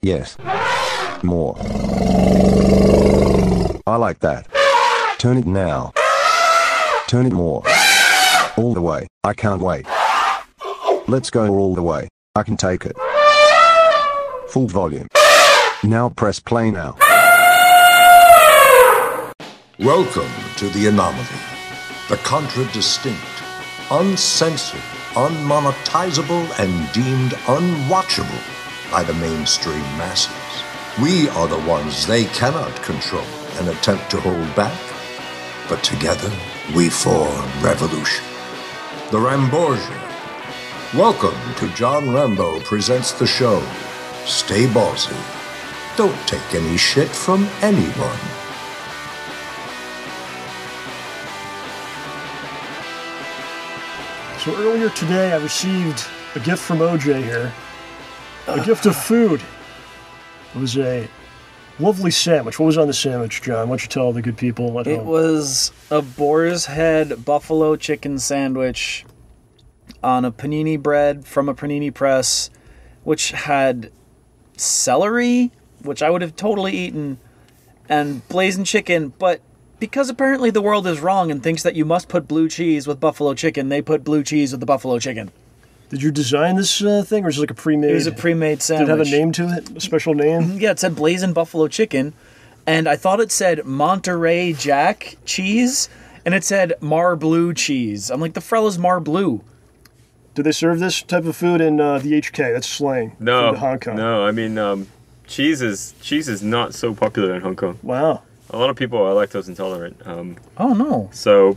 Yes. More. I like that. Turn it now. Turn it more. All the way. I can't wait. Let's go all the way. I can take it. Full volume. Now press play now. Welcome to The Anomaly, the contradistinct, uncensored, unmonetizable, and deemed unwatchable by the mainstream masses. We are the ones they cannot control and attempt to hold back, but together we form revolution. The Ramborgia. Welcome to John Rambo Presents the show. Stay ballsy. Don't take any shit from anyone. So earlier today, I received a gift from OJ here. A gift of food. It was a lovely sandwich. What was on the sandwich, John? Why don't you tell the good people at home? It was a boar's head buffalo chicken sandwich on a panini bread from a panini press, which had celery, which I would have totally eaten, and blazing chicken, but because apparently the world is wrong and thinks that you must put blue cheese with buffalo chicken, they put blue cheese with the buffalo chicken. Did you design this thing, or is it like a pre-made? It was a pre-made sandwich. Did it have a name to it? A special name? Yeah, it said blazing buffalo chicken, and I thought it said Monterey Jack cheese, and it said Mar Blue cheese. I'm like, the fella's Mar Blue. Do they serve this type of food in the HK? That's slang. No, in Hong Kong. no. I mean, cheese is not so popular in Hong Kong. Wow. A lot of people are lactose intolerant. Oh, no. So,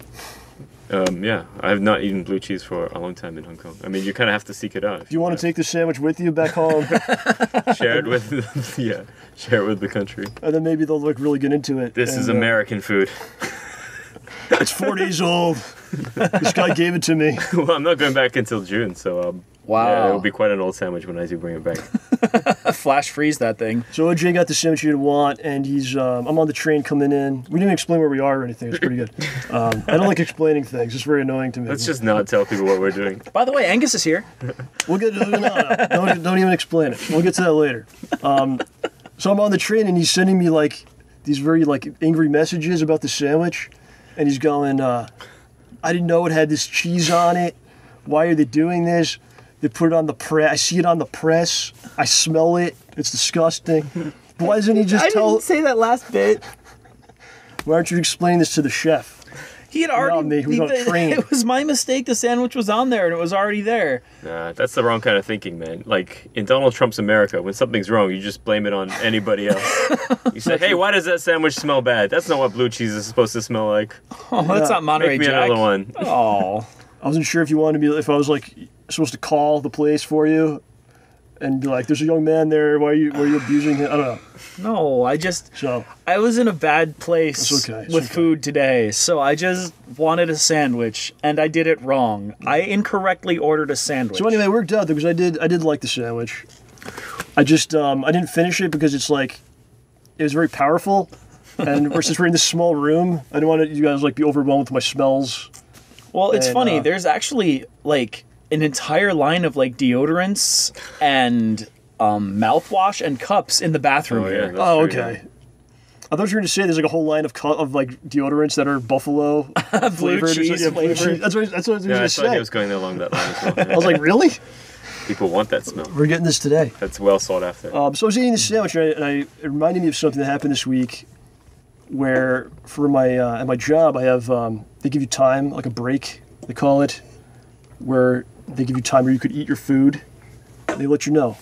yeah, I have not eaten blue cheese for a long time in Hong Kong. I mean, you kind of have to seek it out. Do you want to take this sandwich with you back home? Share it with, share it with the country. And then maybe they'll like really get into it. This is American food. It's 4 days old. This guy gave it to me. Well, I'm not going back until June, so Wow. yeah, it'll be quite an old sandwich when I do bring it back. Flash freeze that thing. So OJ got the sandwich you want, and he's I'm on the train coming in. We didn't explain where we are or anything. It's pretty good. I don't like explaining things. It's very annoying to me. Let's just not tell people what we're doing. By the way, Angus is here. We'll get don't even explain it. We'll get to that later. So I'm on the train, and he's sending me like these very like angry messages about the sandwich, and he's going, I didn't know it had this cheese on it. Why are they doing this? They put it on the press. I see it on the press. I smell it. It's disgusting. Why doesn't he just tell? I didn't say that last bit. Why aren't you explaining this to the chef? He had already. Me, who's on a train. It was my mistake. The sandwich was on there, and it was already there. Nah, that's the wrong kind of thinking, man. Like, in Donald Trump's America, when something's wrong, you just blame it on anybody else. You say, hey, why does that sandwich smell bad? That's not what blue cheese is supposed to smell like. Oh, that's not Monterey Make me Jack. another one. Oh. I wasn't sure if you wanted to be, if I was like supposed to call the place for you and be like, there's a young man there. Why are you abusing him? I don't know. No, I was in a bad place with food today, so I just wanted a sandwich, and I did it wrong. I incorrectly ordered a sandwich. So anyway, it worked out because I did like the sandwich. I just I didn't finish it because it was very powerful, and since we're in this small room, I didn't want you guys like be overwhelmed with my smells. Well, it's funny. There's actually like an entire line of like deodorants and mouthwash and cups in the bathroom here. Oh, okay. I thought you were going to say there's like a whole line of like deodorants that are buffalo blue cheese flavored. That's what I was going to say. I thought he was going along that line as well. I was like, really? People want that smell. We're getting this today. That's well sought after. So I was eating this sandwich, and it reminded me of something that happened this week, where for my at my job I have they give you time, like a break they call it, where they give you time where you could eat your food. They let you know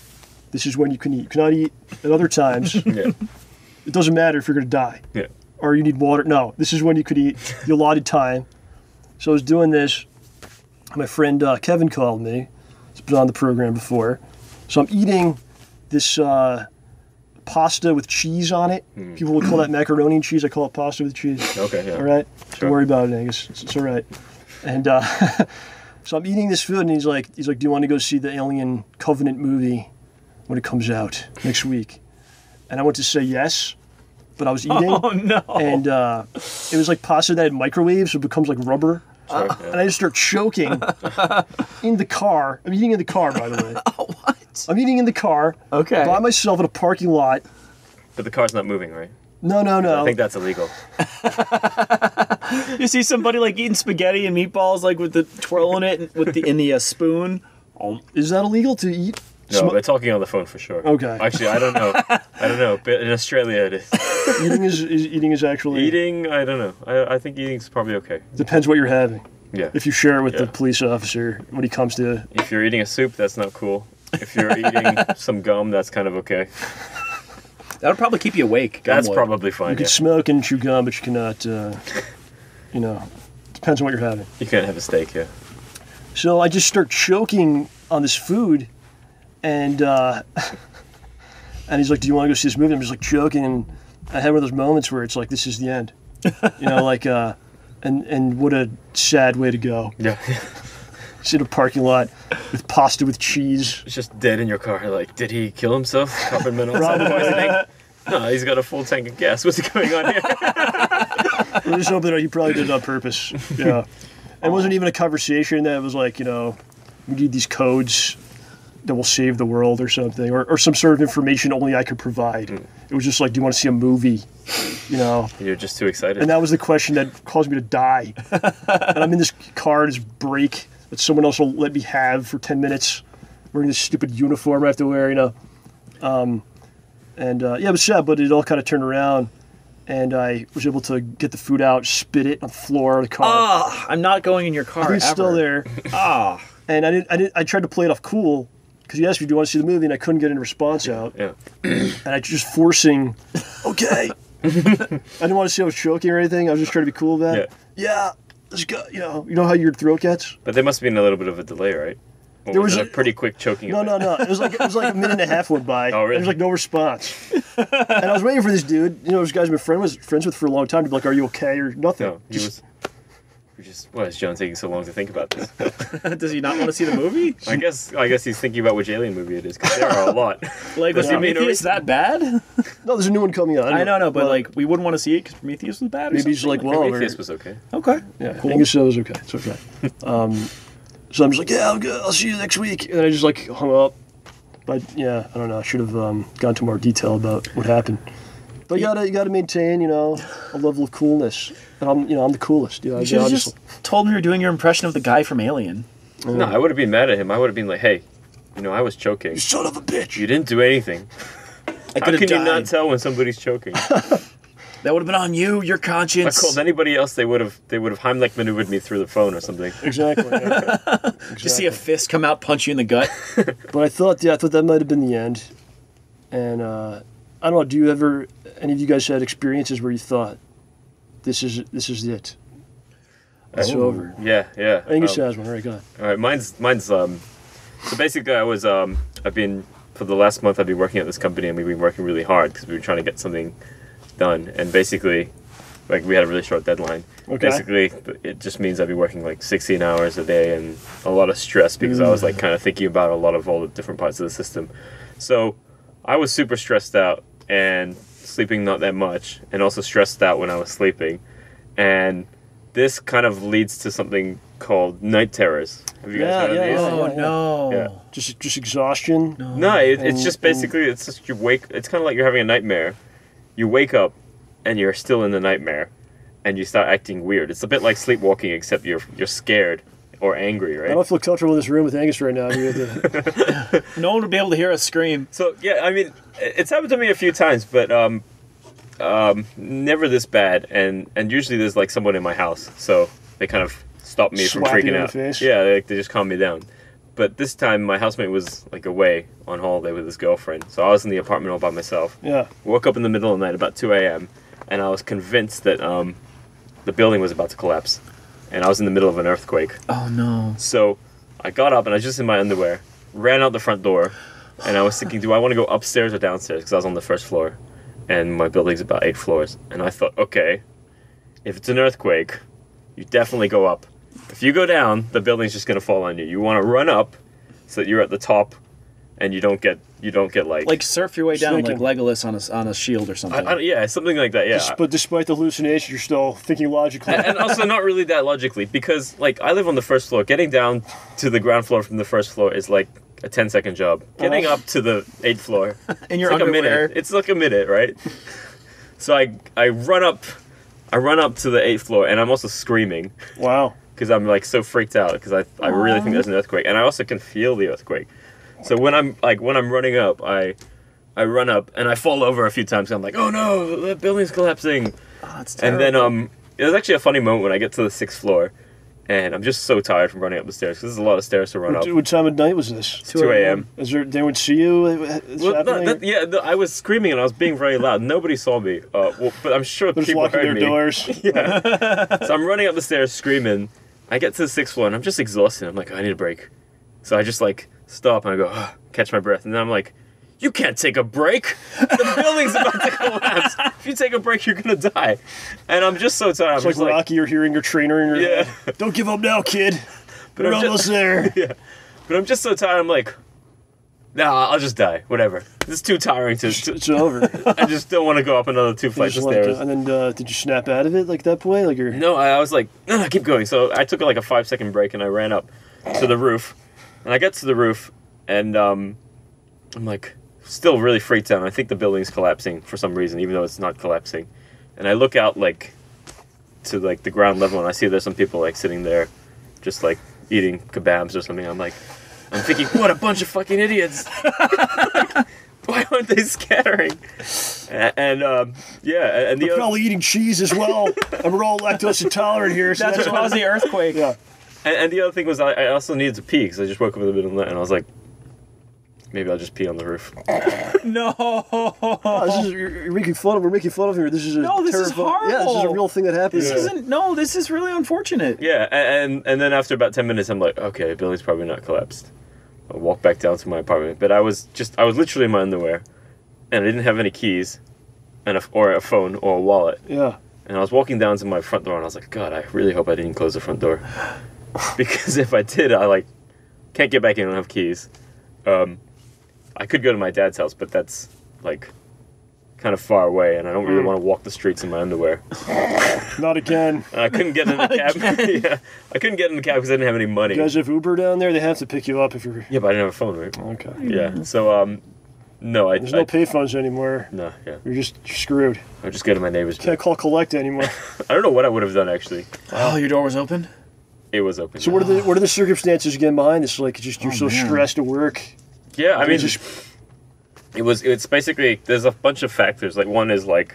this is when you can eat. You cannot eat at other times. Yeah. It doesn't matter if you're going to die. Yeah. Or you need water. No, this is when you could eat the allotted time. So I was doing this. My friend Kevin called me. He's been on the program before. So I'm eating this pasta with cheese on it. People would call that macaroni and cheese. I call it pasta with cheese. Okay, yeah. All right? Sure. Don't worry about it, Angus. It's all right. And so I'm eating this food, and he's like, do you want to go see the Alien Covenant movie when it comes out next week? And I went to say yes, but I was eating. Oh, no. And it was like pasta that had microwaves, so it becomes like rubber. Sure, And I just start choking in the car. I'm eating in the car, by the way. Oh, what? What? I'm eating in the car. Okay. By myself in a parking lot. But the car's not moving, right? No. I think that's illegal. You see somebody like eating spaghetti and meatballs, like with the twirling it with in the spoon. Is that illegal to eat? No, they're talking on the phone for sure. Okay. Actually, I don't know. But in Australia it is. Eating is actually... Eating, I don't know. I think eating's probably okay. Depends what you're having. Yeah. If you share it with the police officer when he comes to... If you're eating a soup, that's not cool. If you're eating some gum, that's kind of okay. That'll probably keep you awake. That's probably fine. You can smoke and chew gum, but you cannot, depends on what you're having. You can't have a steak, yeah. So I just start choking on this food, and he's like, "Do you want to go see this movie?" I'm just like choking, and I had one of those moments where it's like, "This is the end," and what a sad way to go. Yeah. Sit in a parking lot with pasta with cheese. It's just dead in your car. Like, did he kill himself? Carbon monoxide poisoning? No, he's got a full tank of gas. What's going on here? We're just hoping that he probably did it on purpose. Yeah. And it wasn't even a conversation that was like, we need these codes that will save the world or something, or some sort of information only I could provide. It was just like, do you want to see a movie? You're just too excited. And that was the question that caused me to die. And I'm in this car, this break that someone else will let me have for 10 minutes, wearing this stupid uniform I have to wear, it was sad, but it all kind of turned around, and I was able to get the food out, spit it on the floor of the car. I'm not going in your car. I think it's ever. still there. And I tried to play it off cool, because he asked me, "Do you want to see the movie?" And I couldn't get any response out. Yeah. And I just forcing, okay. I didn't want to see I was choking or anything. I was just trying to be cool about it. Yeah, let's go. You know how your throat gets? But there must have been a little bit of a delay, right? Or there was a pretty quick choking. No. It was like a minute and a half went by. Oh, really? There was like no response. And I was waiting for this dude. This guy's been friends with for a long time to be like, "Are you okay?" or nothing. No, why is John taking so long to think about this? Does he not want to see the movie? I guess he's thinking about which alien movie it is, because there are a lot. Like, was Prometheus that bad? No, there's a new one coming out. I know, but like, we wouldn't want to see it because Prometheus was bad. Maybe he's like, well, Prometheus was okay. Okay. Yeah, cool. Angus was okay. It's okay. So I'm just like, yeah, I'm good. I'll see you next week. And I just like hung up. But yeah, I don't know. I should have gone into more detail about what happened. But you gotta maintain, a level of coolness. And I'm the coolest. You should have just told me you were doing your impression of the guy from Alien. No, I would have been mad at him. I would have been like, hey, I was choking. You son of a bitch. You didn't do anything. How can you not tell when somebody's choking? That would have been on you, your conscience. If I called anybody else, they would have Heimlich maneuvered me through the phone or something. Exactly. Yeah. Just see a fist come out, punch you in the gut. But I thought that might have been the end. And I don't know. Any of you guys had experiences where you thought, this is it? It's over. Yeah. Angus has one. All right, go ahead. All right, mine's so basically for the last month I've been working at this company, and we've been working really hard because we were trying to get something done, and basically, like, we had a really short deadline. Okay. Basically, it just means I'd be working like 16 hours a day and a lot of stress because I was like kind of thinking about all the different parts of the system. So I was super stressed out and sleeping not that much, and also stressed out when I was sleeping. And this kind of leads to something called night terrors. Have you guys heard of these? Oh, no. Yeah. Just exhaustion. No, it's just basically, it's just it's kind of like you're having a nightmare. You wake up and you're still in the nightmare and you start acting weird. It's a bit like sleepwalking, except you're scared or angry, right? I don't feel comfortable in this room with Angus right now. No one would be able to hear us scream. So, yeah, I mean, it's happened to me a few times, but never this bad. And usually there's like someone in my house, so they kind of stop me from freaking out. Face. Yeah, they just calm me down. But this time, my housemate was like away on holiday with his girlfriend, so I was in the apartment all by myself. Yeah. Woke up in the middle of the night, about 2 a.m., and I was convinced that the building was about to collapse, and I was in the middle of an earthquake. Oh no! So I got up, and I was just in my underwear, ran out the front door, and I was thinking, do I want to go upstairs or downstairs? Because I was on the first floor, and my building's about 8 floors, and I thought, okay, if it's an earthquake, you definitely go up. If you go down, the building's just going to fall on you. You want to run up so that you're at the top and you don't get like surf your way down like Legolas on a shield or something. Yeah, something like that, yeah. But despite the hallucination, you're still thinking logically. And also not really that logically, because like I live on the first floor. Getting down to the ground floor from the first floor is like a 10-second job. Getting up to the 8th floor. In your it's like underwear. a minute. It's like a minute, right? So I run up to the 8th floor, and I'm also screaming Wow. because I'm like so freaked out because I really think there's an earthquake, and I also can feel the earthquake. So when I'm running up, I run up and I fall over a few times. I'm like, oh no, the building's collapsing. Oh, that's And terrible. then it was actually a funny moment when I get to the 6th floor, and I'm just so tired from running up the stairs because there's a lot of stairs to run up. What time of night was this? 2 a.m. Is there? They would see you. I was screaming and I was being very loud. Nobody saw me, but I'm sure They're just people locking heard their me. doors. Yeah. So I'm running up the stairs screaming. I get to the 6th floor and I'm just exhausted. I'm like, I need a break. So I just like stop and I go, catch my breath, and then I'm like, you can't take a break. The building's about to collapse. If you take a break, you're gonna die. And I'm just so tired. It's like Rocky. You're hearing your trainer in your head. Don't give up now, kid. But We're I'm almost there. Yeah. But I'm just so tired. I'm like, nah, I'll just die. Whatever. This is too tiring to. It's over. I just don't want to go up another 2 flights of stairs. And then did you snap out of it like that point? Like you're. No, I was like, no, keep going. So I took like a 5-second break and I ran up to the roof. And I get to the roof and I'm like, still really freaked out. I think the building's collapsing for some reason, even though it's not collapsing. And I look out like to like the ground level and I see there's some people like sitting there just like eating kebabs or something. I'm thinking, what a bunch of fucking idiots. Like, why aren't they scattering? And the We're probably eating cheese as well, and we're all lactose intolerant here. So That's what caused the earthquake. Yeah. And the other thing was I also needed to pee because I just woke up in the middle of the night and I was like, maybe I'll just pee on the roof. No. You're making fun of. We're making fun of here. This is This is horrible. Yeah, this is a real thing that happens. This is really unfortunate. Yeah, and then after about 10 minutes, I'm like, okay, the building's probably not collapsed. I'll walk back down to my apartment. But I was literally in my underwear, and I didn't have any keys, or a phone or a wallet. Yeah. And I was walking down to my front door, and I was like, God, I really hope I didn't close the front door, because if I did, I can't get back in. I don't have keys. I could go to my dad's house, but that's like kind of far away, and I don't really want to walk the streets in my underwear. Not again. And I couldn't get in the cab. Yeah, I couldn't get in the cab because I didn't have any money. You guys have Uber down there? They have to pick you up if you're. Yeah, but I didn't have a phone, right? Okay. Yeah. So no, There's no payphones anymore. No, yeah. You're screwed. I just go to my neighbor's. Can't call collect anymore. I don't know what I would have done actually. Oh, your door was open? It was open. So what are the circumstances again behind this? Like you're so stressed at work. Yeah, I mean, it's basically there's a bunch of factors. Like one is like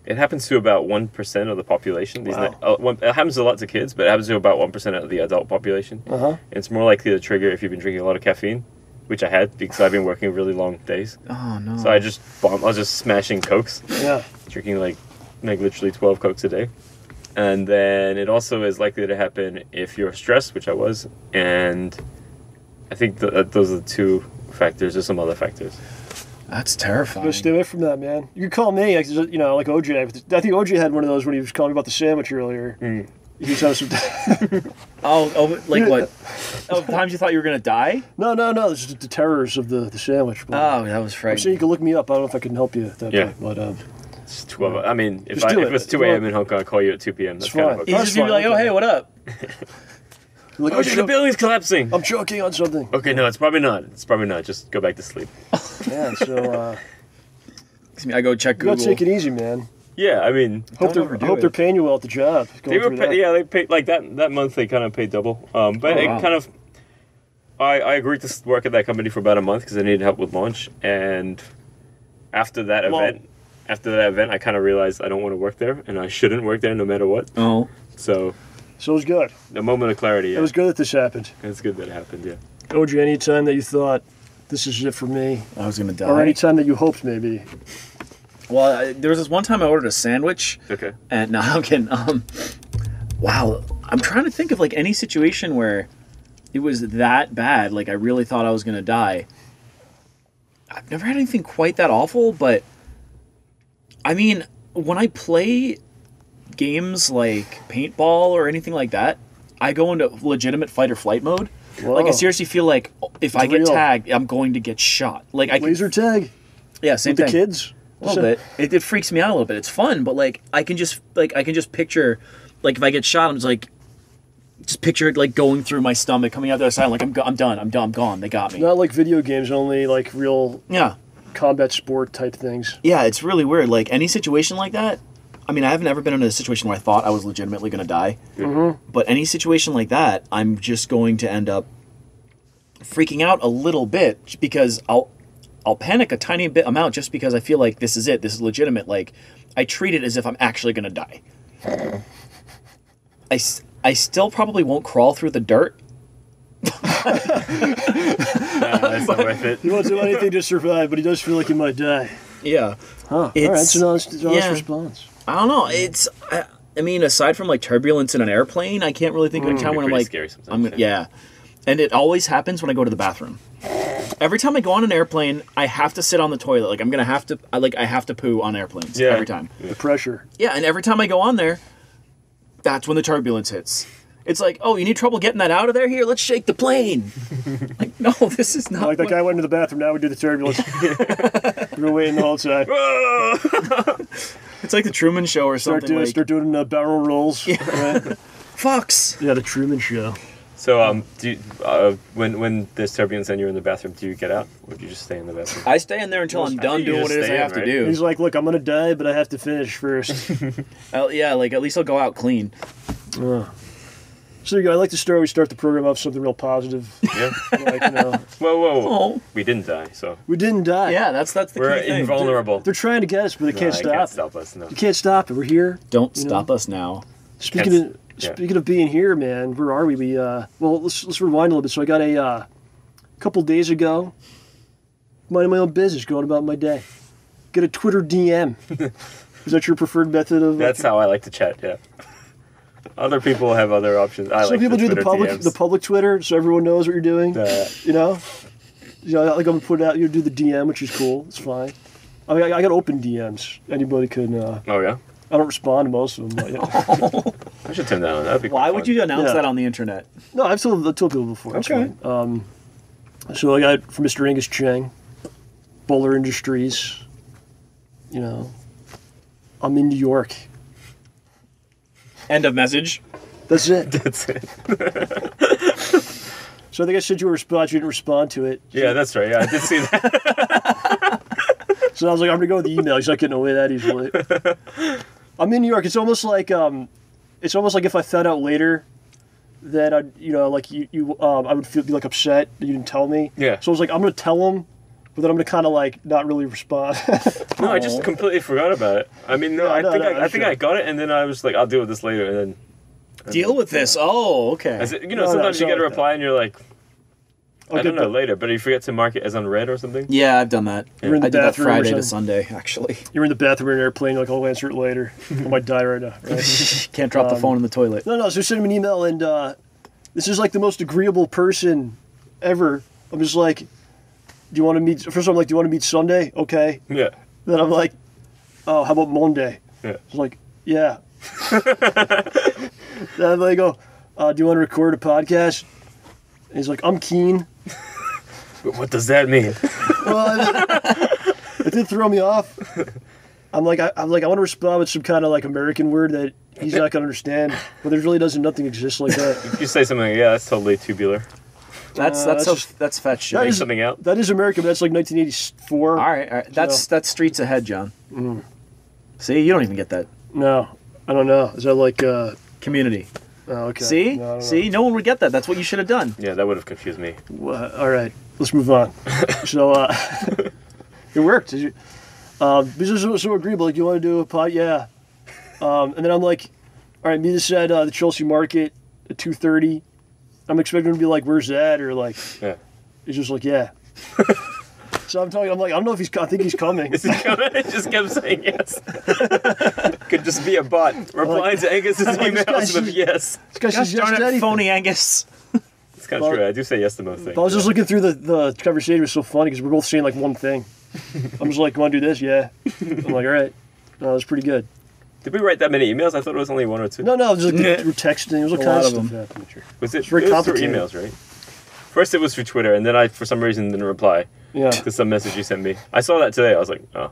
it happens to about 1% of the population. It happens a lot to kids, but it happens to about 1% of the adult population. Uh-huh. It's more likely to trigger if you've been drinking a lot of caffeine, which I had because I've been working really long days. Oh no. So I was just smashing Cokes. Yeah. Drinking like literally 12 Cokes a day. And then it also is likely to happen if you're stressed, which I was. And I think those are the two factors. There's some other factors. That's terrifying. Gotta stay away from that, man. You can call me, like OJ. I think OJ had one of those when he was calling me about the sandwich earlier. He just had some. Like what? Oh, times you thought you were gonna die? No. This is the terrors of the sandwich. But Oh, that was I'm frightening. saying you can look me up. I don't know if I can help you at that point. But It's 2 I mean, if Just do it was 2 a.m. in Hong Kong, I'd call you at 2 p.m. That's It's kind fine. of He's okay. just gonna be like, oh, hey, what up? like, Oh, shit, the building's collapsing. I'm choking on something. Okay, no, it's probably not. Just go back to sleep. Yeah, so I go check you gotta Google. take it easy, man. Yeah, I mean, Hope they're paying you well at the job. they paid like that month. They kind of paid double. But it kind of, I agreed to work at that company for about a month because I needed help with launch. And after that event, I kind of realized I don't want to work there, and I shouldn't work there no matter what. Oh. So it was good. a moment of clarity. Yeah. It was good that this happened. It's good that it happened. Yeah. OJ, any time that you thought this is it for me, I was gonna die. or any time that you hoped maybe. Well, there was this one time I ordered a sandwich. Okay. And no, I'm kidding. Wow, I'm trying to think of like any situation where it was that bad. Like I really thought I was gonna die. I've never had anything quite that awful, but I mean, when I play games like paintball or anything like that, I go into legitimate fight or flight mode. Whoa. Like I seriously feel like if I get real. tagged, I'm going to get shot. Like I can, Laser tag yeah, same with thing. the kids. A little bit. It freaks me out a little bit. It's fun, but like I can just picture, like if I get shot, I'm just like, just picture it like going through my stomach, coming out the other side. Like I'm done. I'm gone. They got me. Not like video games, only like real Yeah. combat sport type things. Yeah, it's really weird. Like any situation like that. I mean, I haven't ever been in a situation where I thought I was legitimately going to die. But any situation like that, I'm just going to end up freaking out a little bit because I'll panic a tiny bit amount just because I feel like this is it. This is legitimate. Like I treat it as if I'm actually going to die. I still probably won't crawl through the dirt. That's not worth it. He won't do anything to survive, but he does feel like he might die. Yeah. Huh. All right, it's an honest response. I don't know. I mean, aside from like turbulence in an airplane, I can't really think of a time when I'm like, scary sometimes, yeah. And it always happens when I go to the bathroom. Every time I go on an airplane, I have to sit on the toilet. Like I have to poo on airplanes every time. The pressure. Yeah, and every time I go on there, that's when the turbulence hits. It's like, oh, you need trouble getting that out of there? Here, let's shake the plane. Like, no, this is not. Like that guy went into the bathroom. Now we do the turbulence. We're waiting the whole time. It's like the Truman Show or something. Start doing barrel rolls. Right? Fox. Yeah, the Truman Show. So, do you, when there's turbulence and you're in the bathroom, do you get out, or do you just stay in the bathroom? I stay in there until I'm done doing what it is I have to do. He's like, look, I'm gonna die, but I have to finish first. Yeah, like at least I'll go out clean. So there you go. I like to always start the program off something real positive. Yeah. Like, you know, Whoa. Oh. We didn't die, so we didn't die. Yeah, that's the we're key thing. invulnerable. They're trying to get us, but they can't They stop. can't stop us. No. You can't stop it. We're here. Don't stop us now. Speaking of being here, man, where are we? Let's rewind a little bit. So I got a couple days ago, minding my own business, going about my day. Get a Twitter DM. Is that your preferred method of? That's how I like to chat. Yeah. Other people have other options. Some people do the public Twitter, so everyone knows what you're doing. You know, like I'm gonna put it out. You do the DM, which is cool. It's fine. I mean, I got open DMs. Anybody can. Oh yeah. I don't respond to most of them. But, I should turn that on. That'd be. Why would you announce Yeah. that on the internet? No, I've told people before. It's Okay. fine. So I got from Mr. Angus Cheng, Bowler Industries. You know, I'm in New York. End of message. That's it. That's it. So I think I sent you a response. You didn't respond to it. Yeah, that's right. Yeah, I did see that. So I was like, I'm gonna go with the email. He's not getting away that easily. I'm in New York. It's almost like if I found out later that I would be like upset that you didn't tell me. Yeah. So I was like, I'm gonna tell him, but then I'm gonna kind of like not really respond. No, I just completely forgot about it. I mean, no, I think I got it, and then I was like, I'll deal with this later, and then. Deal with this. Oh, okay. Sometimes you get a reply and you're like, I don't know, but- later, but you forget to mark it as unread or something. Yeah, I've done that. You're in the I did that bathroom or Friday to something? Sunday, actually. You're in the bathroom in an airplane. You're like, I'll answer it later. I might die right now. Right? Can't drop the phone in the toilet. No. So send him an email, and this is like the most agreeable person ever. I'm just like, do you want to meet? First, I'm like, do you want to meet Sunday? Okay. Yeah. Then I'm like, oh, how about Monday? Yeah. It's like, yeah. Then they go, do you want to record a podcast? And he's like, I'm keen. But what does that mean? Well, it did throw me off. I'm like, I want to respond with some kind of like American word that he's not gonna understand. But there really nothing exists like that. If you say something like, yeah, that's totally tubular. That's fetch shit. That is- Something out. That is American, but that's like 1984. All right. That's streets ahead, John. See, you don't even get that. No, I don't know. Is that like? Community. Oh, okay. See? No, I don't know. See? No one would get that. That's what you should have done. Yeah, that would have confused me. All right, let's move on. So it worked. Did you? This is so agreeable. Like, you want to do a pod? Yeah. And then I'm like, all right, meet us at the Chelsea Market at 2:30. I'm expecting him to be like, where's that? Or like, Yeah. he's just like, yeah. So I'm like, I don't know if I think he's coming. Is he coming? It just kept saying yes. Could just be a bot replying to Angus's emails with yes. This guy says yes Darn to it, anything. phony Angus. It's kind of true. I do say yes to most things. But I was just looking through the conversation. It was so funny because we're both saying like one thing. I'm just like, want to do this? Yeah. I'm like, all right. No, it was pretty good. Did we write that many emails? I thought it was only one or two. No, it was like we're texting. It was all A kinds lot of of stuff happening. Was it? very It was through complicated. emails, right? First it was through Twitter, and then I, for some reason, didn't reply Yeah. to some message you sent me. I saw that today. I was like, oh,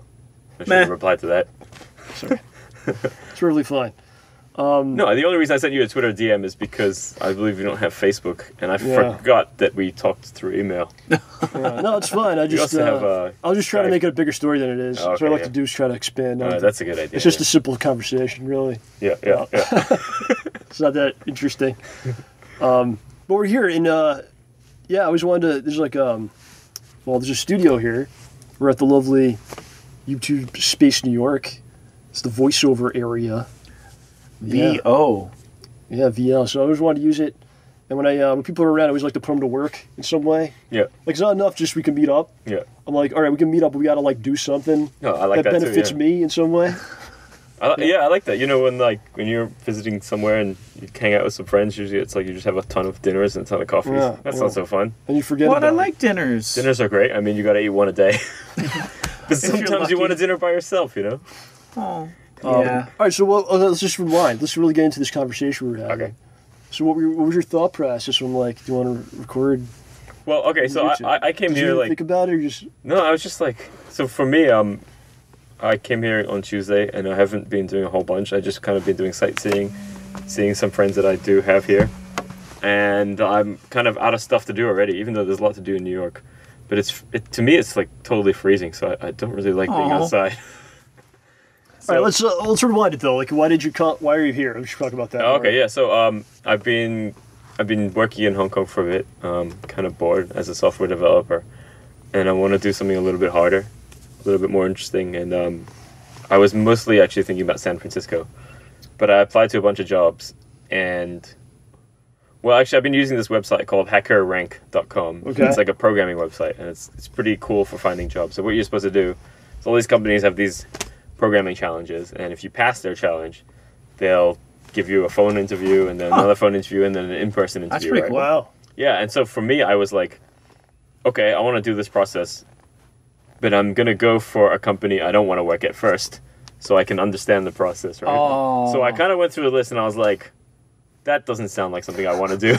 I should have Meh. replied to that. It's really fine. No, the only reason I sent you a Twitter DM is because I believe you don't have Facebook, and I forgot that we talked through email. No, it's fine. I was just trying to make it a bigger story than it is. Oh, okay, so what I like to do is try to expand. That's a good idea. It's just a simple conversation, really. Yeah. It's not that interesting. But we're here in, I always wanted to, there's like, there's a studio here. We're at the lovely YouTube Space New York. It's the voiceover area. VO. Yeah, VL. So I always wanted to use it. And when people are around, I always like to put them to work in some way. Yeah. Like, it's not enough just we can meet up. Yeah. I'm like, all right, we can meet up, but we got to, like, do something No, I like that benefits too, me in some way. I like that. You know, when you're visiting somewhere and you hang out with some friends, usually it's like you just have a ton of dinners and a ton of coffees. Yeah, That's not so fun. And you forget What? about I like dinners. Dinners are great. I mean, you got to eat one a day. But sometimes lucky. you want a dinner by yourself, you know? Oh. All Yeah. right, so let's just rewind. Let's really get into this conversation we're having. Okay. So what was your thought process when, like, do you want to record? Well, okay, so I came Did here, you like... think about it, or just... No, I was just like... So for me, I came here on Tuesday, and I haven't been doing a whole bunch. I just kind of been doing sightseeing, seeing some friends that I do have here. And I'm kind of out of stuff to do already, even though there's a lot to do in New York. But to me, it's like totally freezing, so I don't really like being outside. All right, let's rewind it though. Like, why are you here? Let's talk about that. Oh, okay, yeah. So I've been working in Hong Kong for a bit. Kind of bored as a software developer, and I want to do something a little bit harder, a little bit more interesting. And I was mostly actually thinking about San Francisco, but I applied to a bunch of jobs, and actually I've been using this website called hackerrank.com. Okay. It's like a programming website, and it's pretty cool for finding jobs. So what you're supposed to do is all these companies have these programming challenges, and if you pass their challenge, they'll give you a phone interview, and then another phone interview, and then an in-person interview. That's pretty cool. Wow. Yeah, and so for me, I was like, okay, I want to do this process, but I'm going to go for a company I don't want to work at first, so I can understand the process, right? Oh. So I kind of went through the list, and I was like, that doesn't sound like something I want to do.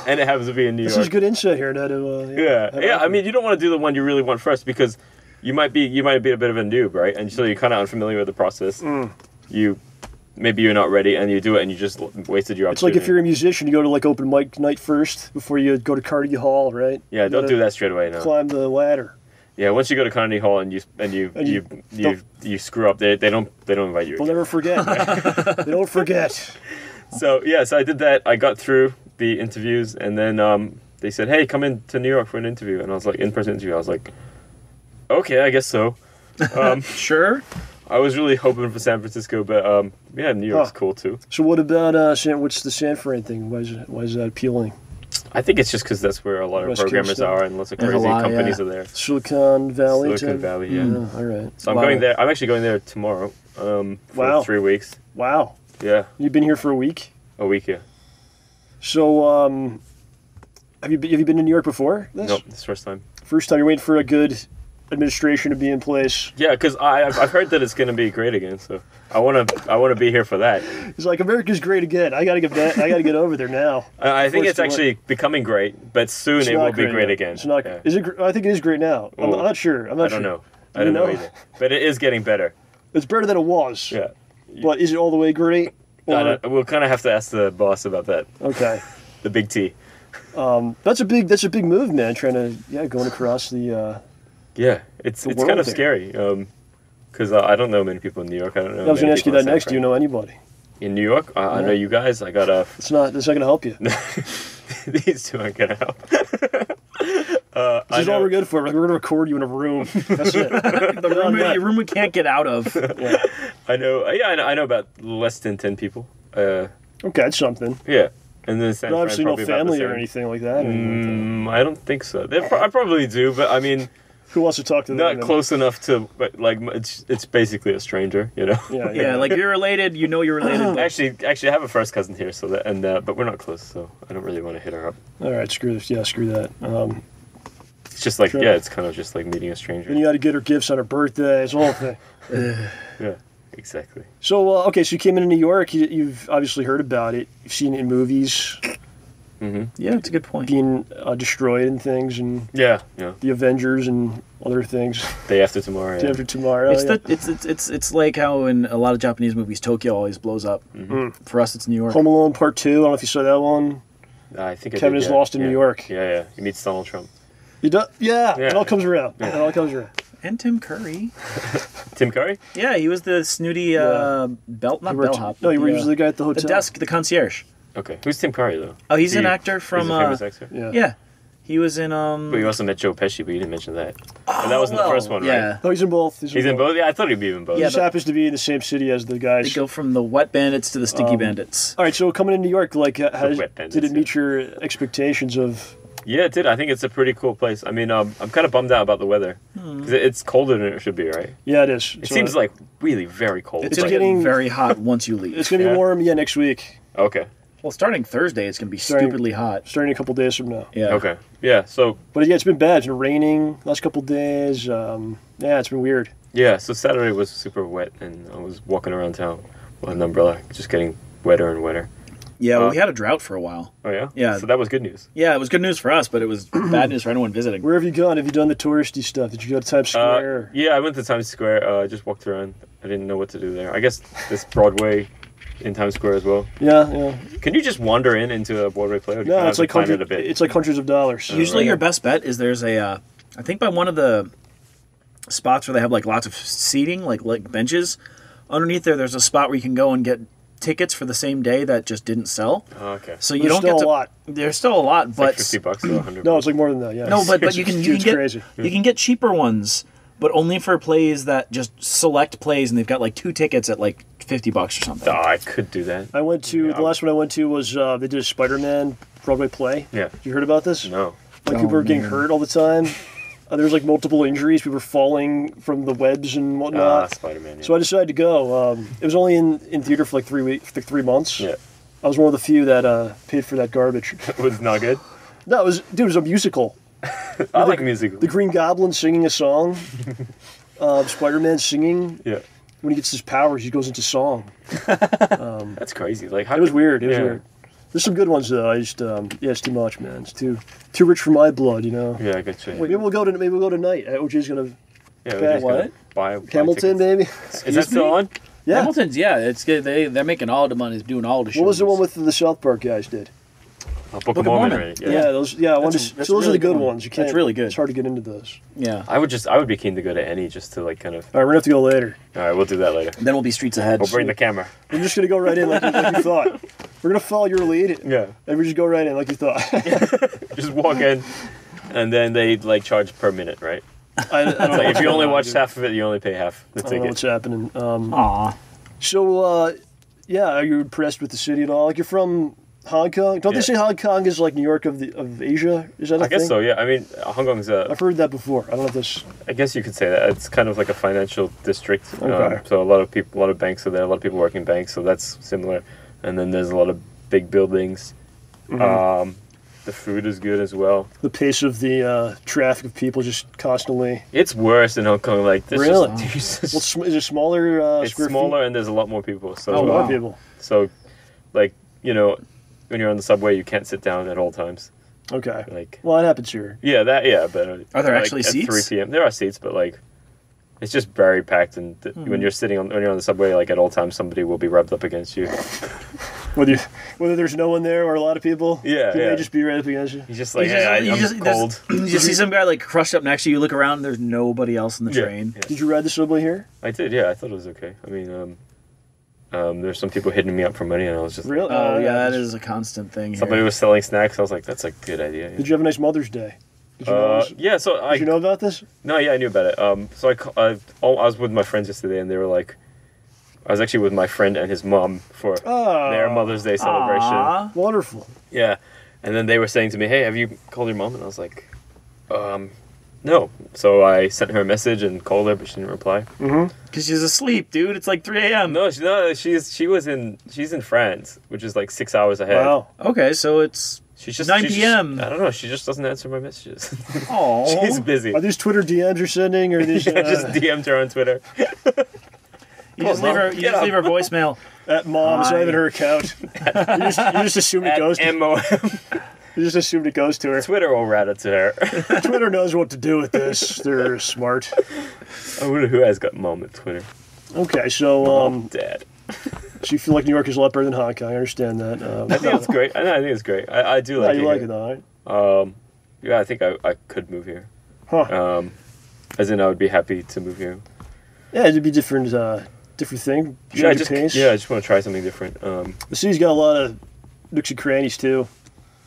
And it happens to be in New York. This is good insight here, Ned. Yeah. I mean, you don't want to do the one you really want first, because you might be a bit of a noob, right? And so you're kind of unfamiliar with the process. Maybe you're not ready, and you do it, and you just wasted your opportunity. It's like if you're a musician, you go to like open mic night first before you go to Carnegie Hall, right? Yeah, don't do that straight away. No. Climb the ladder. Yeah, once you go to Carnegie Hall and you screw up, they don't invite you. They'll never forget. They don't forget. So I did that. I got through the interviews, and then they said, "Hey, come in to New York for an interview." And I was like, in-person interview. I was like, okay, I guess so. Sure. I was really hoping for San Francisco, but New York's cool too. So what about what's the San Fran thing? Why is that appealing? I think it's just because that's where a lot of West Coast programmers stuff. are, and lots of There's a crazy lot, companies yeah. are there. Silicon Valley. Silicon type? Valley, yeah. All right. So I'm Wow. going there. I'm actually going there tomorrow. For Wow. 3 weeks. Wow. Yeah, You've been here for a week. a week. Yeah. So have you been to New York before? Nope, this is first time. First time. You're waiting for a good administration to be in place. Yeah, because I've heard that it's going to be great again, so I want to be here for that. He's like, America's great again. I gotta get back. I gotta get over there now. I think it's Forced to actually becoming great, but soon It's it not will be great yet. again. It's not. Yeah. Is it? I think it is great now. I'm Ooh. not sure. I'm not I sure. don't know. I You don't know know? either. But it is getting better. It's better than it was. Yeah. But is it all the way great? We'll kind of have to ask the boss about that. Okay. The big T. That's a big move, man. Trying to going across the. Yeah, it's world kind of there. scary. Because I don't know many people in New York. I don't know. I was many gonna ask you people that in next. San Do you Fran. know anybody? In New York? I know you guys. I got a. That's not gonna help you. These two aren't gonna help. This is all we're good for. We're gonna record you in a room. That's it. Your room we can't get out of. Yeah. I know. Yeah, I know about less than 10 people. Okay, that's something. Yeah, and then San But Fran obviously, no probably about the family or same. anything like that. I don't think so. I probably do, but I mean, Who wants to talk to them? not close enough to. But like, it's basically a stranger, you know. Yeah. Yeah, like you're related. You know you're related. Actually, I have a first cousin here, so but we're not close, so I don't really want to hit her up. All right, screw this. Yeah, screw that. It's just like Sure. it's kind of just like meeting a stranger. Then you got to get her gifts on her birthday. It's the whole thing. Yeah, exactly. So okay, so you came into New York. You've obviously heard about it. You've seen it in movies. Yeah, it's a good point. being destroyed and things, and Yeah. the Avengers and other things. Day after tomorrow. Day Yeah. after tomorrow. It's yeah. it's like how in a lot of Japanese movies Tokyo always blows up. For us, it's New York. Home Alone Part 2. I don't know if you saw that one. I think Kevin I did, is yeah. lost in New York. Yeah. He meets Donald Trump. You do? Yeah, Yeah. it all comes around. It all comes around. And Tim Curry. Tim Curry? Yeah, he was the snooty not bellhop. No, he but was the guy at the the hotel. desk, the concierge. Okay. Who's Tim Curry though? Oh, he's He- an actor from. He's a famous actor. Yeah. Yeah, he was in. But you also met Joe Pesci, but you didn't mention that. And that was in the first one, yeah. right? Oh, he's in both. He's in both. Yeah, I thought he'd be in both. He Yeah, just happens to be in the same city as the They guys. go from the wet bandits to the sticky bandits. All right, so coming to New York, like, wet bandits, did it yeah. meet your expectations of? Yeah, it did. I think it's a pretty cool place. I mean, I'm kind of bummed out about the weather. 'Cause it's colder than it should be, right? Yeah, it is. It seems like really very cold. It's It's like getting- very hot once you leave. It's gonna be Yeah. warm. Yeah, next week, Okay. Well, starting Thursday, it's gonna be Starting- stupidly hot. starting a couple days from now. Yeah. Okay. Yeah. So But yeah, it's been bad. It's been raining last couple days. Yeah, it's been weird. yeah. So Saturday was super wet, and I was walking around town with an umbrella, just getting wetter and wetter. Yeah, well, we had a drought for a while. Oh yeah. Yeah. So that was good news. Yeah, it was good news for us, but it was bad news for anyone visiting. Where have you gone? Have you done the touristy stuff? Did you go to Times Square? Yeah, I went to Times Square. Just walked around. I didn't know what to do there. I guess this Broadway in Times Square as well. Yeah. Can you just wander into a Broadway play? Or do you No, have it's to like plan it a bit? it's like hundreds of dollars. Usually, right. your best bet is there's a, I think by one of the spots where they have like lots of seating, like benches. Underneath there's a spot where you can go and get tickets for the same day that just didn't sell. Oh, okay. So you There's don't still get to. a lot. There's still a lot, It's but like $50 or $100. No, it's like more than that. Yeah. no, but you can Dude, it's get crazy. you can get cheaper ones, but only for plays that just select plays, and they've got like 2 tickets at like $50 or something. Oh, I could do that. I went to the last one I went to was they did a Spider-Man Broadway play. Yeah. You heard about this? No. Like people were getting man. hurt all the time. There was like multiple injuries. People were falling from the webs and whatnot. Spider-Man. Yeah. So I decided to go. It was only in theater for like 3 weeks, for 3 months. Yeah. I was one of the few that paid for that garbage. It was not good. No, it was a musical. I like music. The Green Goblin singing a song. Spider-Man singing. Yeah. When he gets his powers, he goes into song. That's crazy. Like how It was could- weird. It was yeah. weird. There's some good ones though. I just it's too much, man. It's too rich for my blood, you know. Yeah, I get you. Maybe we'll go tonight. OJ's gonna Yeah, Okay. just gonna buy Hamilton, tickets. maybe. Is that still on? Yeah. Hamilton's, yeah, it's good. They're making all the money, doing all the shows. What was the one with the South Park guys did? Book of of Mormon, Mormon. right? Yeah, those. Yeah, I wanted to, that's so those are really the good good one. ones. You can't. That's really good. It's hard to get into those. Yeah. I would be keen to go to any just to like kind of. All right, we're gonna have to go later. All right, we'll do that later. Then we'll be streets ahead. We'll bring the camera. We're just gonna go right in like you thought. We're gonna follow your lead. Yeah. And we just go right in like you thought. Just walk in, and then they like charge per minute, right? I don't know Like if what's you only going on, watch dude. half of it, you only pay half the I don't know ticket. what's happening. Aw. So, yeah, are you impressed with the city at all? Like, you're from Hong Kong? Don't Yeah. they say Hong Kong is like New York of Asia? Is that a I guess thing? so. Yeah. I mean, Hong Kong's I've heard that before. I don't know if this. I guess you could say that it's kind of like a financial district. Okay. So a lot of people, a lot of banks are there. A lot of people work in banks, so that's similar. And then there's a lot of big buildings. Mm-hmm. The food is good as well. The pace of the traffic of people just constantly. It's worse in Hong Kong. Like this Really? Just, Is it smaller it's square smaller feet? and there's a lot more people. So Oh, more wow. people. So, like when you're on the subway, you can't sit down at all times. Okay. Like Well, that happens here. yeah, but Are there like, actually at seats? 3 p.m. There are seats, but like it's just very packed. And when you're on the subway, like at all times, somebody will be rubbed up against you. Whether there's no one there or a lot of people. Yeah, They yeah. may just be right up against you. He's just like, hey, I'm cold. You just see some guy like crushed up next to you. You look around, there's nobody else in the Yeah, train. yeah. Did you ride the subway here? I did, yeah. I thought it was okay. I mean, there's some people hitting me up for money, and I was just Really? Oh yeah, that happens. is a constant thing. Here. somebody was selling snacks. I was like, that's a good idea. Did you have a nice Mother's Day? Did you, know, Yeah, so did you know about this? No, yeah, I knew about it. So I was with my friends yesterday, and they were like, I was actually with my friend and his mom for Oh. their Mother's Day celebration. Aw. Wonderful. Yeah, and then they were saying to me, "Hey, have you called your mom?" And I was like, "No." So I sent her a message and called her, but she didn't reply. Because she's asleep, dude. It's like 3 a.m. No, she's in France, which is like 6 hours ahead. Wow. Okay, so it's She's just 9 she's just- p.m. I don't know. She just doesn't answer my messages. Oh. She's busy. Are these Twitter DMs you're sending, or are these? I just DM'd her on Twitter. You just leave her. You just leave her voicemail. At mom's, not even her account. You just assume it goes to MOM. You just assumed it goes to her. Twitter will rat it to her. Twitter knows what to do with this. They're smart. I wonder who has got mom at Twitter. Okay, so Dad. so you feel like New York is a lot better than Hong Kong. I understand that. I think it's great. I think it's great. I do like it. You like here. it though, right? Yeah, I think I could move here. Huh. As in, I would be happy to move here. Yeah, it'd be different. Different thing. Yeah, I Change of pace. just want to try something different. The city's got a lot of nooks and crannies too.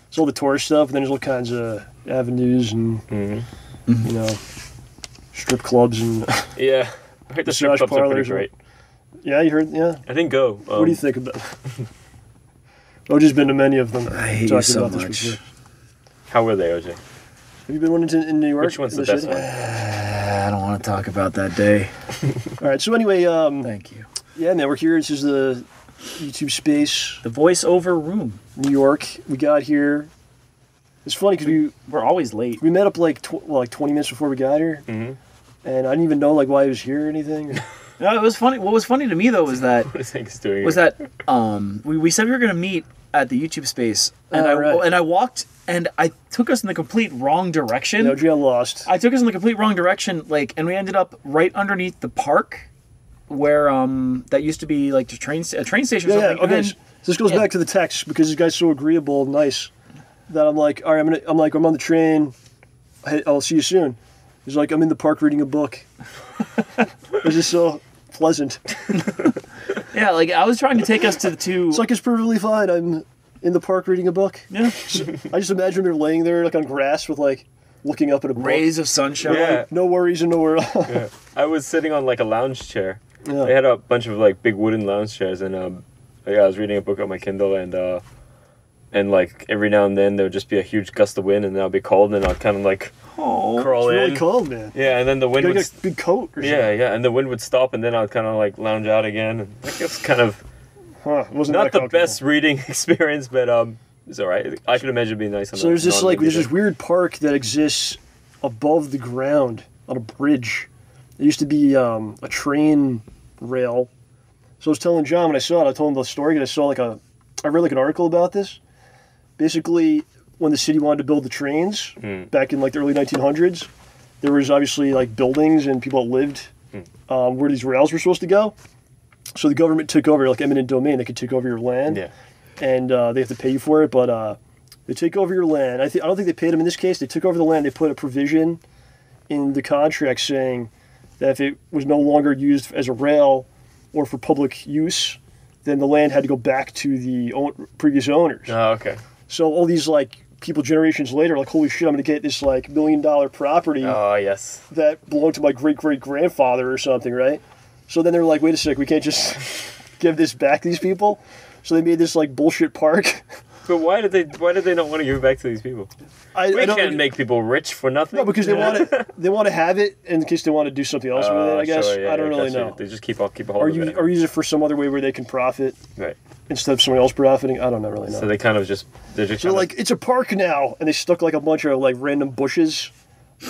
There's all the tourist stuff, and then there's all kinds of avenues and you know, strip clubs and Yeah, I heard the strip massage clubs are pretty parlors. great. Yeah, you heard? Yeah. I didn't go. What do you think about? OJ's been to many of them. I hate you Talked so about this much. before. How were they, OJ? Have you been one in New York? Which one's in the best city? one? I don't want to talk about that day. All right. So anyway, Thank you. yeah, man, we're here. This is the YouTube space, The voiceover room. New York. We got here. It's funny because We're always late. we met up like 20 minutes before we got here, and I didn't even know like why he was here or anything. No, it was funny. What was funny to me though was that What is Angus doing? we said we were gonna meet at the YouTube space, and right. I walked and I took us in the complete wrong direction. OJ got lost. I took us in the complete wrong direction, and we ended up right underneath the park, where that used to be like a train station or Yeah, something. yeah. And Okay. then- So this goes back to the text because this guy's so agreeable and nice that I'm like, all right, I'm on the train. Hey, I'll see you soon. He's like, I'm in the park reading a book. It's just so pleasant. yeah, like I was trying to take us to the two. It's like it's perfectly fine. I'm in the park reading a book. Yeah. I just imagine they're laying there like on grass with like looking up at a book. Rays of sunshine. Yeah. No worries and nowhere. Yeah. I was sitting on like a lounge chair. Yeah. They had a bunch of like big wooden lounge chairs, and yeah, I was reading a book on my Kindle, and like every now and then there would just be a huge gust of wind, and then I'd be cold, and I'd kind of like crawl It's in. really cold, man. Yeah, and then the wind You would. gotta get a big coat or Yeah, yeah, and the wind would stop, and then I'd kind of like lounge out again. And, like, it was kind of something. Huh, it wasn't not that the comfortable. best reading experience, but it's all right. I could imagine it being nice. On So there's this weird park that exists above the ground on a bridge. There used to be a train rail. So I was telling John when I saw it, I told him the story, and I read like an article about this. Basically, when the city wanted to build the trains back in like the early 1900s, there was obviously like buildings and people that lived where these rails were supposed to go. So the government took over, like eminent domain. They could take over your land, Yeah. and they have to pay you for it. But they take over your land. I don't think they paid them in this case. They took over the land. They put a provision in the contract saying that if it was no longer used as a rail or for public use, then the land had to go back to the previous owners. Oh, okay. So all these like people generations later, are like, holy shit, I'm gonna get this like $1 million property Oh, yes. that belonged to my great great grandfather or something, right? So then they're like, wait a sec, we can't just give this back to these people. So they made this like bullshit park. But why did they not want to give it back to these people? I We don't- can't make people rich for nothing. No, because they want to have it in case they want to do something else with it. I guess Sure, yeah, I don't yeah, really gotcha. know. They just keep a hold Or of it. use it for some other way where they can profit Right. instead of someone else profiting. I don't know really know. So they kind of just So kind like it's a park now, and they stuck like a bunch of like random bushes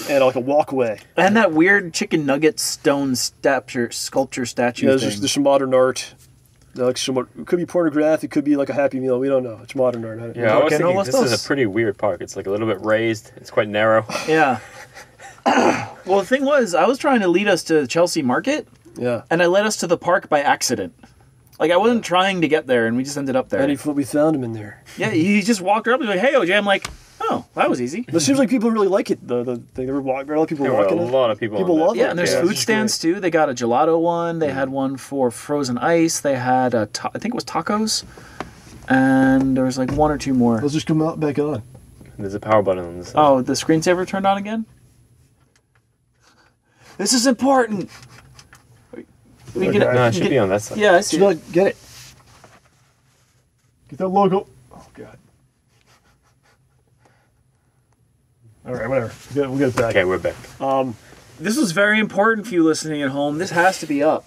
and like a walkway. And that weird chicken nugget stone sculpture statue Yeah, thing. there's some modern art. Like somewhat, it could be pornographic. It could be like a Happy Meal. We don't know. It's modern art. Yeah, I was Okay, no, thinking let's this is those. a pretty weird park. It's like a little bit raised. It's quite narrow. Yeah. Well, the thing was, I was trying to lead us to Chelsea Market, Yeah. and I led us to the park by accident. Like, I wasn't trying to get there, and we just ended up there. And we found him in there. Yeah, he just walked up and was like, hey, OJ. I'm like, oh, that was easy. It seems like people really like it. The thing. There were a lot of people There were a walking it. lot of people. People on that. love it. Yeah, and there's Yeah, food it's stands, too. They got a gelato one. They had one for frozen ice. They had, I think it was tacos. And there was like one or two more. Let's just come out back on. There's a power button on this side. Oh, the screensaver turned on again? This is important. We Okay. get, No, it should be on that side. Yeah, I see. So get it. Get that logo. Oh god. All right, whatever. We'll get it back. Okay, we're back. This was very important for you listening at home. This has to be up.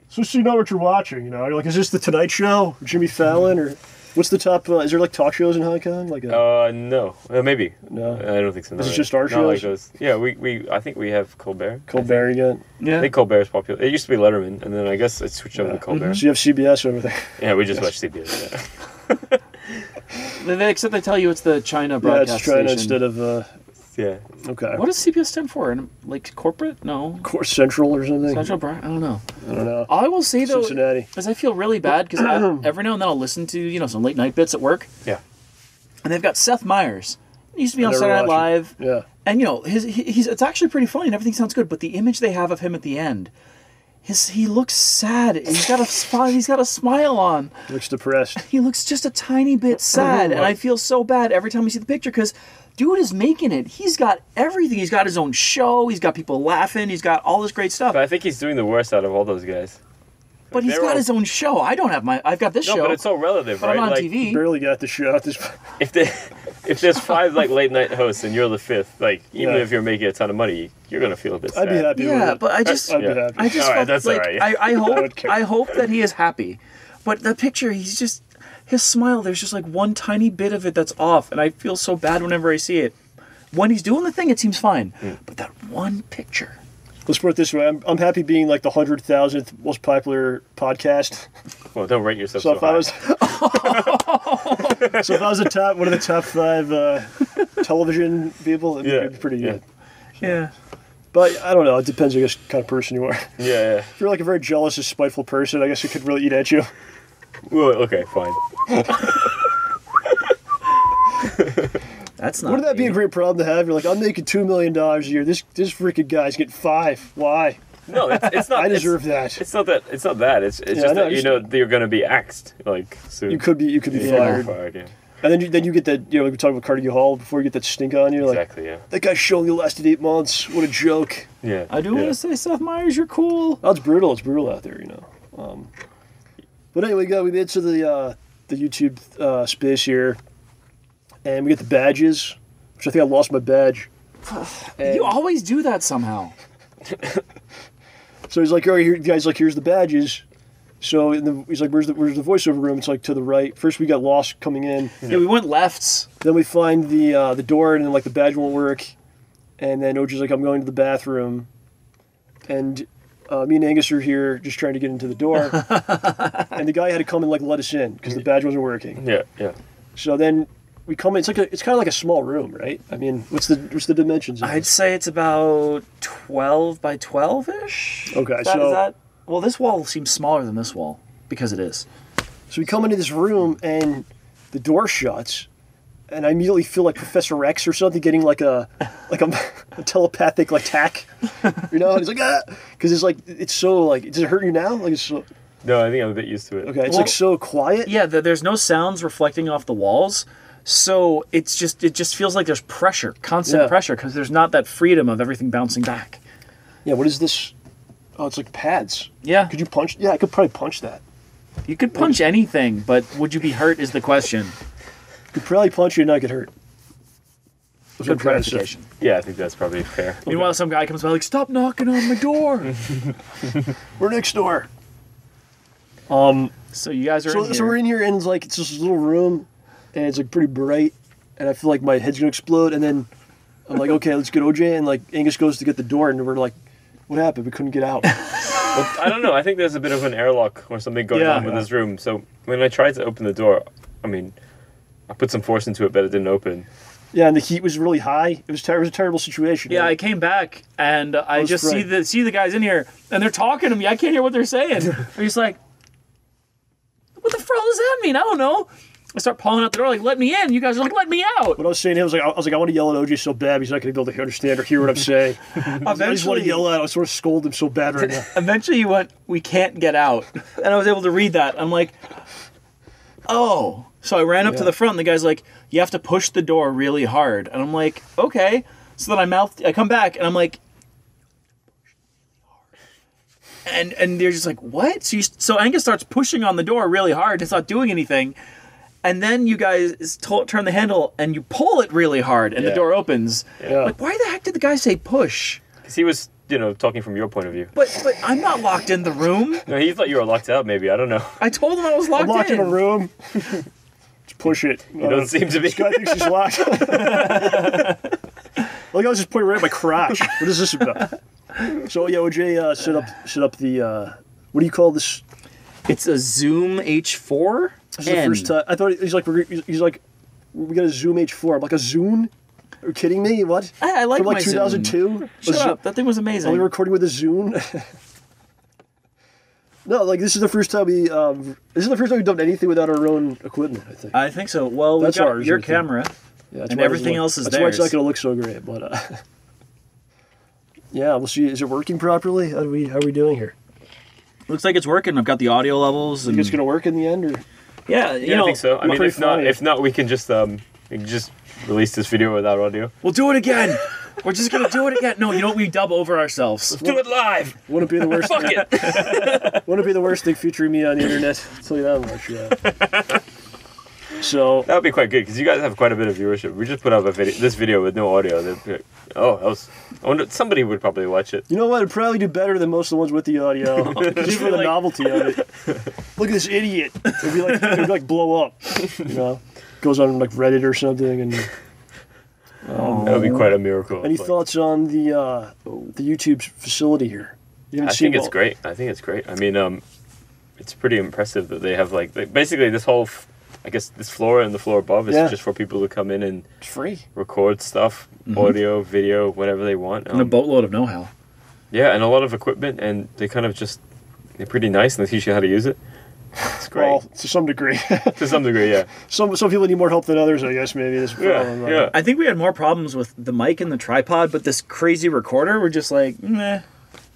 So you know what you're watching. You know, you're like, is this the Tonight Show, or Jimmy Fallon, or What's the top? Is there like talk shows in Hong Kong? Like No. Maybe. No. I don't think so. Is it just our Not like shows? those. Yeah, I think we have Colbert. Colbert again. I Yeah. think Colbert is popular. It used to be Letterman, and then I guess it switched over to Colbert. So you have CBS over there. Yeah, we just watch CBS. Yeah. Except they tell you it's the China Yeah, broadcast it's China station. instead of. Yeah. Okay. What does CBS stand for? Like corporate? No. Course Central or something? Central I don't know. I don't know. I will say though, Cincinnati. because I feel really bad because every now and then I'll listen to some late night bits at work, Yeah. and they've got Seth Meyers. He used to be on never Saturday Night watched Live, Yeah. and it's actually pretty funny and everything sounds good. But the image they have of him at the end, he looks sad. He's got a smile on. He looks depressed. He looks just a tiny bit sad, and I feel so bad every time we see the picture because dude is making it. He's got everything. He's got his own show. He's got people laughing. He's got all this great stuff. But I think he's doing the worst out of all those guys. But he's got his own show. I don't have I've got this No, show. but it's so relative, but right? I'm on Like, TV. Barely got the show. if there's 5 like late night hosts and you're the 5th, like even Yeah. if you're making a ton of money, you're gonna feel a bit sad. I'd be happy with Yeah, it. but I just I'd be Yeah. happy. I just All right, felt that's like all right. I would hope care. I hope that he is happy. But the picture, his smile, there's just like one tiny bit of it that's off, and I feel so bad whenever I see it. When he's doing the thing, it seems fine. But that one picture. Let's put it this way. I'm happy being like the 100,000th most popular podcast. Well, don't rate yourself So so if I high. was, so if I was one of the top 5 television people, it'd be pretty good. Yeah. But I don't know. It depends, I guess, what kind of person you are. Yeah. If you're like a very jealous and spiteful person, I guess it could really eat at you. Well, okay, fine. That's not. Wouldn't that be a me. great problem to have? You're like, I'm making $2 million a year. This freaking guy's getting 5. Why? No, it's not. I deserve that. It's not that. It's not that. It's Yeah, just I know, that you know that you're gonna be axed like soon. You could be Yeah, fired. Yeah. And then you get that, like we talked about Carnegie Hall before, you get that stink on you. Like, Exactly. Yeah. that guy's show only lasted 8 months. What a joke. Yeah. I do want to say, Seth Meyers, you're cool. Oh, it's brutal. It's brutal out there, But anyway, we made it to the YouTube space here, and we get the badges, which I think I lost my badge. And You always do that somehow. so he's like, "Oh, here, guys, like here's the badges." So he's like, "Where's the voiceover room?" It's like to the right. First, we got lost coming in. Yeah, we went lefts. Then we find the door, and then like the badge won't work. And then Oji's like, "I'm going to the bathroom," and me and Angus are here just trying to get into the door. And the guy had to come and like let us in because the badge wasn't working. Yeah. Yeah. So then we come in. It's kind of like a small room, right? I mean, what's the dimensions? Of I'd it? say it's about 12 by 12-ish. Okay, Is so that? Well, this wall seems smaller than this wall because it is. so we come into this room and the door shuts, and I immediately feel like Professor X or something getting like a telepathic like tack, And he's like because it's so like, does it hurt you now? Like it's so No, I think I'm a bit used to it. okay. It's Well, like so quiet. Yeah, there's no sounds reflecting off the walls, so it just feels like there's pressure, constant Yeah. pressure, because there's not that freedom of everything bouncing back. Yeah. What is this? Oh, it's like pads. Yeah, Could you punch? Yeah, I could probably punch that. you could punch anything, but would you be hurt is the question. Could probably punch you and not get hurt. That's what I'm Good trying to say. clarification. Yeah, I think that's probably fair. Meanwhile, some guy comes by like, "Stop knocking on my door." We're next door. So you guys are in So we're here. in here and it's like it's this little room, and it's like pretty bright, and I feel like my head's gonna explode. And then I'm like, okay, let's get OJ, and like Angus goes to get the door, and we're like, what happened? We couldn't get out. Well, I don't know. I think there's a bit of an airlock or something going Yeah. on with this room. So when I tried to open the door, I mean, I put some force into it, but it didn't open. Yeah, and the heat was really high. It was a terrible situation. Yeah, I right? came back and I was just great. see the guys in here and they're talking to me. I can't hear what they're saying. I'm just like, what the hell does that mean? I don't know. I start pulling out the door like, let me in. You guys are like, let me out. What I was saying, I was like, I want to yell at OJ so bad, he's not going to be able to understand or hear what I'm saying. I just want to Eventually, yell at him. I sort of scold him so bad right now. eventually you went, we can't get out. And I was able to read that. I'm like, oh. So I ran up to the front and the guy's like, you have to push the door really hard. And I'm like, okay. So then I come back and I'm like, and they're just like, what? So Angus starts pushing on the door really hard. It's not doing anything. And then you guys turn the handle and you pull it really hard and the Yeah. door opens. Yeah. Like, why the heck did the guy say push? Because he was, talking from your point of view. But I'm not locked in the room. No, he thought you were locked out, maybe. I don't know. I told him I was locked I'm locked in a room. push it. You don't seem to be. This guy thinks he's locked. Like I was just pointing right at my crotch. What is this about? So yeah, OJ set up the what do you call this? It's a Zoom H4. This is the first time. I thought he's like we got a Zoom H4. I'm like a Zune. Are you kidding me? What? I like From like my 2002. Shut up! That thing was amazing. Are we recording with a Zune? No, like this is the first time we've done anything without our own equipment. I think. So. Well, That's we got ours, your I think. camera, Yeah, that's and why everything else is That's theirs. why it's not going to look so great, but yeah, we'll see. Is it working properly? How are we doing here? Looks like it's working. I've got the audio levels. Think And it's going to work in the end, or yeah, I think so. I mean, pretty funny. if not, we can just release this video without audio. we'll do it again. We're just gonna do it again. No, you know what? We dub over ourselves. Do it live. wouldn't it be the worst? Fuck it. Wouldn't it be the worst thing featuring me on the internet? I'll tell you that much. Yeah. So That would be quite good because you guys have quite a bit of viewership. We just put up this video with no audio. They'd be like, oh, that was. I wonder somebody would probably watch it. you know what? It'd probably do better than most of the ones with the audio, just for the like- novelty of it. Look at this idiot. It'd be like blow up. You know, goes on like Reddit or something, and. That would be quite a miracle. Any Like, thoughts on the YouTube facility here? You haven't I seen think it's great. I think it's great. I mean, it's pretty impressive that they have like basically this whole, I guess this floor and the floor above is just for people to come in and It's free. record stuff, audio, video, whatever they want. And a boatload of know-how. Yeah, and a lot of equipment, and they kind of they're pretty nice and they teach you how to use it. It's great. Well, to some degree. To some degree, yeah. some people need more help than others, I guess. Maybe this. problem. Yeah. I think we had more problems with the mic and the tripod, but this crazy recorder, we're just like, meh.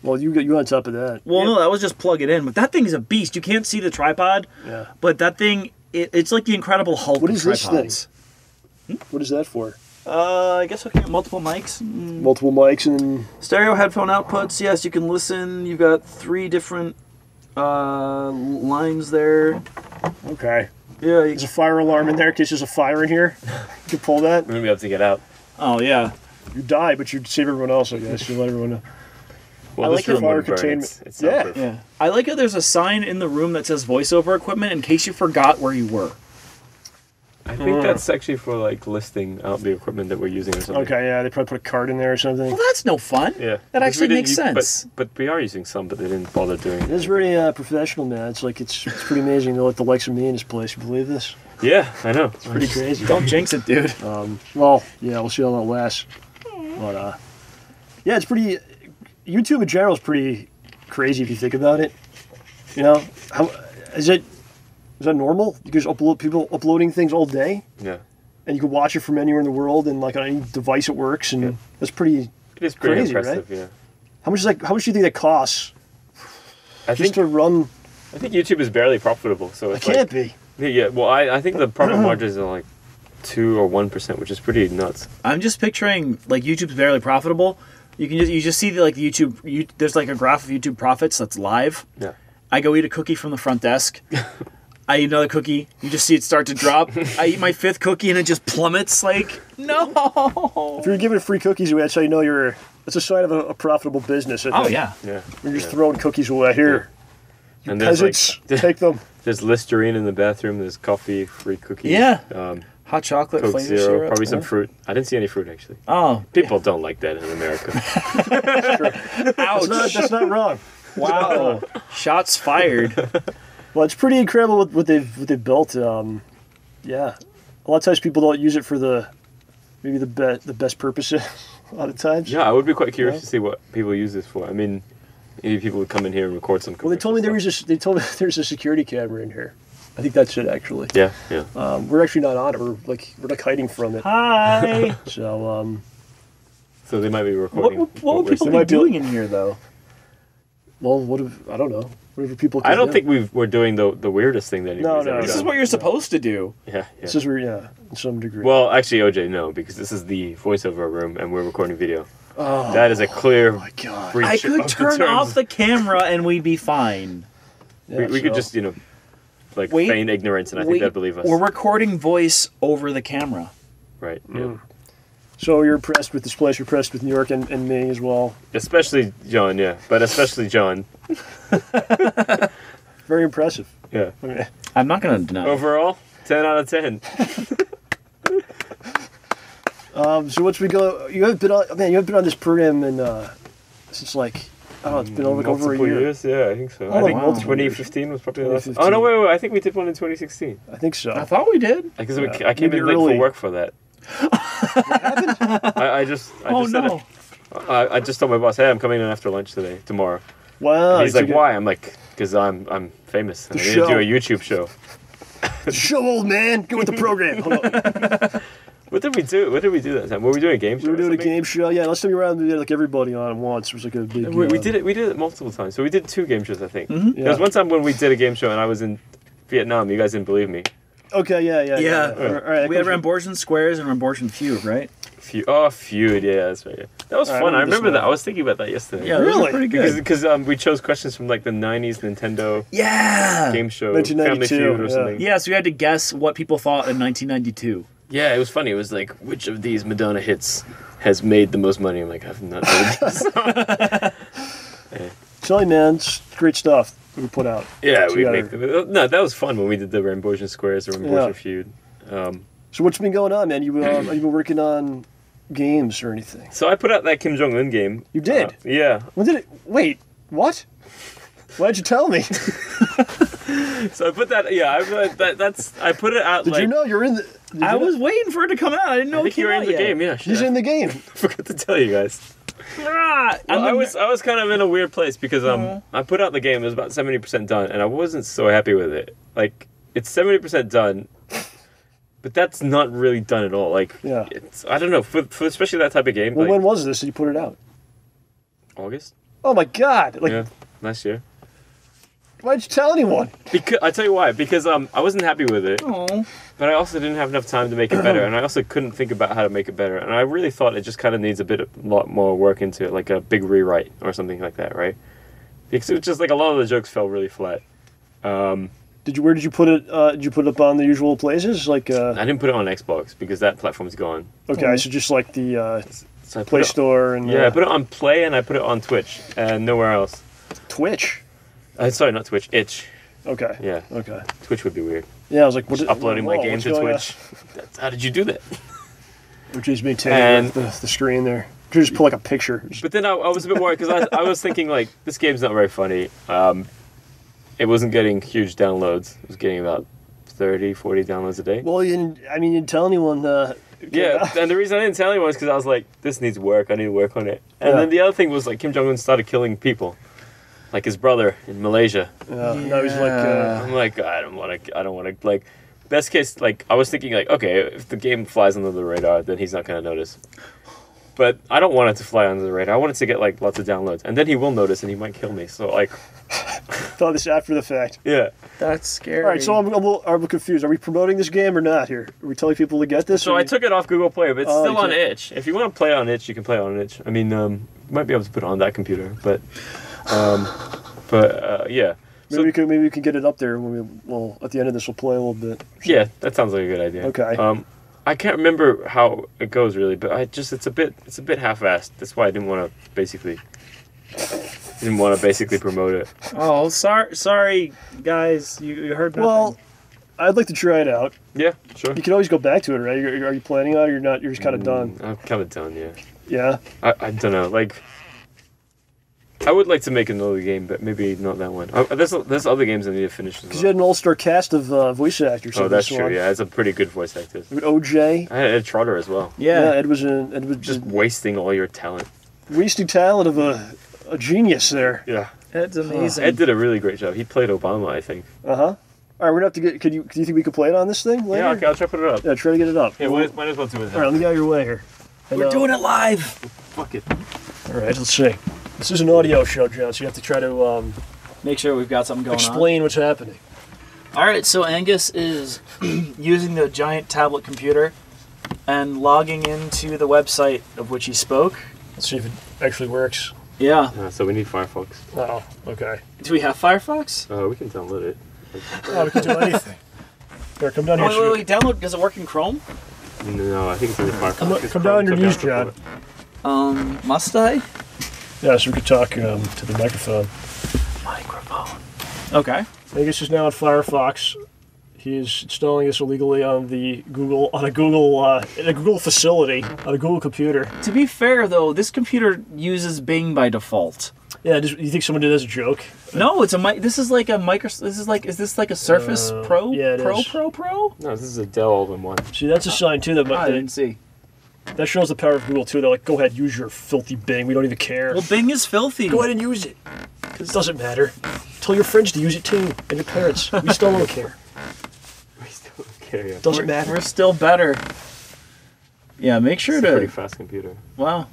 Well, you on top of that. Well, no, that was just plug it in. But that thing is a beast. You can't see the tripod, Yeah. but that thing, it's like the Incredible Hulk What of is this tripods. What is that for? I guess hooking up multiple mics. Multiple mics and Stereo headphone outputs. Yes, you can listen. You've got 3 different lines there. okay. Yeah. There's a fire alarm in there in case there's a fire in here. You can pull that. We're gonna be able to get out. Oh, yeah. You die, but you save everyone else. I guess you let everyone know. Well, I this like room the fire wouldn't burn. containment. It's Yeah. soundproof. Yeah. I like how there's a sign in the room that says voiceover equipment in case you forgot where you were. I think that's actually for like listing out the equipment that we're using or something. Okay, yeah, they probably put a card in there or something. Well, that's no fun. Yeah. That Because we actually didn't makes use- sense. But we are using some, but they didn't bother doing It is very professional, man. It's pretty amazing to let the likes of me in this place. You believe this? Yeah, I know. It's pretty crazy. Don't jinx it, dude. Well, yeah, we'll see how long it lasts. But yeah, it's pretty. YouTube in general is pretty crazy if you think about it. You know, how is that normal? You can just upload people uploading things all day, Yeah. and you can watch it from anywhere in the world, and like on any device it works, and that's pretty. It is pretty Crazy, impressive, yeah. How much do you think that costs I just think to run? I think YouTube is barely profitable, so It it's can't like, be. Yeah, well, I think the profit margins are like 2 or 1%, which is pretty nuts. I'm just picturing like YouTube's barely profitable. You just see the YouTube. There's like a graph of YouTube profits that's live. Yeah. I go eat a cookie from the front desk. I eat another cookie. You just see it start to drop. I eat my 5th cookie and it just plummets. Like no. If you're giving free cookies away, that's how you know that's a sign of a profitable business. I Oh think. yeah. Yeah. You're just throwing cookies away. Here, And there's peasants, like take them. there's Listerine in the bathroom. There's coffee, free cookies. Yeah. Hot chocolate, Coke flavor Zero, syrup. probably some Yeah. fruit. I didn't see any fruit actually. Oh, People don't like that in America. ouch! That's not wrong. Wow. Shots fired. Well, it's pretty incredible what they've built. Yeah, a lot of times people don't use it for the best purposes. A lot of times. Yeah, I would be quite curious Yeah. to see what people use this for. I mean, maybe people would come in here and record some. Well, they told me commercial there's a security camera in here. I think that's it actually. stuff. Yeah. We're actually not on it. We're like hiding from it. Hi. So So they might be recording. What would we're people saying. be might be- doing in here though? well, I don't know. Whatever people. I can don't do. think we're doing the weirdest thing that anybody's No, ever no. This done. is what you're supposed to do. Yeah. This is where, yeah, in some degree. Well, actually, OJ, no, because this is the voiceover room and we're recording video. That is a clear my God. breach I could of the turn terms. off the camera and we'd be fine. Yeah, We could so- just, like Wait, feign ignorance, and I think they'd believe us. We're recording voice over the camera. Right. Yeah. So you're impressed with this place. You're impressed with New York and me as well. Especially John, yeah, but especially John. Very impressive. Yeah. I mean, I'm not going to deny. Overall, 10 out of 10. So once we go, you haven't been on this program in since like, oh, it's been over a Multiple year. years? Yeah, I think so. Oh, I think wow. 2015 was probably the last. 2015. Oh, no, wait. I think we did one in 2016. I think so. I thought we did. Because Yeah. I came Maybe in late early. for work for that. I just I just told my boss, hey, I'm coming in after lunch tomorrow. Wow. And he's like, why? I'm like, because I'm famous. I need to do a YouTube show. Show, old man. Go with the program. Hold on. What did we do? What did we do that time? Were we doing a game show? We were doing a or something? game show. Yeah, last time we were around, we had like everybody on at once. It was like a big. We did it. We did it multiple times. So we did 2 game shows, I think. Yeah. There was one time when we did a game show and I was in Vietnam. You guys didn't believe me. Okay. Yeah. All right. We had Rambortian Squares and Rambortian Feud, right? Feud. Yeah, that's right. Yeah. That was I fun. I remember this remember that. one. I was thinking about that yesterday. Yeah, those Really? were pretty good. Because we chose questions from like the 90s Nintendo Yeah. game show, Family 1992, Feud or yeah. something. Yeah, so we had to guess what people thought in 1992. Yeah, it was funny. It was like, which of these Madonna hits has made the most money? I'm like, I've not heard this. Silly man, it's great stuff that we put out. Yeah, we Together. make them. No, that was fun when we did the Rambortian Squares, the Rambortian Yeah. Feud. So what's been going on, man? You have you been working on games or anything? So I put out that Kim Jong Un game. You did? Yeah. When did it? Wait, what? Why'd you tell me? So I put that. Yeah, I put it out. Did like, you know you're in the? did I you know- was waiting for it to come out. I didn't know I it think came you were out in the yet. game. Yeah. He's shit. in the game. I forgot to tell you guys. Ah, Well, I was kind of in a weird place because I put out the game. It was about 70% done, and I wasn't so happy with it. Like it's 70% done, but that's not really done at all. Like Yeah. it's I don't know for especially that type of game. Well, like when was this that you put it out? August. Oh my God! Like, Yeah, last year. why'd you tell anyone? Because I tell you why. Because I wasn't happy with it, Oh. but I also didn't have enough time to make it better, and I also couldn't think about how to make it better. And I really thought it just kind of needs a lot more work into it, like a big rewrite or something like that, right? Because it was just like a lot of the jokes fell really flat. Where did you put it? Did you put it up on the usual places? Like, I didn't put it on Xbox because that platform's gone. okay, so just like the So I put Play it, Store and yeah, I put it on Play and I put it on Twitch and nowhere else. Twitch. Sorry, not Twitch. Itch. Okay. Yeah, Okay. Twitch would be weird. Yeah, I was like, what? Just uploading my whoa, game what's to going Twitch. How did you do that? on? Which is maintaining And- the screen there. You just put like a picture. But then I was a bit worried because I was thinking like this game's not very funny. It wasn't getting huge downloads. It was getting about 30, 40 downloads a day. Well, you didn't tell anyone. Yeah, and the reason I didn't tell anyone is because I was like, this needs work. I need to work on it. And then the other thing was like Kim Jong Un started killing people, like his brother in Malaysia. Now he's like, I'm like, I don't want to like. Best case, like I was thinking, like, okay, if the game flies under the radar, then he's not gonna notice. But I don't want it to fly under the radar. I want it to get like lots of downloads, and then he will notice, and he might kill me. So like, thought this after the fact. yeah. That's scary. All right, so I'm a little confused. Are we promoting this game or not here? Are we telling people to get this? So or I took it off Google Play, but it's Oh, still you on took- itch. If you want to play on itch, you can play on itch. I mean, you might be able to put it on that computer, but yeah. maybe we can get it up there when at the end of this we'll play a little bit. Yeah, that sounds like a good idea. Okay. I can't remember how it goes really, but it's a bit half-assed. That's why I didn't want to basically promote it. Oh, sorry, guys. You heard nothing. Well, I'd like to try it out. Yeah, sure. You can always go back to it, right? Are you planning on it or you're not? You're just kind of done. I'm kind of done. Yeah. Yeah. I don't know. Like, I would like to make another game, but maybe not that one. There's other games I need to finish as Because well. you had an all-star cast of voice actors. Oh, in that's this true. one. Yeah, it's a pretty good voice actor. With OJ. I had Ed Trotter as well. Yeah, yeah. Ed was Just just wasting all your talent. wasting talent of a genius there. Yeah. That's amazing. Ed did a really great job. He played Obama, I think. Uh huh. All right, we're gonna have to get. Do you think we could play it on this thing later? Yeah, okay, I'll try to put it up. Yeah, try to get it up. Yeah, might as well do it. All right, let me get out of your way here. And, We're doing it live. Fuck it. All right, let's see. This is an audio show, John, so you have to try to Make sure we've got something going explain what's happening. on. All right, so Angus is using the giant tablet computer and logging into the website of which he spoke. Let's see if it actually works. Yeah. So we need Firefox. Oh, okay. Do we have Firefox? We can download it. Oh, we can do anything. Here, come down here. Wait. Download. Does it work in Chrome? No, I think it's in Firefox. Come down on your knees, John. Must I? Yeah, so we could talk to the microphone. Microphone. Okay. Angus is now on Firefox. He is installing this illegally on in a Google facility on a Google computer. To be fair, though, this computer uses Bing by default. Yeah, you think someone did as a joke? No, it's a mic. This is like a micro. This is like. Is this like a Surface Pro? Yeah, it Pro, is. Pro. No, this is a Dell all-in-one. See, that's a sign too that I didn't see. that shows the power of Google too. They're like, go ahead, use your filthy Bing. We don't even care. Well, Bing is filthy. Go ahead and use it. It doesn't matter. Tell your friends to use it too, and your parents. We still don't care. We still don't care yet. Doesn't matter. We're still better. Yeah, make sure It's to. a pretty fast computer. Well,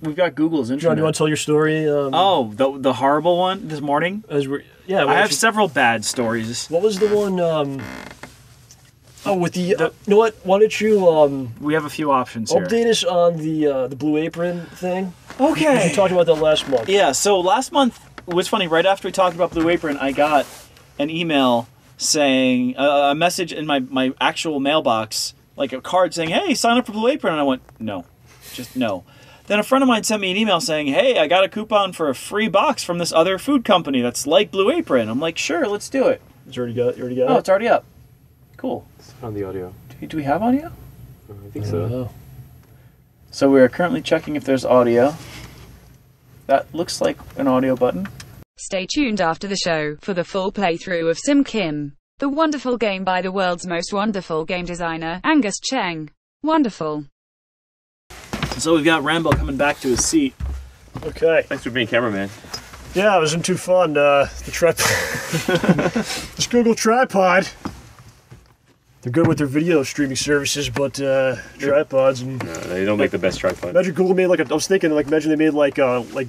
we've got Google's internet. John, you want to tell your story? Oh, the horrible one this morning. I have several bad stories. What was the one? With the. You know what? Why don't you We have a few options here. update us on the Blue Apron thing? Okay. You talked about that last month. Yeah, so last month, it was funny, right after we talked about Blue Apron, I got an email saying, a message in my actual mailbox, like a card saying, hey, sign up for Blue Apron. And I went, no, just no. Then a friend of mine sent me an email saying, hey, I got a coupon for a free box from this other food company that's like Blue Apron. I'm like, sure, let's do it. You already got it? Oh, it's already up. Cool. It's on the audio. Do we have audio? I think so. Oh. So we are currently checking if there's audio. That looks like an audio button. Stay tuned after the show for the full playthrough of Sim Kim, the wonderful game by the world's most wonderful game designer, Angus Cheng. Wonderful. So we've got Rambo coming back to his seat. Okay. Thanks for being cameraman. Yeah, it wasn't too fun. The tripod. This Google tripod. They're good with their video streaming services, but tripods and. No, they don't make the best tripod. Imagine Google made I was thinking imagine they made like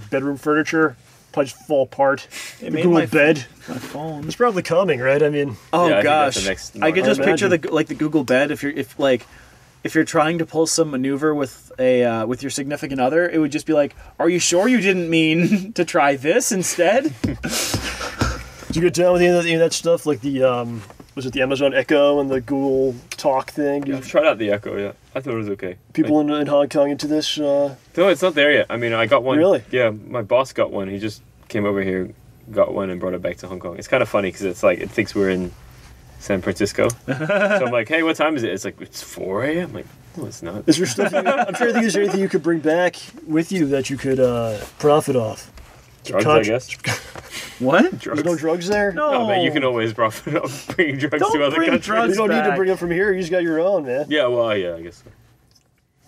bedroom furniture, probably just fall apart. They The made Google my bed. My phone. It's probably coming, right? I mean, Oh Yeah, I think gosh, that's the next I could just market. picture the Google bed. If you're trying to pull some maneuver with with your significant other, it would just be like, "Are you sure you didn't mean to try this instead?" did you get down with any of that stuff? Like the was it the Amazon Echo and the Google Talk thing? I've tried out the Echo, yeah. I thought it was okay. People in Hong Kong into this? No, it's not there yet. I mean, I got one. Really? Yeah, my boss got one. He just came over here, got one, and brought it back to Hong Kong. It's kind of funny because it's like, it thinks we're in San Francisco. So I'm like, hey, what time is it? It's like, it's 4 a.m. I'm like, no, it's not. Is there stuff? I'm trying to think. Is there anything you could bring back with you that you could profit off? Drugs, I guess. What? Drugs. There's no drugs there. No, but you can always profit off bringing drugs Don't to other bring countries. drugs. You don't need to back. bring them from here. You just got your own, man. Yeah, well, yeah, I guess so.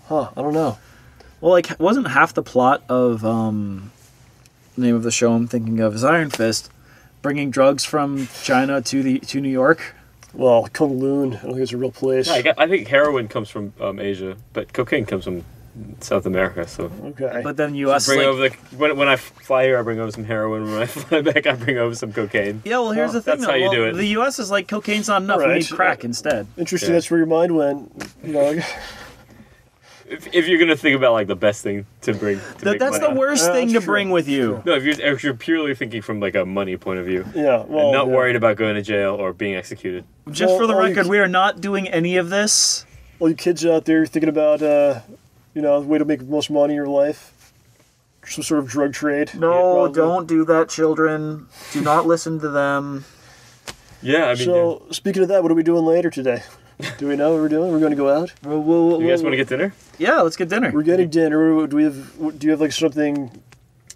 Huh? I don't know. Well, like, wasn't half the plot of the name of the show I'm thinking of is Iron Fist, bringing drugs from China to New York? Well, Kowloon, I don't think it's a real place. Yeah, I think heroin comes from Asia, but cocaine comes from South America. So Okay. But then U.S. bring like, over when I fly here, I bring over some heroin. When I fly back, I bring over some cocaine. yeah, well, here's the thing. That's how you do it. The U.S. is like, cocaine's not enough. We Right. need crack instead. Interesting. Yeah. That's where your mind went. You know. If you're gonna think about like the best thing to bring, to make That's money. the worst thing that's to true. bring with you. No, if you're purely thinking from like a money point of view, Yeah. Well. and not yeah. worried about going to jail or being executed. Just for the Well, record, we are not doing any of this. All you kids out there thinking about, the way to make the most money in your life, some sort of drug trade. No, Yeah, don't do that, children. Do not listen to them. Yeah, I mean, So speaking of that, what are we doing later today? Do we know what we're doing? We're going to go out. you guys want to get dinner? Yeah, let's get dinner. We're getting dinner. Do you have like something?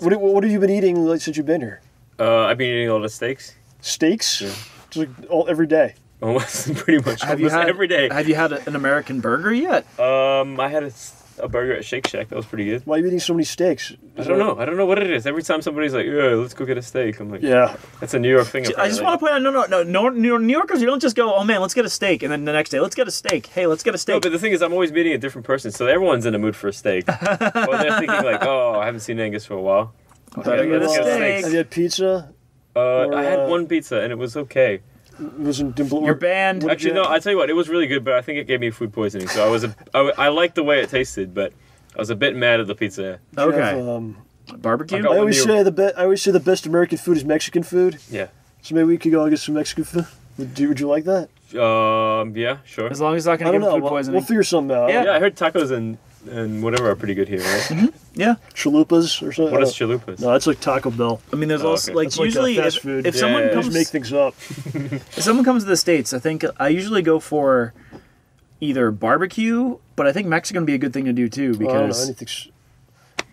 What have you been eating like since you've been here? I've been eating a lot of steaks. Steaks? Yeah. Just like every day. Almost pretty much Have you almost had every day. Have you had an American burger yet? I had a burger at Shake Shack. That was pretty good. Why are you eating so many steaks? I don't know. I don't know what it is. Every time somebody's like, "Yeah, let's go get a steak," I'm like, Yeah. that's a New York thing." I just want to point out, no, New Yorkers, you don't just go, oh man, let's get a steak, and then the next day, let's get a steak. Hey, let's get a No, steak. but the thing is, I'm always meeting a different person, so everyone's in the mood for a steak. Or they're thinking like, "Oh, I haven't seen Angus for a while." Better get a let's get a steak. Have you had pizza? I had one pizza and it was okay. You're banned. Actually, no. I tell you what, it was really good, but I think it gave me food poisoning. So I liked the way it tasted, but I was a bit mad at the pizza. Okay. Barbecue? I I got- always say the best American food is Mexican food. Yeah. So maybe we could go and get some Mexican food. Would you like that? Yeah, sure. As long as it's not I going to don't give know. food We'll poisoning. figure something out. Yeah. Yeah, I heard tacos and and whatever are pretty good here, right? Yeah. Chalupas or something. What is chalupas? No, that's like Taco Bell. I mean, there's Oh, also okay. like That's like usually fast if, food. if someone Yeah, yeah. Just comes make things up. if someone comes to the States, I think I usually go for either barbecue, but I think Mexican would be a good thing to do too I don't know. because Anything's.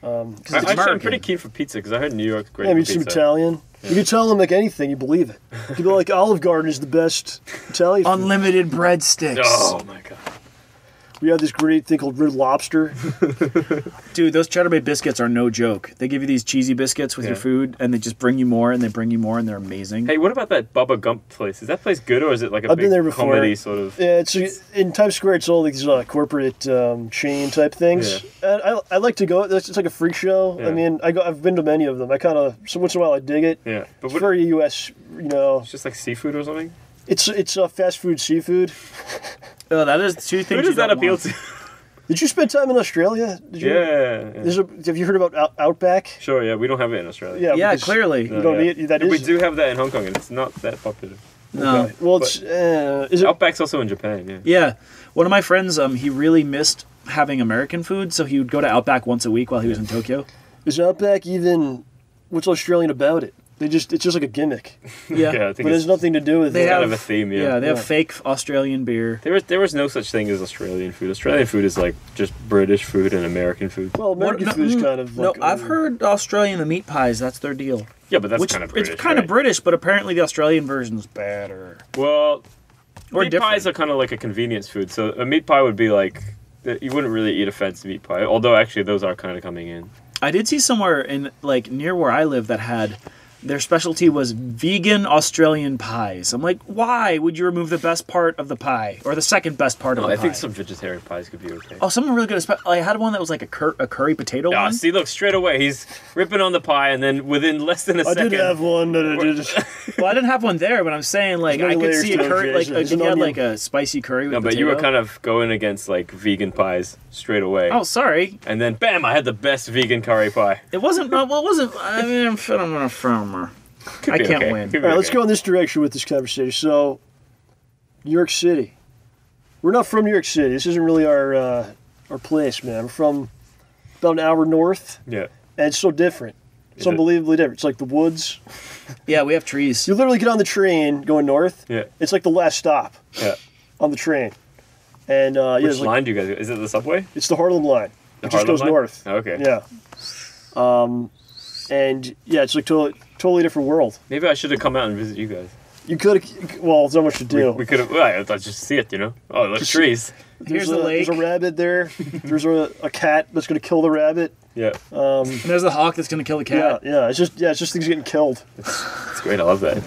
it's Actually, I'm American. pretty keen for pizza because I heard New York's great Yeah, I mean, for some pizza. Italian. You can tell them like anything, you believe it. You can be like Olive Garden is the best Italian food. Unlimited breadsticks. Oh my god. We have this great thing called Red Lobster. Dude, those Cheddar Bay biscuits are no joke. They give you these cheesy biscuits with your Yeah. food, and they just bring you more, and they bring you more, and they're amazing. Hey, what about that Bubba Gump place? Is that place good or is it like a I've big been there before. comedy sort of? Yeah, it's in Times Square. It's all these corporate chain type things. And I like to go. It's like a freak show. Yeah. I mean, I've been to many of them. I kind of so once in a while I dig it. Yeah, but It's what, very U.S. You know, it's just like seafood or something. it's fast food seafood. Oh, that is two things. Who you does that don't appeal want. to? Did you spend time in Australia? Did you? Yeah. Have you heard about Outback? Sure, yeah, we don't have it in Australia. Yeah, Yeah, because clearly. You don't yeah. need that. We Is do have that in Hong Kong, and it's not that popular. No. okay. Well, it's is it? Outback's also in Japan, yeah. Yeah, one of my friends, he really missed having American food, so he would go to Outback once a week while he was in Tokyo. Is Outback even? What's Australian about it? It's just like a gimmick, Yeah, I think but it has it's nothing to do with They it. kind have- of a theme, yeah. yeah, they have Yeah. fake Australian beer. There was no such thing as Australian food. Australian food is like just British food and American food. Well, American What- food is no, kind of like. No, I've heard Australian the meat pies. That's their deal. Yeah, but that's Which kind of British. it's kind of right? British, but apparently the Australian version's better. Well, Or meat different. pies are kind of like a convenience food. So a meat pie would be like you wouldn't really eat a fancy meat pie. Although actually those are kind of coming in. I did see somewhere in like near where I live that had their specialty was vegan Australian pies. I'm like, why would you remove the best part of the pie or the second best part of No, the I pie? think some vegetarian pies could be okay. Oh, something really good. I had one that was like a curry potato Ah, one. see, look, straight away, he's ripping on the pie, and then within less than a I second... did have one that I did. Well, I didn't have one there, but I'm saying like There's I many could layers see a to it, curry, like Jason. if There's you an had onion. like a spicy curry with No, but potato. you were kind of going against, like, vegan pies straight away. Oh, sorry. And then, bam, I had the best vegan curry pie. It wasn't. Well, it wasn't. I mean, I'm a farmer. Could I be can't okay. win. Could be All right, let's okay. go in this direction with this conversation. So, New York City. We're not from New York City. This isn't really our place, man. We're from about an hour north, Yeah. and it's so different. It's Is it? unbelievably different. It's like the woods. Yeah, we have trees. You literally get on the train going north. Yeah. It's like the last stop Yeah. on the train. And yeah, Which it's, like, line do you guys... Is it the subway? it's the Harlem line. The It just Harlem goes line? north. Okay. Yeah. And yeah, it's like totally different world. Maybe I should have come out and visit you guys. You could have, well, there's not much to do. We could have... Well, let's just see it, you know? Oh, look, trees. Here's the lake. There's a rabbit there. There's a cat that's going to kill the rabbit. Yeah. And there's the hawk that's gonna kill the cat. Yeah. It's just things getting killed. It's great. I love that.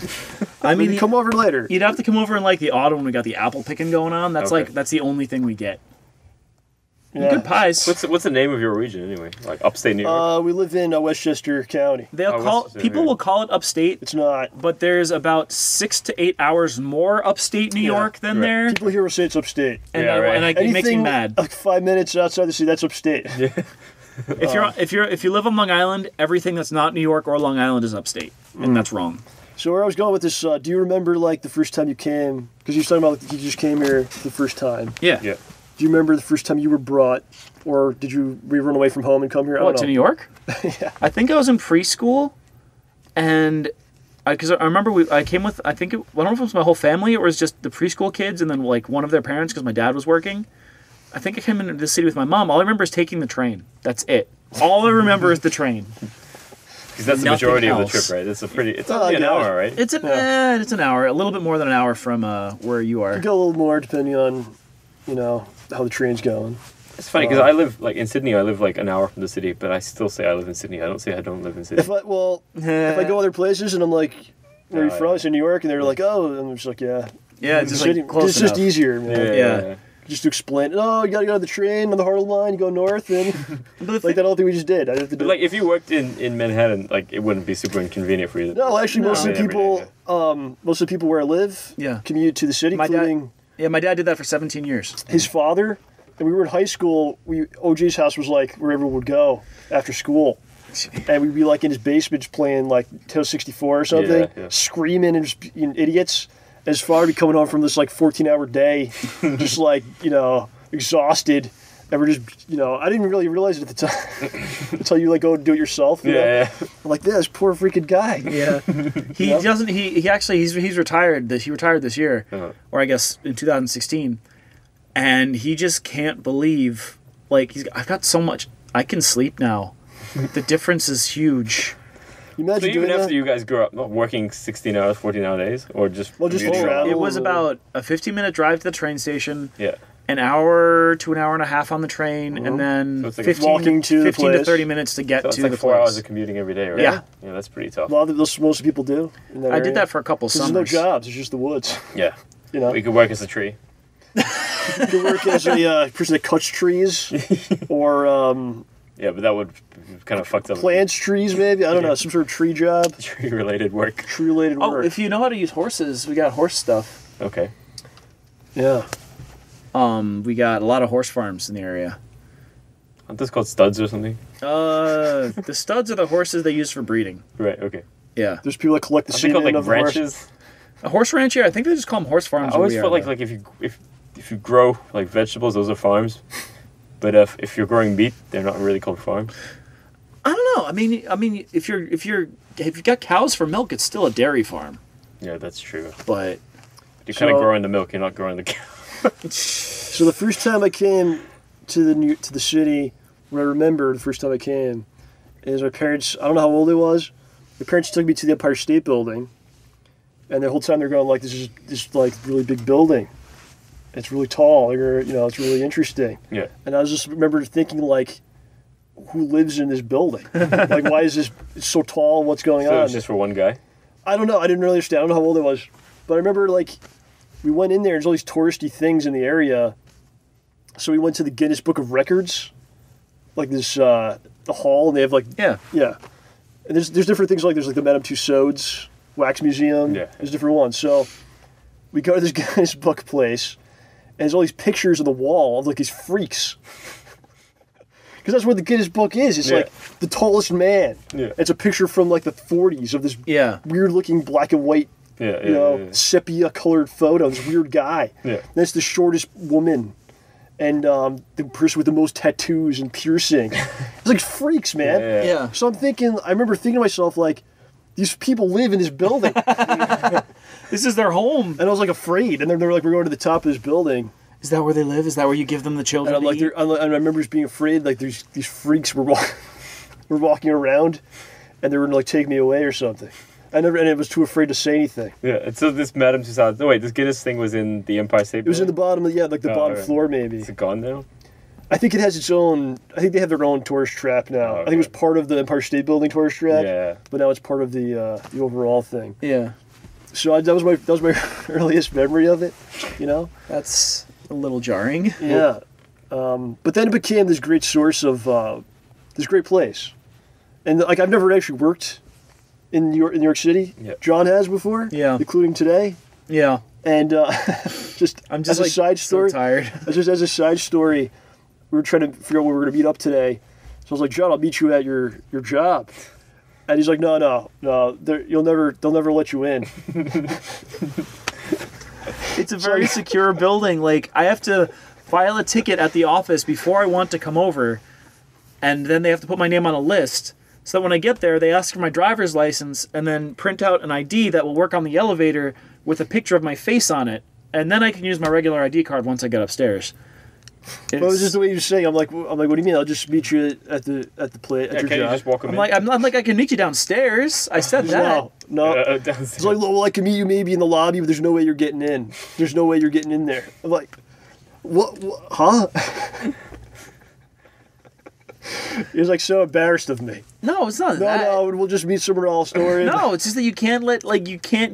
I mean, You come over later. you'd have to come over in like the autumn when we got the apple picking going on. That's Okay. like that's the only thing we get. Yeah. Good pies. What's the name of your region, anyway? Like, upstate New York? We live in Westchester County. They'll Oh, call Westchester, people yeah. will call it upstate, It's not. but there's about 6 to 8 hours more upstate New Yeah. York than Right. there, People here will say it's upstate. and, Yeah, right. it makes me mad. like 5 minutes outside the city, that's upstate. If you live on Long Island, everything that's not New York or Long Island is upstate, and that's wrong. So where I was going with this, do you remember like the first time you came? Because you were talking about like, you just came here the first time. Yeah. Yeah. Do you remember the first time you were brought, or did you run away from home and come here? I What, don't to know. New York? I think I was in preschool, and because I remember I came with, I don't know if it was my whole family or it was just the preschool kids and then like one of their parents because my dad was working. I think I came into the city with my mom. All I remember is taking the train. That's it. All I remember is the train. Because that's the Nothing majority of the else. trip, right? It's Oh, only an yeah. hour, right? It's an hour, a little bit more than an hour from where you are. Go a little more depending on, how the train's going. It's funny because I live like in Sydney. I live like an hour from the city, but I still say I live in Sydney. I don't say I don't live in Sydney. If I go other places and I'm like, where are you Oh, from? yeah. I say New York, and they're like, oh, and I'm just like, yeah. Yeah, it's just City- like close it's just enough. easier, man. Yeah. Just to explain, oh, you gotta go to the train on the Harlem line, you go north, and like that whole thing we just did. I have to do. But like, if you worked in Manhattan, like it wouldn't be super inconvenient for you. No, actually, most of the Yeah, people, where I live, Yeah. commute to the city, My dad- including Yeah, my dad did that for 17 years. his father. And we were in high school. OJ's house was like where everyone would go after school, and we'd be like in his basement just playing like Nintendo 64 or something, Yeah, yeah. screaming and just being idiots. His father would be coming home from this like 14-hour day, just like exhausted, ever just, I didn't really realize it at the time until you like go and do it yourself. Yeah. I'm like, this poor freaking guy. Yeah. He doesn't. He actually he's retired. He retired this year, or I guess in 2016, and he just can't believe like I've got so much. I can sleep now. The difference is huge. You imagine So even doing after that? you guys grew up, not working 16 hours, 14-hour days, or just just commuting travel. around? It was about a 15-minute drive to the train station. Yeah. An hour to an hour and a half on the train, and then So it's like 15, walking to the 15 to place. 30 minutes to get So it's to like the 4 hours place. of commuting every day, right? Yeah. Yeah, that's pretty tough. A lot of those most people do. In that I area. did that for a couple 'Cause summers. there's no jobs. It's just the woods. Yeah. You know, We could work as a tree. you can work as a person that cuts trees or Yeah, but that would be kind of fucked up. plants trees, maybe. I don't know, some sort of tree job, Tree-related work. tree-related Oh, work. if you know how to use horses, we got horse stuff. Okay. Yeah. We got a lot of horse farms in the area. Aren't those called studs or something? The studs are the horses they use for breeding. Right, okay. Yeah. There's people that collect the Are they called semen like of the horse. ranches? A horse ranch here, I think they just call them horse farms. I always where felt we like are, if you grow like vegetables, those are farms. But if you're growing meat, they're not really called farms. I don't know. I mean, if you've got cows for milk, it's still a dairy farm. Yeah, that's true. But You're kind of So- growing the milk. You're not growing the cow. So the first time I came to the city, what I remember the first time I came is my parents. I don't know how old I was. My parents took me to the Empire State Building, and the whole time they're going like, "This is this like really big building. It's really tall. It's really interesting." Yeah. And I was just remember thinking like, who lives in this building? Like, why is this so tall? What's going So on? it's just for one guy. I don't know. I didn't really understand. I don't know how old I was. But I remember, like, we went in there. There's all these touristy things in the area. So we went to the Guinness Book of Records. Like this, the hall. And they have, like... yeah. Yeah. And there's different things. Like, there's, like, the Madame Tussauds Wax Museum. Yeah. There's different ones. So we go to this Guinness Book place. And there's all these pictures on the wall of, like, these freaks. Because that's what the Guinness Book is. It's Yeah. like the tallest man. Yeah. It's a picture from like the 40s of this Yeah. weird-looking black and white, Yeah. sepia-colored photo. This weird guy. Yeah. That's the shortest woman, and the person with the most tattoos and piercing. It's like freaks, man. Yeah. Yeah. So I remember thinking to myself like, these people live in this building, and This is their home. I was like afraid. And then they're like, we're going to the top of this building. Is that where they live? Is that where you give them the children? And I'm like, to eat? and I remember just being afraid, like these freaks were were walking around, and they were gonna like take me away or something. And I was too afraid to say anything. Yeah. And so this Madame Tussauds. No, wait. This Guinness thing was in the Empire State It was in the Building? bottom of the bottom right. floor maybe. Is it gone now? I think it has its own. I think they have their own tourist trap now. I think it was part of the Empire State Building tourist trap. Yeah. But now it's part of the overall thing. Yeah. So that was my earliest memory of it. You know. That's a little jarring. Yeah. But then it became this great source of this great place, and like I've never actually worked in New York City. Yeah. John has before. Yeah. Including today. Yeah. And just I'm just as a like side story, so tired. just as a side story, we were trying to figure out where we were going to meet up today. So I was like, John, I'll meet you at your job. And he's like, no, they'll never let you in. It's a very secure building. Like, I have to file a ticket at the office before I want to come over, and then they have to put my name on a list. So that when I get there, they ask for my driver's license and then print out an ID that will work on the elevator with a picture of my face on it. And then I can use my regular ID card once I get upstairs. But it was just the way you were saying. I'm like, what do you mean? I'll just meet you at the play at Yeah, your can you job. just walk them I'm in? like, I'm not like I can meet you downstairs. I said that. No. Downstairs. It's like, well, I can meet you maybe in the lobby, but there's no way you're getting in. There's no way you're getting in there. I'm like, what huh? He was like so embarrassed of me. No, it's not No, that. no, we'll just meet somewhere else. Don't worry. No, it's just that you can't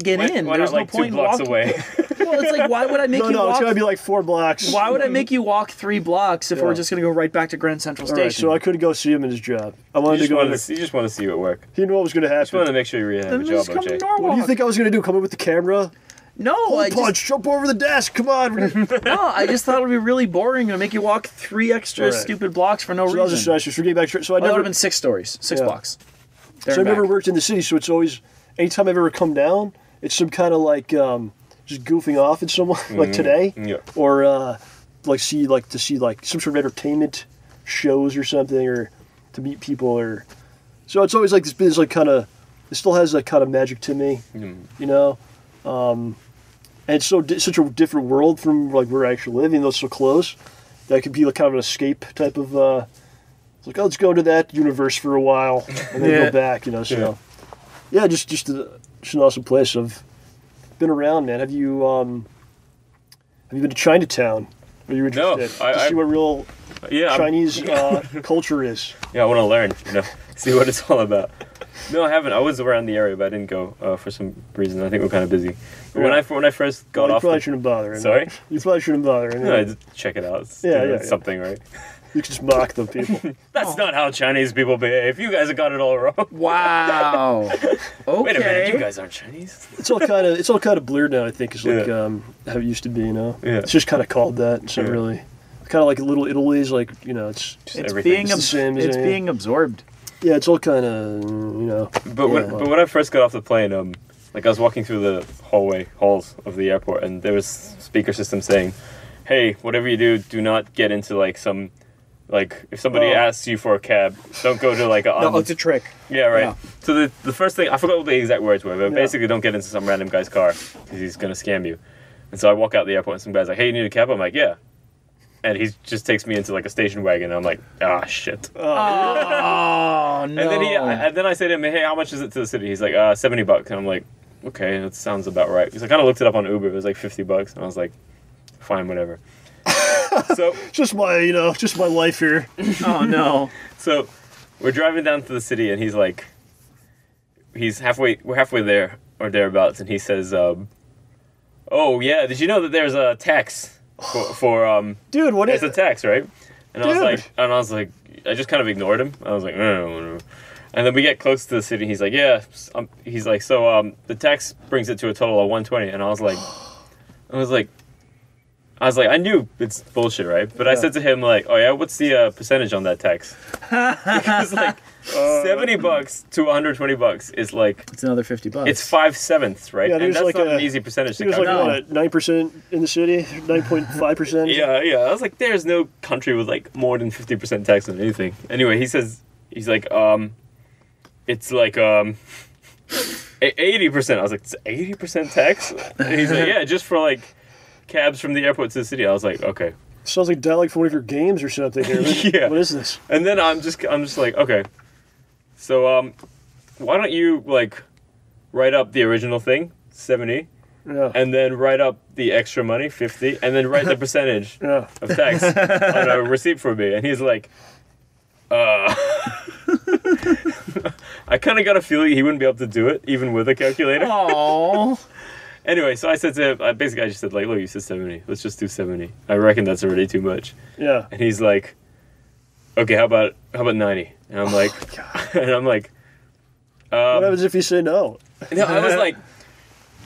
get in. Why There's not, like, no point 2 blocks in walking. away? Well, it's like, why would I make you No, walk? it's gotta be like 4 blocks. Why would I make you walk 3 blocks if Yeah. we're just gonna go right back to Grand Central All Station? right, so I couldn't go see him in his job. I wanted to go. You just want to see you at work. He knew what was going to Just want to happen. make sure you really have Then a just job, come to OJ. Norwalk. What do you think I was going to do? Come in with the camera? No, I Punch! Jump over the desk! Come on! I just thought it would be really boring to make you walk 3 extra All right. stupid blocks for no So that was a reason. session. So we're getting back. So I Well, that would never. have been 6 stories, 6 Yeah. blocks. There So I and never back. worked in the city. So it's always anytime I've ever come down, it's some kind of like just goofing off at someone like today, Yeah. or like see some sort of entertainment shows or something, or to meet people, or so it's always like this like kind of, it still has that kind of magic to me, you know. And it's such a different world from like where I actually live, even though it's so close. That could be like kind of an escape type of. It's like, oh, let's go to that universe for a while and then go back, you know. So yeah, just an awesome place. I've been around, man. Have you been to Chinatown? Are you interested to see what real Chinese culture is? Yeah, I want to learn. You know, see what it's all about. No, I haven't. I was around the area, but I didn't go for some reason. I think we're kind of busy. But when I first got off, you probably shouldn't bother. Sorry, you probably shouldn't bother. No, just check it out. It's something, right? You can just mock them, people. That's not how Chinese people behave. You guys have got it all wrong. Wow. Okay. Wait a minute, you guys aren't Chinese. It's all kind of blurred now. I think it's like how it used to be. You know, it's just kind of called that. It's not really. It's kind of like Little Italy's. Like, you know, it's being absorbed. Yeah, it's all kind of, you know. But when I first got off the plane, like I was walking through the halls of the airport, and there was speaker system saying, "Hey, whatever you do, do not get into like some." Like, if somebody asks you for a cab, don't go to like a... No, it's a trick. Yeah, right. Yeah. So the first thing, I forgot what the exact words were, but basically don't get into some random guy's car because he's going to scam you. And so I walk out the airport and some guy's like, hey, you need a cab? I'm like, yeah. And he just takes me into like a station wagon and I'm like, shit. Oh, no. And then I say to him, hey, how much is it to the city? He's like, $70. And I'm like, okay, that sounds about right. Because I kind of looked it up on Uber. It was like $50. And I was like, fine, whatever. So just my life here. Oh no. So we're driving down to the city and we're halfway there or thereabouts, and he says, oh yeah, did you know that there's a tax for dude, what is it's a tax, right? And I was like I just kind of ignored him. I was like, no. And then we get close to the city, he's like, yeah, he's like, so the tax brings it to a total of 120. And I was like, I knew it's bullshit, right? But I said to him, like, oh yeah, what's the percentage on that tax? Because like $70 to $120 is like, it's another $50. It's 5/7, right? Yeah, and that's like not an easy percentage to calculate. There's like 9% in the city, 9.5%. Yeah. I was like, there's no country with like more than 50% tax on anything. Anyway, he's like, it's like 80%. I was like, it's 80% tax? And he's like, yeah, just for like cabs from the airport to the city. I was like, okay. Sounds like dialogue for one of your games or something here. Yeah. What is this? And then I'm just like, okay. So why don't you like write up the original thing, 70, and then write up the extra money, 50, and then write the percentage of tax on a receipt for me. And he's like, I kind of got a feeling he wouldn't be able to do it even with a calculator. Aww. Anyway, so I said to him, I just said, like, look, you said 70. Let's just do 70. I reckon that's already too much. Yeah. And he's like, okay, how about 90? And I'm like, what happens if you say no? No, I was like,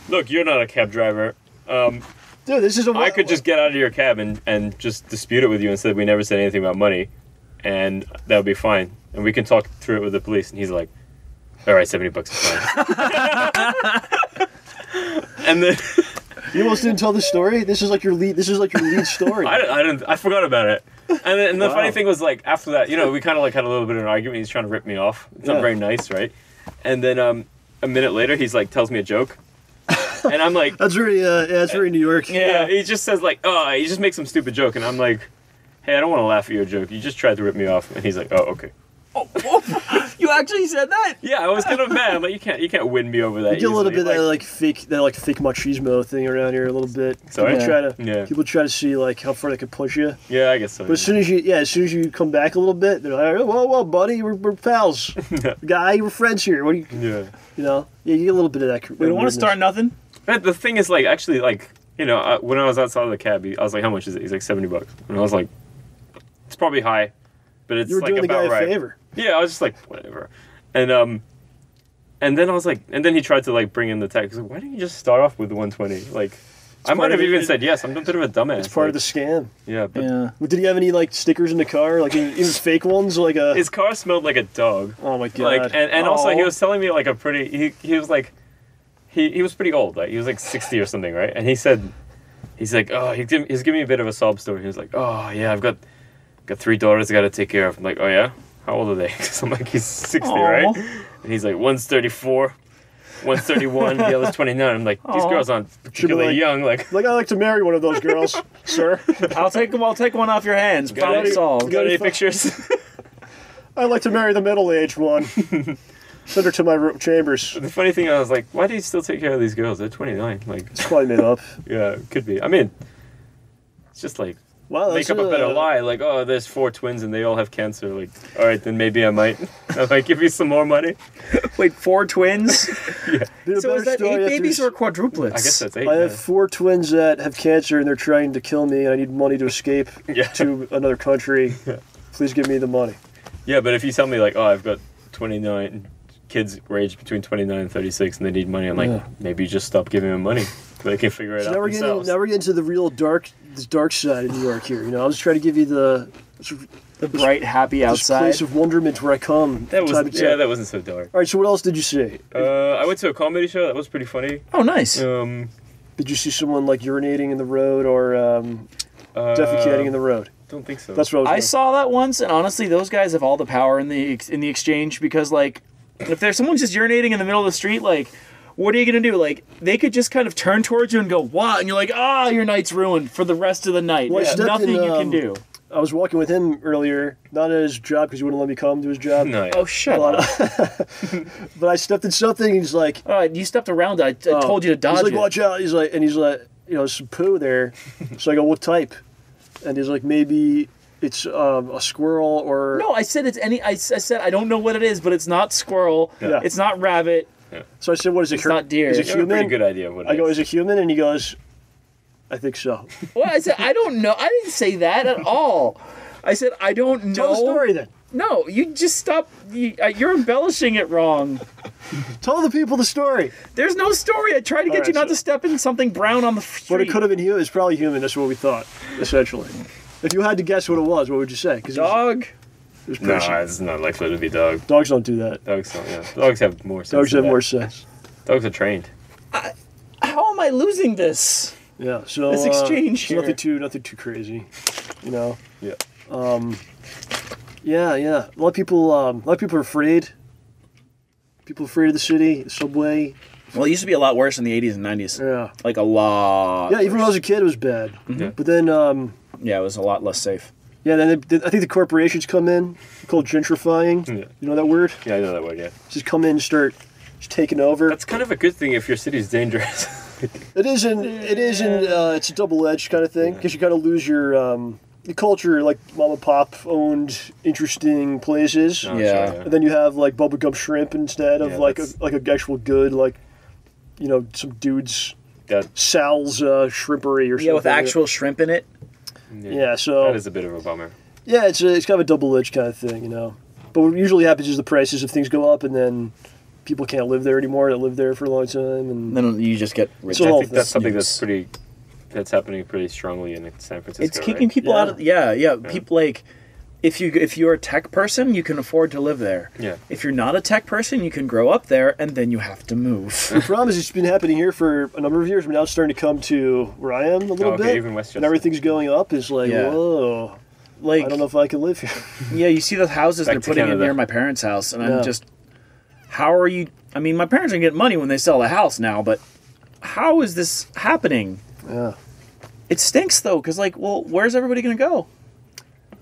look, you're not a cab driver. Dude, this is I could just get out of your cab and just dispute it with you and say we never said anything about money, and that would be fine. And we can talk through it with the police. And he's like, all right, $70 is fine. And then you almost didn't tell the story. This is like your lead story. I forgot about it. And the funny thing was, like, after that, you know, we kind of like had a little bit of an argument. He's trying to rip me off. It's not very nice, right? And then a minute later, he's like tells me a joke, and I'm like, that's very New York. Yeah, he just says like, he just makes some stupid joke, and I'm like, hey, I don't want to laugh at your joke. You just tried to rip me off. And he's like, oh, okay. Oh, you actually said that? Yeah, I was kind of mad. I'm like, you can't win me over that. You get a little bit of that fake machismo thing around here a little bit. Sorry? People try to see like how far they can push you. Yeah, I guess so. But as soon as you come back a little bit, they're like, well, buddy, we're pals. Guy, we're friends here. What do you? Yeah. You know, you get a little bit of that. We don't want to start nothing. But the thing is, like, actually, like, you know, when I was outside of the cab, I was like, how much is it? He's like $70, and I was like, it's probably high, but it's you were like doing about the guy right. a favor. Yeah, I was just like, whatever. And then I was like, and then he tried to like bring in the tax. Like, why didn't you just start off with the 120? Like, I might have even said yes. I'm a bit of a dumbass. It's part of the scam. Yeah, but Did he have any like stickers in the car, like even fake ones, like a? His car smelled like a dog. Oh my god! Like, and also he was telling me like a pretty. He was like, he was pretty old. Like he was like 60 or something, right? And he said, he's like, oh, he's giving me a bit of a sob story. He's like, oh yeah, I've got 3 daughters I got to take care of. I'm like, oh yeah, how old are they? Because I'm like, he's 60, Aww. right? And he's like, one's 34, one's 31, the other's 29. I'm like, these girls aren't particularly young. Like I like to marry one of those girls, sir. I'll take one off your hands. Problem solved. got any pictures? I'd like to marry the middle-aged one. Send her to my chambers. The funny thing, I was like, why do you still take care of these girls? They're 29. Like, It's probably made up. yeah, it could be. I mean, it's just like, Wow, make up a better lie. Like, oh, there's 4 twins and they all have cancer. Like, all right, then maybe I might give you some more money. Wait, 4 twins? Yeah. So is that 8 babies or quadruplets? I guess that's 8. I have 4 twins that have cancer and they're trying to kill me. And I need money to escape to another country. Yeah. Please give me the money. Yeah, but if you tell me, like, oh, I've got 29 kids ranged between 29 and 36 and they need money, I'm like, maybe you just stop giving them money. So they can figure it out themselves. Now we're getting to the real dark side of New York here. You know, I was trying to give you the bright, happy this outside. place of wonderment where I come. That time to wasn't, time. that wasn't so dark. All right, so what else did you see? I went to a comedy show. That was pretty funny. Oh, nice. Did you see someone like urinating in the road or defecating in the road? Don't think so. That's what I saw that once, and honestly, those guys have all the power in the exchange because, like, if there's someone just urinating in the middle of the street, like, what are you gonna do? Like, they could just kind of turn towards you and go, "What?" And you're like, "Ah, your night's ruined for the rest of the night. Well, There's nothing you can do." I was walking with him earlier, not at his job because he wouldn't let me come to his job. No, yeah. Oh, shut up. But I stepped in something, and he's like, You stepped around it. I told you to dodge he's like, it. watch out. He's like, you know, some poo there. So I go, what type? And he's like, maybe it's a squirrel or... No, I said it's any... I said, I don't know what it is, but it's not squirrel. Yeah. It's not rabbit. So I said, what is it? It's not deer. Is it You have a human? pretty good idea of what it I go, is. is it human? And he goes, I think so. Well, I said, I don't know. I didn't say that at all. I said, I don't know. Tell the story then. No, you just stop. You're embellishing it wrong. Tell the people the story. There's no story. I tried to get right, you not so- to step in something brown on the street. But it could have been human. It's probably human. That's what we thought, essentially. If you had to guess what it was, what would you say? 'Cause Dog. It was No, person. it's not likely to be dog. Dogs don't do that. Dogs don't, yeah. Dogs have more sense. Dogs than have that. more sense. Dogs are trained. How am I losing this? Yeah. So This exchange it's here. nothing too crazy. You know. Yeah. Yeah. A lot of people are afraid. People are afraid of the city, the subway. Well, it used to be a lot worse in the 80s and 90s. Yeah. Like a lot. Yeah. Even when I was a kid, it was bad. Yeah. But then, Yeah, it was a lot less safe. yeah. Then I think the corporations come in, called gentrifying. Yeah. You know that word? Yeah, I know that word, yeah. Just come in and start just taking over. That's kind of a good thing if your city's dangerous. It's a double-edged kind of thing because you kind of lose your culture, like mom and pop owned interesting places. Oh, Yeah. sure, And then you have like bubblegum shrimp instead of Yeah, like that's- a actual good, like, you know, some dude's That, Sal's shrimpery or something. Yeah, with actual shrimp in it. Yeah, so that is a bit of a bummer. yeah, it's kind of a double-edged kind of thing, you know. But what usually happens is the prices of things go up, and then people can't live there anymore that lived there for a long time, and Then you just get rich. So I whole think that's something snooze. that's happening pretty strongly in San Francisco. It's kicking right? people Yeah. out of yeah. People like if you're a tech person, you can afford to live there. Yeah. If you're not a tech person, you can grow up there and then you have to move. the problem is it's been happening here for a number of years, but now it's starting to come to where I am a little okay, bit, even Westchester. and everything's going up. Is like, Yeah. whoa, Like I don't know if I can live here. yeah, you see the houses Back they're to putting in Canada. near my parents' house, and Yeah. I'm just, how are you? I mean, my parents are gonna get money when they sell the house now, but how is this happening? Yeah, It stinks though, because like, well, where's everybody gonna go?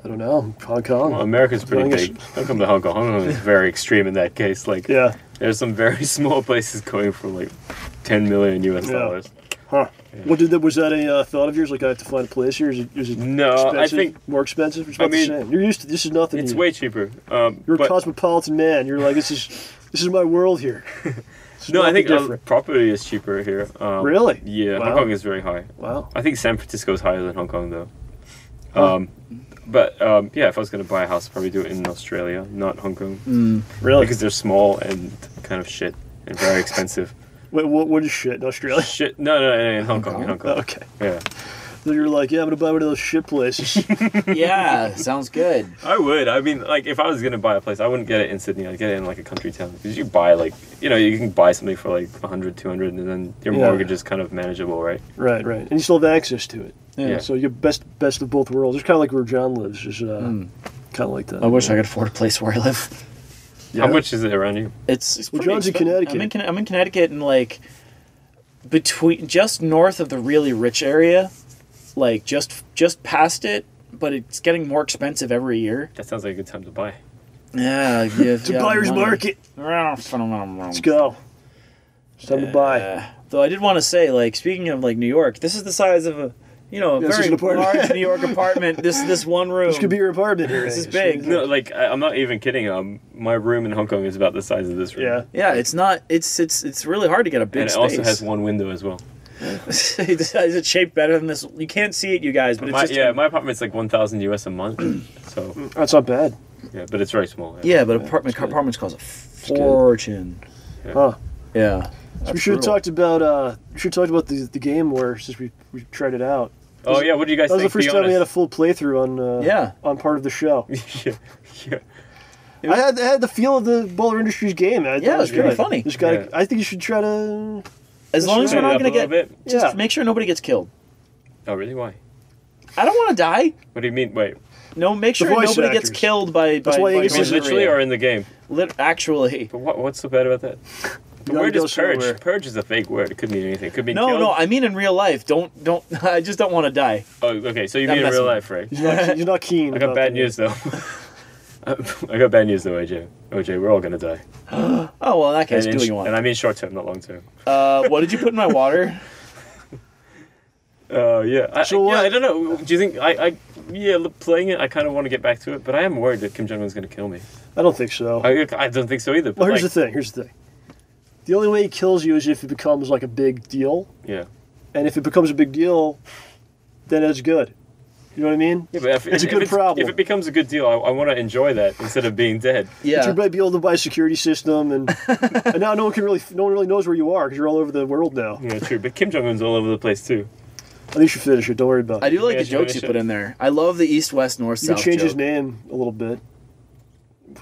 I don't know. Hong Kong. Well, America's pretty As long as- big. Don't come to Hong Kong. Hong Kong is very extreme in that case. Like, Yeah. there's some very small places going for like 10 million US Yeah. dollars. Huh. Was that a thought of yours? Like I have to find a place here? Is it No, expensive? I think more expensive. It's I about mean, the same. You're used to this. Is nothing. it's to you. way cheaper. You're a but cosmopolitan man. You're like this is my world here. This is no, I nothing think different. property is cheaper here. Really? Yeah, Wow. Hong Kong is very high. Wow. I think San Francisco is higher than Hong Kong though. Huh. But yeah, if I was going to buy a house, I'd probably do it in Australia, not Hong Kong, Really? because they're small and kind of shit and very expensive. Wait, what is shit in Australia? Shit, no, in Hong Kong, in Hong Kong. Okay. Yeah, So you're like, yeah, I'm gonna buy one of those shit places. Yeah, sounds good. I would. I mean, like, if I was gonna buy a place, I wouldn't get it in Sydney. I'd get it in like a country town because you buy like, you can buy something for like 100, 200, and then your mortgage is kind of manageable, right? Right. And you still have access to it. Yeah. So you get best of both worlds. It's kind of like where John lives. Just kind of like that. I wish I could afford a place where I live. Yeah. How much is it around you? It's Well, pretty John's in expensive. Connecticut. I'm in Connecticut, and like between just north of the really rich area, like just past it, but it's getting more expensive every year. That sounds like a good time to buy. Yeah, It's a buyer's market. Let's go. It's time to buy. Though I did want to say, like, speaking of like New York, this is the size of a this very is an apartment. large New York apartment. This one room. This could be your apartment here. This is big. No, like I'm not even kidding. My room in Hong Kong is about the size of this room. Yeah. Yeah, it's not. It's really hard to get a big And it space. also has one window as well. Is it shaped better than this? You can't see it, you guys, but it's just my apartment's like 1,000 US a month. So That's not bad. yeah, but it's very small. yeah, but apartments cost a fortune. Huh. Yeah. So we should have talked about the game where since we tried it out. Oh yeah, what do you guys That was think? the first Be time we had a honest. full playthrough on part of the show. yeah. I had the feel of the Baller Industries game. I thought Yeah, it was pretty good. funny. Just gotta, Yeah. I think you should try to. As long as we're Turn it not up going to a little get. bit. Just Yeah. make sure nobody gets killed. Oh really? Why? I don't want to die. What do you mean? Wait. No, make sure voice nobody gets actors. killed by. That's why You Angus mean is literally or in the game? Actually. But what's so bad about that? The gotta word go is purge. somewhere. Purge is a fake word. It could mean anything. It could mean No, killed. no, I mean in real life. Don't. I just don't want to die. Oh, okay. So you I'm mean in messing real with life, right? He's not keen. I got about bad the- news though. I got bad news though, AJ. OJ, we're all gonna die. Oh, well, in that case, do what you and want. I mean short term, not long term. What did you put in my water? Yeah. So what? I don't know. Do you think playing it, I kind of want to get back to it, but I am worried that Kim Jong Un's gonna kill me. I don't think so. I don't think so either. But Well, here's like, the thing. Here's the thing. The only way he kills you is if it becomes like a big deal, Yeah. and if it becomes a big deal, then it's good. You know what I mean? Yeah, but It's a good problem. If it becomes a good deal, I want to enjoy that instead of being dead. But you Yeah. might be able to buy a security system, and now no one really knows where you are because you're all over the world now. Yeah, true. But Kim Jong Un's all over the place too. I think you should finish it. Don't worry about I it. do like Yeah, the jokes you finish put it. in there. I love the east, west, north, You can south change his joke. name a little bit.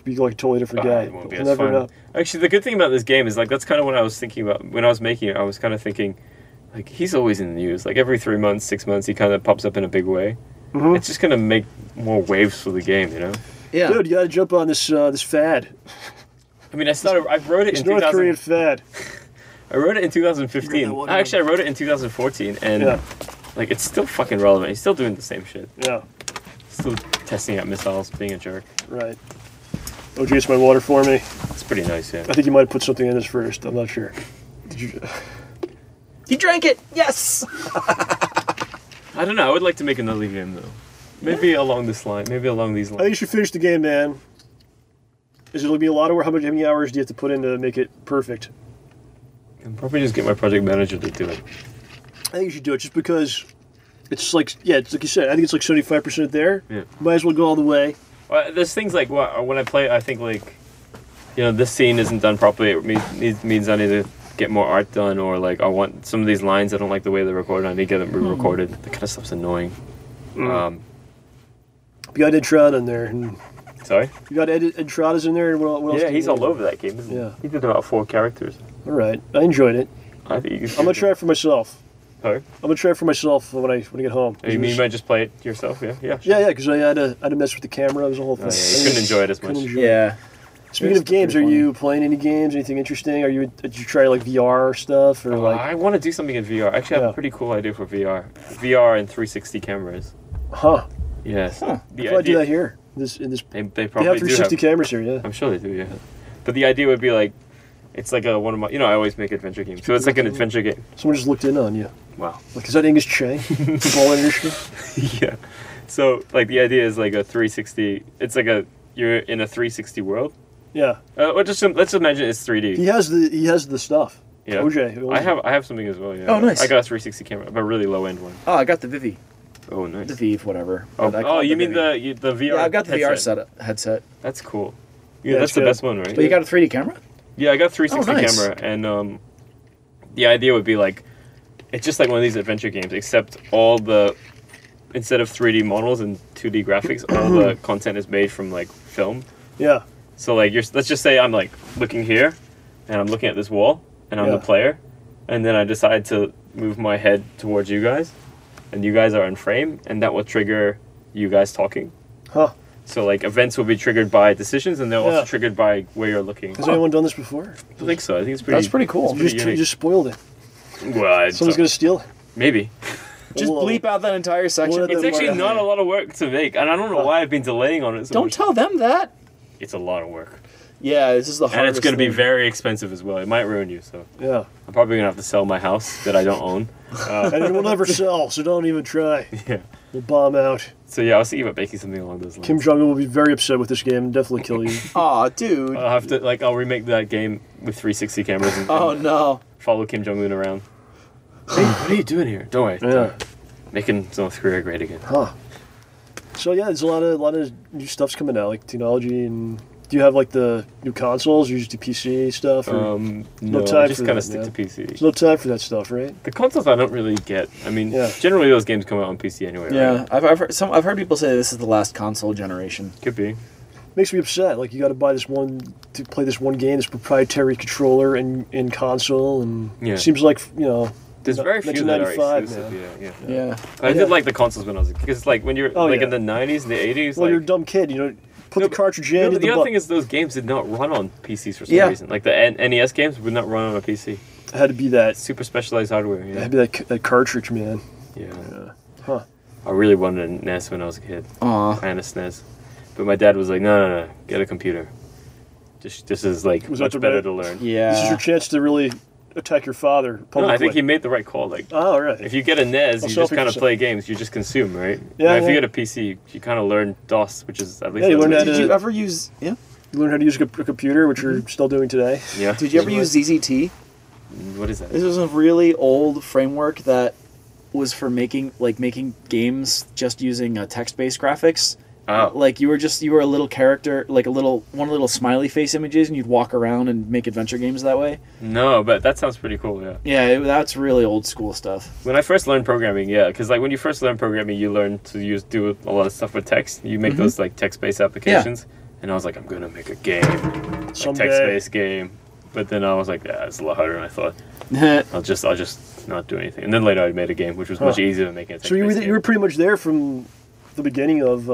Be like a totally different Ah, guy. it won't be You'll as never fun. know. Actually, the good thing about this game is like that's kind of what I was thinking about when I was making it. I was kind of thinking, like he's always in the news. Like every 3 months, 6 months, he kind of pops up in a big way. Mhm. It's just gonna make more waves for the game, you know. Yeah. Dude, you got to jump on this fad. I mean, I wrote it This in North 2000. Korean fad. I wrote it in You read 2015. that one, Actually, I wrote it in 2014, and Yeah. like it's still fucking relevant. He's still doing the same shit. Yeah, Still testing out missiles, being a jerk. right. OJ, it's my water for me. It's pretty nice, yeah. I think you might have put something in this first. I'm not sure. Did you? You drank it. Yes. I don't know. I would like to make another game though. Maybe along this line. Maybe along these I think you lines. should finish the game, man. Is it going to be a lot of work? How many hours do you have to put in to make it perfect? I'll probably just get my project manager to do it. I think you should do it just because it's like, yeah, it's like you said. I think it's like 75% there. Yeah. Might as well go all the way. Well, there's things like when I play, I think like, this scene isn't done properly. It means I need to get more art done, or like I want some of these lines. I don't like the way they're recorded. I need to get them re-recorded. That kind of stuff's annoying. You got Entrada in there. And Sorry. you got Entrada's in there. And what else? Yeah, do you he's all know? over that game. Isn't Yeah. He did about 4 characters. All right, I enjoyed it. I think you I'm gonna try it for myself. Sorry. I'm gonna try it for myself when I get home. Oh, you mean you might just play it yourself? Yeah. Yeah. Yeah, because I had to mess with the camera. It was a whole thing. Oh, yeah, you couldn't enjoy it as much. Couldn't enjoy it. Yeah. Speaking of games, are you playing any games? Anything interesting? Did you try like VR stuff or like? I want to do something in VR. Actually, I have Yeah. a pretty cool idea for VR. VR and 360 cameras. Huh? Yes. I thought I do that here. In this. They They probably have do 360 have. cameras here. Yeah. I'm sure they do. Yeah. But the idea would be like, it's like one of my. I always make adventure games, so it's like an adventure game. Someone just looked in on you. Wow. Like, is that Angus Cheng? Ball industry. Yeah. So like the idea is like a 360. It's like you're in a 360 world. Yeah. Or let's imagine it's 3D. He has the stuff. Yeah. OJ. who owns it. I have something as well. Yeah. Oh, nice. I got a 360 camera, but a really low end one. Oh, I got the Vivi. Oh, nice. The Vive, whatever. Oh, But I call it you mean Vivi. the VR? Yeah, I've got the VR headset. headset. That's cool. Yeah, Yeah, it's that's the good. best one, right? But you got a 3D camera? Yeah, I got 360 Oh, nice. camera, and the idea would be like, it's just like one of these adventure games, except instead of 3D models and 2D graphics, all the content is made from like film. Yeah. So like let's just say I'm like looking here, and I'm looking at this wall, and I'm the player, and then I decide to move my head towards you guys, and you guys are in frame, and that will trigger you guys talking. Huh. So like events will be triggered by decisions, and they're also triggered by where you're looking. Has anyone done this before? I think so. I think it's pretty. That's pretty cool. You just spoiled it. Well, Someone's gonna steal it. maybe. Just bleep out that entire section. What are It's actually not a lot of work to make, and I don't know why I've been delaying on it so Don't much. tell them that. It's a lot of work. Yeah, this is the hardest And it's going to be thing. very expensive as well. It might ruin you, so Yeah. I'm probably going to have to sell my house that I don't own. And it will never sell, so don't even try. Yeah. We'll bomb out. So yeah, I was thinking about making something along those lines. Kim Jong-un will be very upset with this game and definitely kill you. Aw, dude. I'll have to, I'll remake that game with 360 cameras and Oh, no. follow Kim Jong-un around. Hey, what are you doing here? Don't worry. Yeah. Making North Korea great again. Huh. So yeah, there's a lot of new stuff's coming out, like technology. And do you have like the new consoles? Or you just do PC stuff? Or No, time I just for kind that, of stick to PC. there's no time for that stuff, right? The consoles I don't really get. I mean, generally those games come out on PC anyway. Yeah, Right? I've heard people say this is the last console generation. Could be. Makes me upset. Like you got to buy this one to play this one game, this proprietary controller and console, and it seems like There's very few that are 1995, exclusive. man. Yeah. I did like the consoles when I was a kid. Because like when you're in the 90s and the 80s. Well, you're a dumb kid. Put the cartridge in. But the other thing is those games did not run on PCs for some reason. Like the NES games would not run on a PC. It had to be that super specialized hardware. Yeah. It had to be that cartridge, man. Yeah. Huh. I really wanted a NES when I was a kid. Aw. And a SNES. But my dad was like, no, get a computer. This is like much better to learn. Yeah. This is your chance to really attack your father publicly. No, I think he made the right call. Like, right. If you get a NES, you just kind of play games. You just consume, right? Yeah. If you get a PC, you kind of learn DOS, which is at least. Yeah, you learn how Did you ever use? Yeah. You learn how to use a computer, which you're still doing today. Yeah. Did you ever use ZZT? What is that? This was a really old framework that was for making games just using text-based graphics. Oh. Like you were a little character, like one of the little smiley face images, and you'd walk around and make adventure games that way. No, but that sounds pretty cool. Yeah. Yeah, that's really old school stuff. When I first learned programming, because like when you first learn programming, you learn to do a lot of stuff with text. You make those like text-based applications, and I was like, I'm gonna make a game, like text-based game. But then I was like, it's a lot harder than I thought. I'll just not do anything. And then later I made a game, which was much easier than making a text-based game. So you were pretty much there from the beginning of,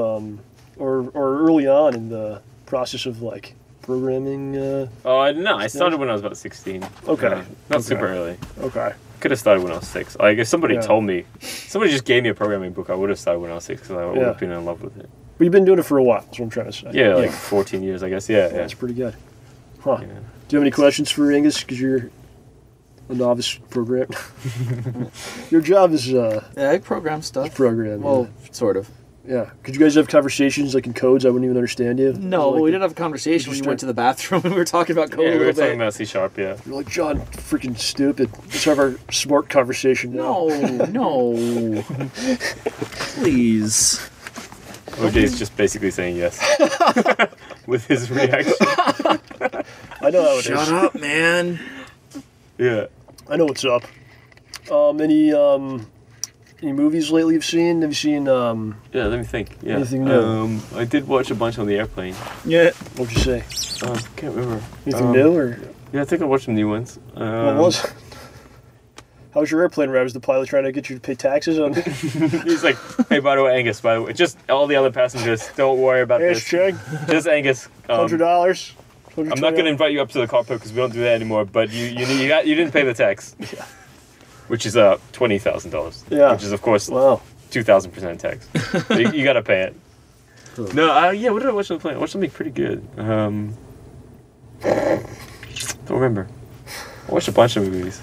or early on in the process of like programming. Oh no, I started when I was about 16. Okay. Not super early. Okay. Could have started when I was 6. Like if somebody told me, somebody just gave me a programming book, I would have started when I was 6 because I would have been in love with it. But you've been doing it for a while. That's what I'm trying to say. Yeah, like 14 years, I guess. Yeah. That's pretty good. Huh. Yeah. Do you have any questions for Angus? Because you're a novice programmer. Your job is I program stuff. Program. Well, sort of. Yeah. Could you guys have conversations like in codes I wouldn't even understand you? No, like, we didn't have a conversation when you went to the bathroom and we were talking about code Yeah, a we little were bit. talking about C#, yeah. You're like, John, freaking stupid. Let's have our smart conversation now. No. Please. OJ's just basically saying yes. With his reaction. I know how it is. Shut up, man. Yeah. I know what's up. Any movies lately you've seen? Have you seen Yeah, let me think. Yeah. Anything new? I did watch a bunch on the airplane. Yeah. What'd you say? Can't remember. Anything new or Yeah, I think I watched some new ones. what was it? How was your airplane ride? Was the pilot trying to get you to pay taxes on it? He's like, hey, by the way, just all the other passengers, don't worry about Yes, this. Cheng. Just Angus. $100. I'm not going to invite you up to the cockpit because we don't do that anymore, but you didn't pay the tax. Yeah. Which is $20,000. Yeah. Which is, of course, Wow. 2,000% tax. So you got to pay it. No, what did I watch on the plane? I watched something pretty good. Don't remember. I watched a bunch of movies.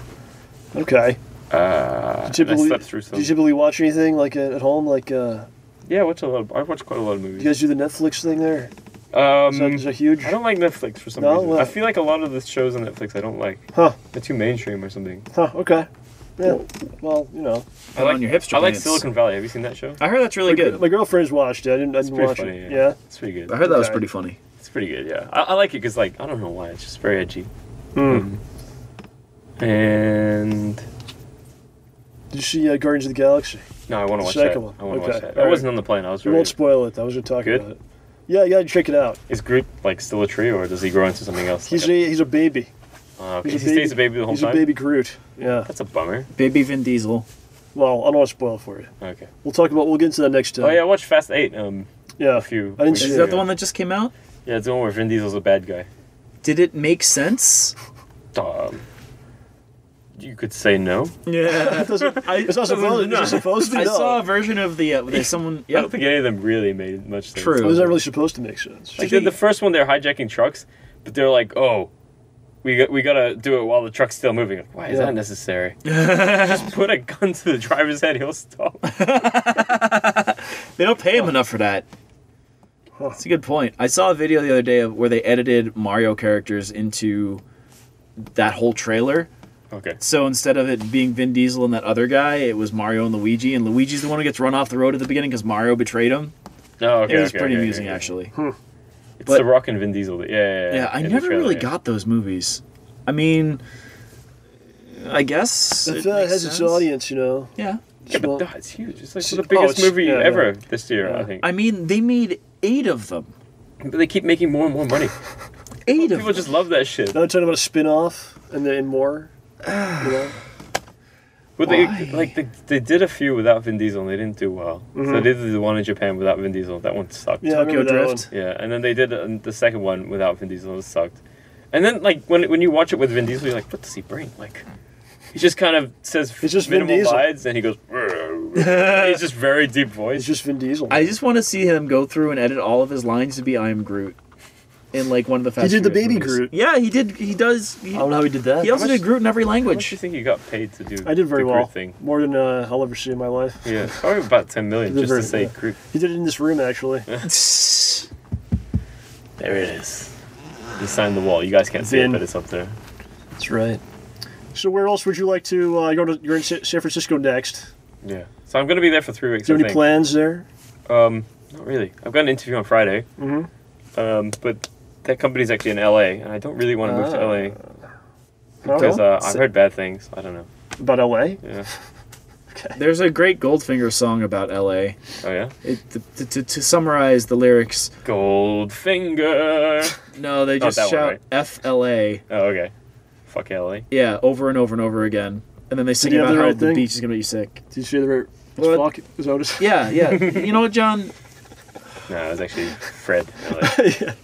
Okay. I slept through some. Do you typically watch anything like at home? Like, Yeah, I watch quite a lot of movies. you guys do the Netflix thing there? Is that huge? I don't like Netflix for some No? reason. What? I feel like a lot of the shows on Netflix I don't like. Huh. They're too mainstream or something. Huh. Okay. Yeah. Well, I like on your hipster I like pants. Silicon Valley. Have you seen that show? I heard that's really good. My girlfriend's watched it. I didn't pretty watch funny, it. yeah. Yeah. It's pretty good. I heard that was Okay. pretty funny. It's pretty good, yeah. I like it because, like, I don't know why. It's just very edgy. Hmm. And Did you see Guardians of the Galaxy? No, I want to watch Second that. one. I want to Okay. watch that. All I wasn't on the plane. I was We ready. won't spoil it. I was going to talk Good? about it. Yeah, you got to check it out. Is Groot like still a tree, or does he grow into something else? He's a baby. Okay. He's He stays a baby the whole He's time. a baby Groot. Yeah. That's a bummer. Baby Vin Diesel. Well, I don't want to spoil it for you. Okay. We'll get into that next time. Oh yeah, I watched Fast 8. Yeah. A few. I didn't weeks see Is it. that ago. the one that just came out? Yeah, it's the one where Vin Diesel's a bad guy. Did it make sense? You could say no. Yeah. It's not supposed, No. it's supposed to. I No. saw a version of there's someone. I Yeah. don't think any of them really made much sense. True. It was not really supposed to make sense. Like the first one, they're hijacking trucks, but they're like, "Oh, we gotta do it while the truck's still moving." Like, why is Yeah. that necessary? Just put a gun to the driver's head; he'll stop. They don't pay him enough for that. That's a good point. I saw a video the other day of where they edited Mario characters into that whole trailer. Okay. So instead of it being Vin Diesel and that other guy, it was Mario and Luigi, and Luigi's the one who gets run off the road at the beginning because Mario betrayed him. Oh, okay. It was okay, pretty okay, amusing, okay. actually. It's But- The Rock and Vin Diesel. Yeah. I in the never trailer, really yeah. got those movies. I mean, I guess It it has makes its sense. audience, you know. Yeah. Yeah, Well- but it's huge. It's like Oh, the biggest it's- movie yeah, ever yeah. this year, Yeah. I think. I mean, they made 8 of them. But they keep making more and more money. 8 of People them. just love that shit. Now they're talking about a spin-off and then more. You know? But they did a few without Vin Diesel and they didn't do well. So they did the one in Japan without Vin Diesel. That one sucked. Yeah, I Tokyo remember that Drift. Yeah, and then they did the second one without Vin Diesel. It sucked. And then like when you watch it with Vin Diesel, you're like, what does he bring? Like, he just kind of says It's just Vin minimal Diesel. lines and he goes. He's just very deep It's voice. just Vin Diesel. I just want to see him go through and edit all of his lines to be "I am Groot" in like one of the Fast He did the and Furious baby movies. Groot. Yeah, he did. He does. I don't know how he did that. He also did Groot in every How much do language. you think you got paid to do? I did very the well. Groot thing? More than I'll ever see in my life. Yeah, probably about 10 million He did just to very- say yeah. Groot. He did it in this room, actually. There it is. He signed the wall. You guys can't see Vin. it, but it's up there. That's right. So where else would you like to go to? You're in San Francisco next. Yeah. So I'm gonna be there for 3 weeks. Is there I any think. plans there? Not really. I've got an interview on Friday. Mm-hmm. But that company's actually in LA, and I don't really want to move to LA because Oh, I've heard bad things. I don't know. about LA? Yeah. There's a great Goldfinger song about L.A. Oh yeah. To summarize the lyrics, Goldfinger. no, they Not just that one, shout right? F.L.A. Oh okay. Fuck LA. Yeah, over and over and over again, and then they sing you have about the how right the thing? beach is gonna be sick. Did you say the right? Well, Fuck. Is that what it's- Yeah, yeah. You know what, John? No, it was actually Fred. LA. Yeah.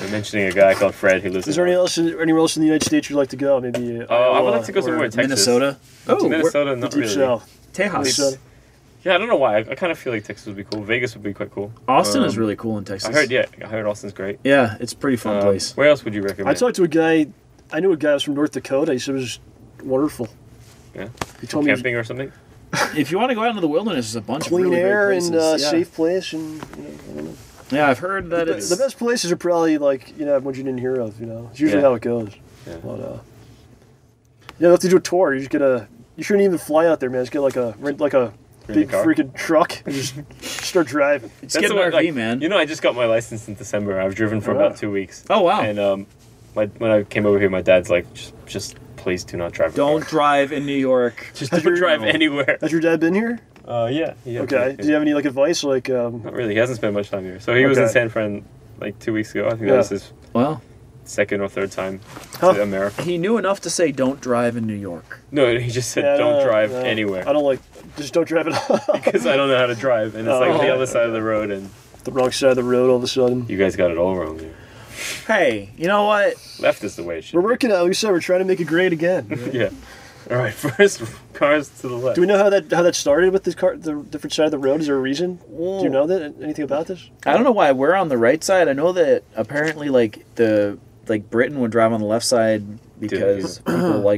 I'm mentioning a guy called Fred who lives. Is in there LA. anywhere else in the United States you'd like to go? Maybe. I would like to go somewhere in Texas. Minnesota. Oh, Minnesota, not Deep really. South. Tejas. Minnesota. Yeah, I don't know why. I kind of feel like Texas would be cool. Vegas would be quite cool. Austin is Um, really cool in Texas. I heard Austin's great. Yeah, it's a pretty fun place. Where else would you recommend? I talked to a guy. I knew a guy who was from North Dakota. He said it was wonderful. Yeah. He told me it was Camping or something? If you want to go out into the wilderness, there's a bunch of clean really air great and places. Yeah. safe place, and you know, I don't know. Yeah, I've heard that it's The best places are probably like ones you didn't hear of. You know, it's usually Yeah. how it goes. Yeah. But you have to do a tour. You just get a. You shouldn't even fly out there, man. Just get rent a Rent a big car? freaking truck and just start driving. Just get an the way, RV, man. You know, I just got my license in December. I've driven for Oh, about wow. 2 weeks. Oh wow! And when I came over here, my dad's like, just please do not drive. a Don't car. drive in New York. Just Has don't your- drive anywhere. Has your dad been here? Yeah. Okay. Do you have any advice? Like, Not really. He hasn't spent much time here. So he was in Okay. San Fran like 2 weeks ago. I think Yeah. that was his Well, second or third time Huh. to America. he knew enough to say don't drive in New York. No, he just said yeah, don't no, drive no. anywhere I don't like. Just don't drive at all. because I don't know how to drive, and it's like Oh. the other side of the road, and The wrong side of the road all of a sudden. you guys got it all wrong here. Hey, you know what? Left is the way it should. We're working out. Like we said, we're trying to make it great again. be. Yeah. All right. First, cars to the left. Do we know how that started with this car, the different side of the road? Is there a reason? Do you know that? Anything about this? I don't know why we're on the right side. I know that apparently, Britain would drive on the left side because people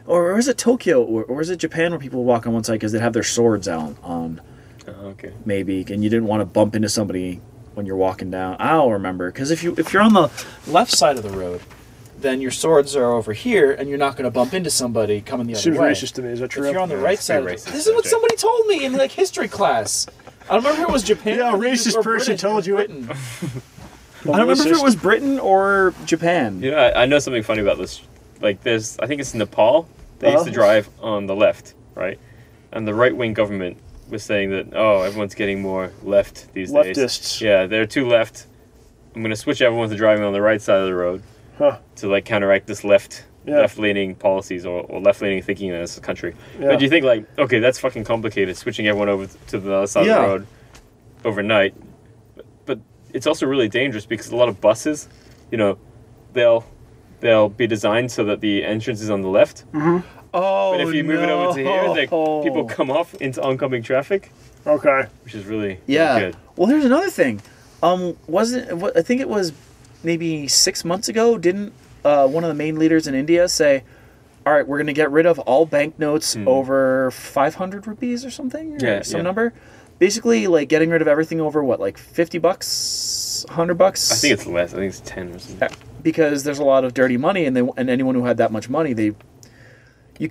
or is it Tokyo or is it Japan where people walk on one side because they have their swords out on Oh, okay. maybe, and you didn't want to bump into somebody when you're walking down. I don't remember because if you're on the left side of the road, then your swords are over here, and you're not going to bump into somebody coming the other Seems way. racist to me. Is that true? If you're on the Yeah, right it's side, very this racist, is what okay. somebody told me in history class. I don't remember if it was Japan. Yeah, a or racist or person Britain. told you it. Britain. I don't remember if it was Britain or Japan. You know, I know something funny about this. Like, I think it's Nepal. They used to Uh-huh. drive on the left, right? and the right-wing government was saying that, oh, everyone's getting more left these days. Leftists. Yeah, they're too left. I'm going to switch everyone to driving on the right side of the road to like counteract this left-leaning policies or left-leaning thinking in this country. Yeah. But you think like, okay, that's fucking complicated, switching everyone over to the other side of the road overnight. But it's also really dangerous because a lot of buses, you know, they'll be designed so that the entrance is on the left. Mm-hmm. Oh, but if you move it over to here, like, people come off into oncoming traffic. Okay. Which is really yeah. good. Well, here's another thing. I think it was maybe 6 months ago. Didn't one of the main leaders in India say, "All right, we're going to get rid of all banknotes over 500 rupees or something, or some number." Basically, like getting rid of everything over what, like $50, $100. I think it's less. I think it's 10 or something. Because there's a lot of dirty money, and anyone who had that much money, you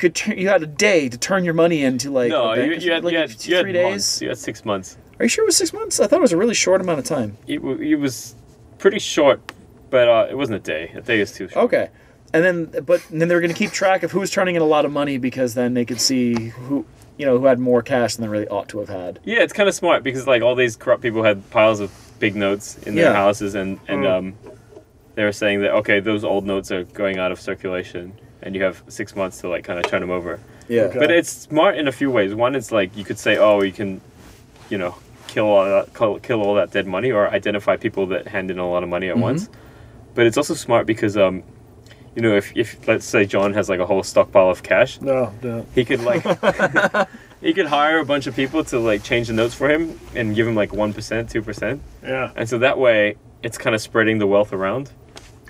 had a day to turn your money into like. No, you had 3 days. Months. You had 6 months. Are you sure it was 6 months? I thought it was a really short amount of time. It was pretty short, but it wasn't a day. A day is too short. Okay, and then they were going to keep track of who's turning in a lot of money because then they could see who had more cash than they really ought to have had. Yeah, it's kind of smart because like all these corrupt people had piles of big notes in their houses, and they were saying that okay, those old notes are going out of circulation, and you have 6 months to like kind of turn them over. Yeah, okay. But it's smart in a few ways. One, it's like you could say, oh, you can, kill all that dead money, or identify people that hand in a lot of money at once. But it's also smart because if let's say John has like a whole stockpile of cash, he could like he could hire a bunch of people to like change the notes for him and give him like 1%, 2%. Yeah. And so that way it's kind of spreading the wealth around.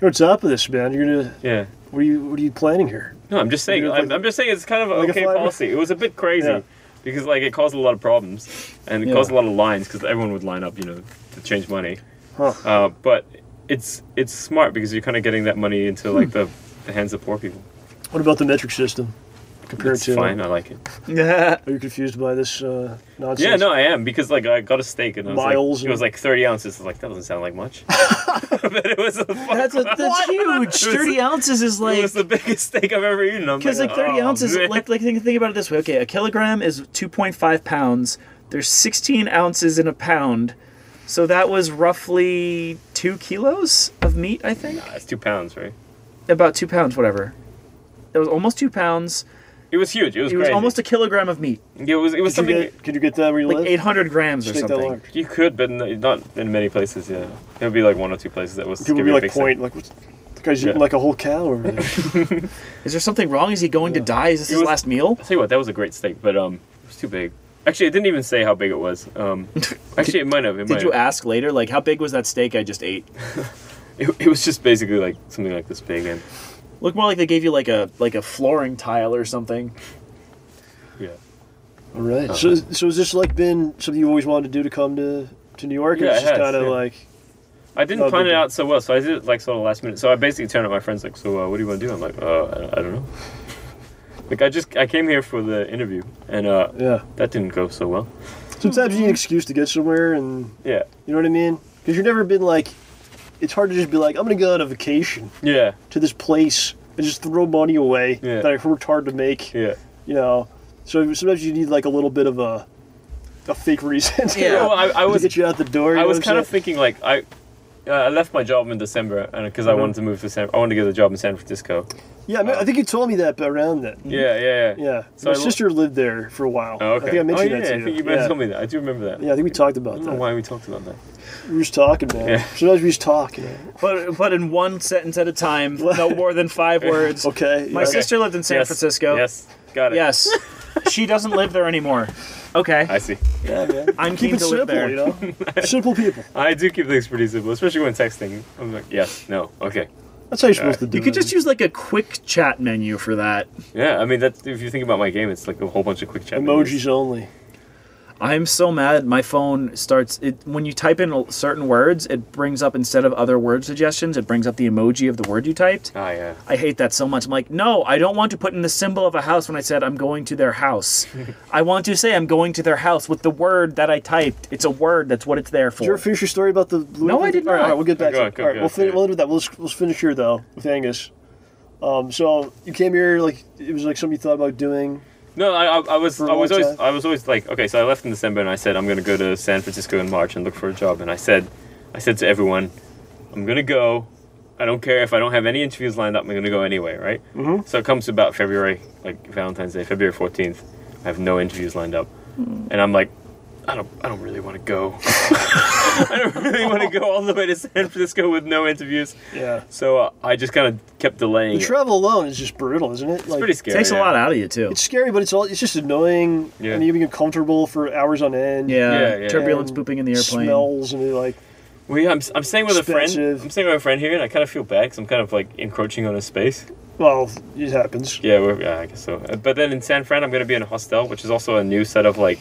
You're on top of this, man. You're gonna. Yeah. What are you planning here? No, I'm just saying. I'm just saying it's kind of an okay policy. It was a bit crazy because like it caused a lot of problems and it caused a lot of lines because everyone would line up, to change money. But it's smart because you're kind of getting that money into like the hands of poor people. What about the metric system? Compared to fine, I like it. Yeah. Are you confused by this nonsense? Yeah, no, I am because like I got a steak and it was like 30 ounces. I was like, that doesn't sound like much. But it was that's huge. 30 ounces is like it was the biggest steak I've ever eaten. Because like 30 ounces, man. like think about it this way. Okay, a kilogram is 2.5 pounds. There's 16 ounces in a pound. So that was roughly 2 kilos of meat, I think. Nah, it's 2 pounds, right? About 2 pounds, whatever. It was almost 2 pounds. It was huge. It was crazy. Almost a kilogram of meat. It was something. Could you get that where you live? Like 800 grams or something. You could, but not in many places. Yeah, it would be like 1 or 2 places that was. People would be like point like the guy's eating like a whole cow over there. Is there something wrong? Is he going to die? Is this his last meal? I'll tell you what, that was a great steak, but it was too big. Actually, it didn't even say how big it was. Actually, it might have. Did you ask later? Like, how big was that steak I just ate? It was just basically like something like this big, and looked more like they gave you like a flooring tile or something. Yeah. All right. So has this like been something you always wanted to do to come to New York? Yeah, or it's just kind of like. I didn't plan it out so well, so I did it like sort of last minute. So I basically turned to my friends like, "So what do you want to do?" I'm like, "I don't know." Like I came here for the interview, and that didn't go so well. Sometimes you need an excuse to get somewhere, and you know what I mean? Because you've never been like. It's hard to just be like, I'm gonna go on a vacation. Yeah. To this place and just throw money away that I worked hard to make. Yeah. So sometimes you need like a little bit of a fake reason. Well, I was to get you out the door. I was kind of thinking like I left my job in December and because I wanted to move to I wanted to get a job in San Francisco. Yeah, I think you told me that around then. Yeah. So my sister lived there for a while. Oh, okay. I think I mentioned that to you. I think you might have told me that. I do remember that. Yeah, I think we talked about that. I don't know why we talked about that. We were just talking, man. Yeah. Sometimes we just talk, But in one sentence at a time, no more than 5 words. Okay. My sister lived in San Francisco. Yes. Got it. Yes. She doesn't live there anymore. Okay. I see. Yeah, man. I'm keen to live there. Simple people. I do keep things pretty simple, especially when texting. I'm like, yes, no, okay. That's how you're supposed to do it. You could just use like a quick chat menu for that. Yeah, I mean, if you think about my game, it's like a whole bunch of quick chat emojis menus. only. I'm so mad. My phone starts when you type in certain words, it brings up instead of other word suggestions, it brings up the emoji of the word you typed. Oh yeah. I hate that so much. I'm like, no, I don't want to put in the symbol of a house when I said I'm going to their house. I want to say I'm going to their house with the word that I typed. It's a word. That's what it's there for. Did you ever finish your story about the? No, I did not. All right, we'll get back to it. All right, we'll end with that. Let's finish here though with Angus. So you came here like it was like something you thought about doing. No, I was For a long time? always like, okay, so I left in December and I said I'm gonna go to San Francisco in March and look for a job, and I said to everyone, I'm gonna go. I don't care if I don't have any interviews lined up. I'm gonna go anyway, right? Mm-hmm. So it comes to about February, like Valentine's Day, February 14th. I have no interviews lined up, and I'm like, I don't really want to go. I don't really want to go all the way to San Francisco with no interviews. Yeah. So I just kind of kept delaying. The travel alone is just brutal, isn't it? It's pretty scary. It takes a lot out of you too. It's scary, but it's just annoying, and you get comfortable for hours on end. Yeah. Turbulence pooping in the airplane. Smells and like. Well, I'm staying with expensive. a friend. I'm staying with a friend here, and I kind of feel bad because I'm kind of like encroaching on his space. Well, it happens. Yeah, I guess so. But then in San Fran, I'm going to be in a hostel, which is also a new set of like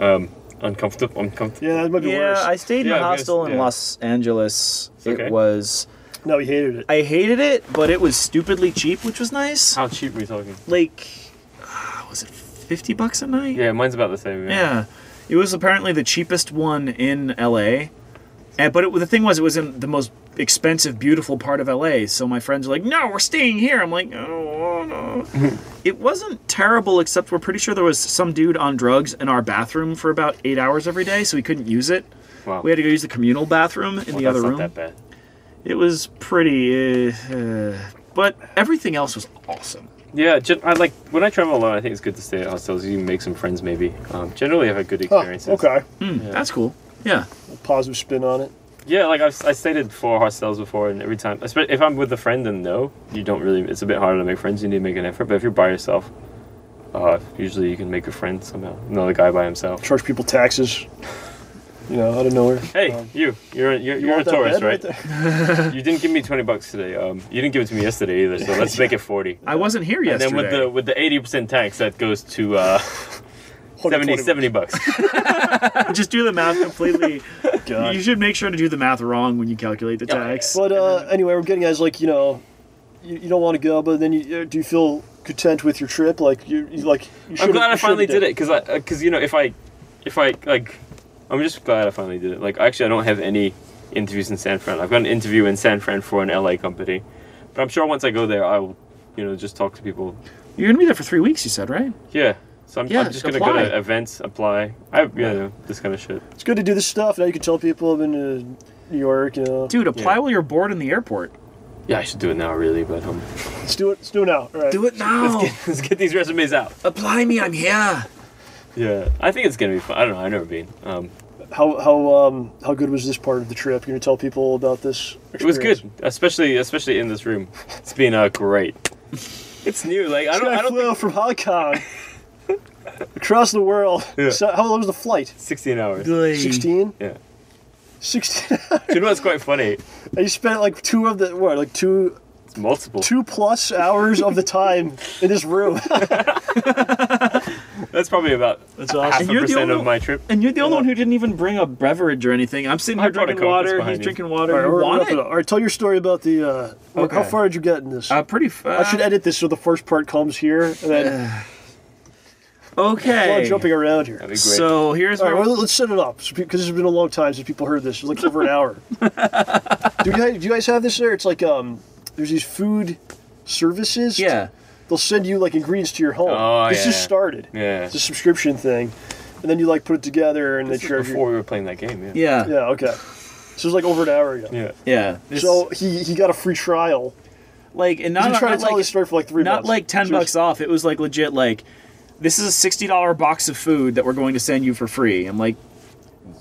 uncomfortable. Yeah, that might be worse. I stayed in a hostel in Los Angeles. Okay. It was. No, he hated it. I hated it, but it was stupidly cheap, which was nice. How cheap are we talking? Like, was it $50 a night? Yeah, mine's about the same. Yeah. It was apparently the cheapest one in LA. But the thing was, it was in the most expensive, beautiful part of LA. So my friends were like, no, we're staying here. I'm like, oh, no. It wasn't terrible, except we're pretty sure there was some dude on drugs in our bathroom for about 8 hours every day, so we couldn't use it. Wow. We had to go use the communal bathroom in the other room. That's not that bad. It was pretty, but everything else was awesome. Yeah, I like when I travel alone. I think it's good to stay at hostels. You can make some friends, maybe. Generally, I've had good experiences. Okay. That's cool. Yeah. A positive spin on it. Yeah, like I stayed at 4 hostels before, and every time, especially if I'm with a friend, then no, you don't really. It's a bit harder to make friends. You need to make an effort. But if you're by yourself, usually you can make a friend somehow. Another guy by himself. Charge people taxes. Out of nowhere. Hey, you're a tourist, right? You didn't give me $20 today. You didn't give it to me yesterday either. So let's make it 40. I wasn't here yesterday. And then with the 80% tax, that goes to 70 bucks. Just do the math completely. God. You should make sure to do the math wrong when you calculate the tax. But anyway, we're getting as like you don't want to go, but then do you feel content with your trip? Like you I'm glad I finally did it because if I like, I'm just glad I finally did it. Like actually, I don't have any interviews in San Fran. I've got an interview in San Fran for an LA company, but I'm sure once I go there, I'll just talk to people. You're gonna be there for 3 weeks, you said, right? Yeah. So I'm just going to go to events, apply. This kind of shit. It's good to do this stuff. Now you can tell people I've been to New York, Dude, apply while you're bored in the airport. Yeah, I should do it now, really, but Let's do it. Let's do it now. All right. Do it now. Let's get these resumes out. Apply me, I'm here. Yeah, I think it's going to be fun. I don't know, I've never been. How good was this part of the trip? You're going to tell people about this experience? It was good, especially in this room. It's been great. It's new. Like I don't flew from Hong Kong. Across the world. Yeah. So how long was the flight? 16 hours. 16? Yeah. 16 Do you know what's quite funny? And you spent like It's multiple. 2+ hours of the time in this room. That's probably about half a percent of my trip. And you're the only one who didn't even bring a beverage or anything. I'm sitting here drinking water. He's drinking water. All right, you want it? All right, tell your story about the... How far did you get in this? Pretty I should edit this so the first part comes here, and then... Okay. A lot of jumping around here. That'd be great. So here's all right, well, let's set it up because it's been a long time since people heard this. It's like over an hour. Do you guys have this there? It's like there's these food services. Yeah. They'll send you like ingredients to your home. Oh, this just started. Yeah. It's a subscription thing, and then you like put it together and This they is charge you. before we were playing that game. Yeah. Yeah. Yeah. Okay. So it was like over an hour ago. Yeah. Yeah. So he got a free trial. Like, and He's been not trying to tell like, this story for like 3 months. not like $10 off. It was like legit. Like, this is a $60 box of food that we're going to send you for free. I'm like,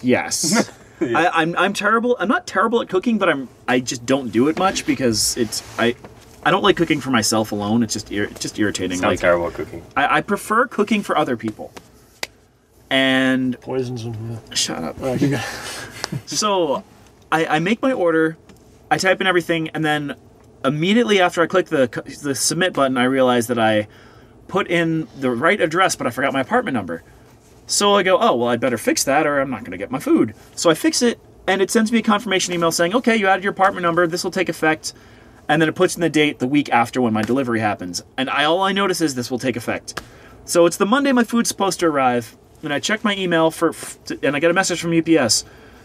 yes. Yeah. I'm terrible. I'm not terrible at cooking, but I just don't do it much because I don't like cooking for myself alone. It's just irritating. Sounds terrible at cooking. I prefer cooking for other people. And Poisons and shut up. you got So I make my order, I type in everything, and then immediately after I click the submit button, I realize that I put in the right address, but I forgot my apartment number. So I go, oh, well, I'd better fix that or I'm not going to get my food. So I fix it, and it sends me a confirmation email saying, okay, you added your apartment number, this will take effect. And then it puts in the date the week after when my delivery happens. And all I notice is this will take effect. So it's the Monday my food's supposed to arrive, and I check my email and I get a message from UPS.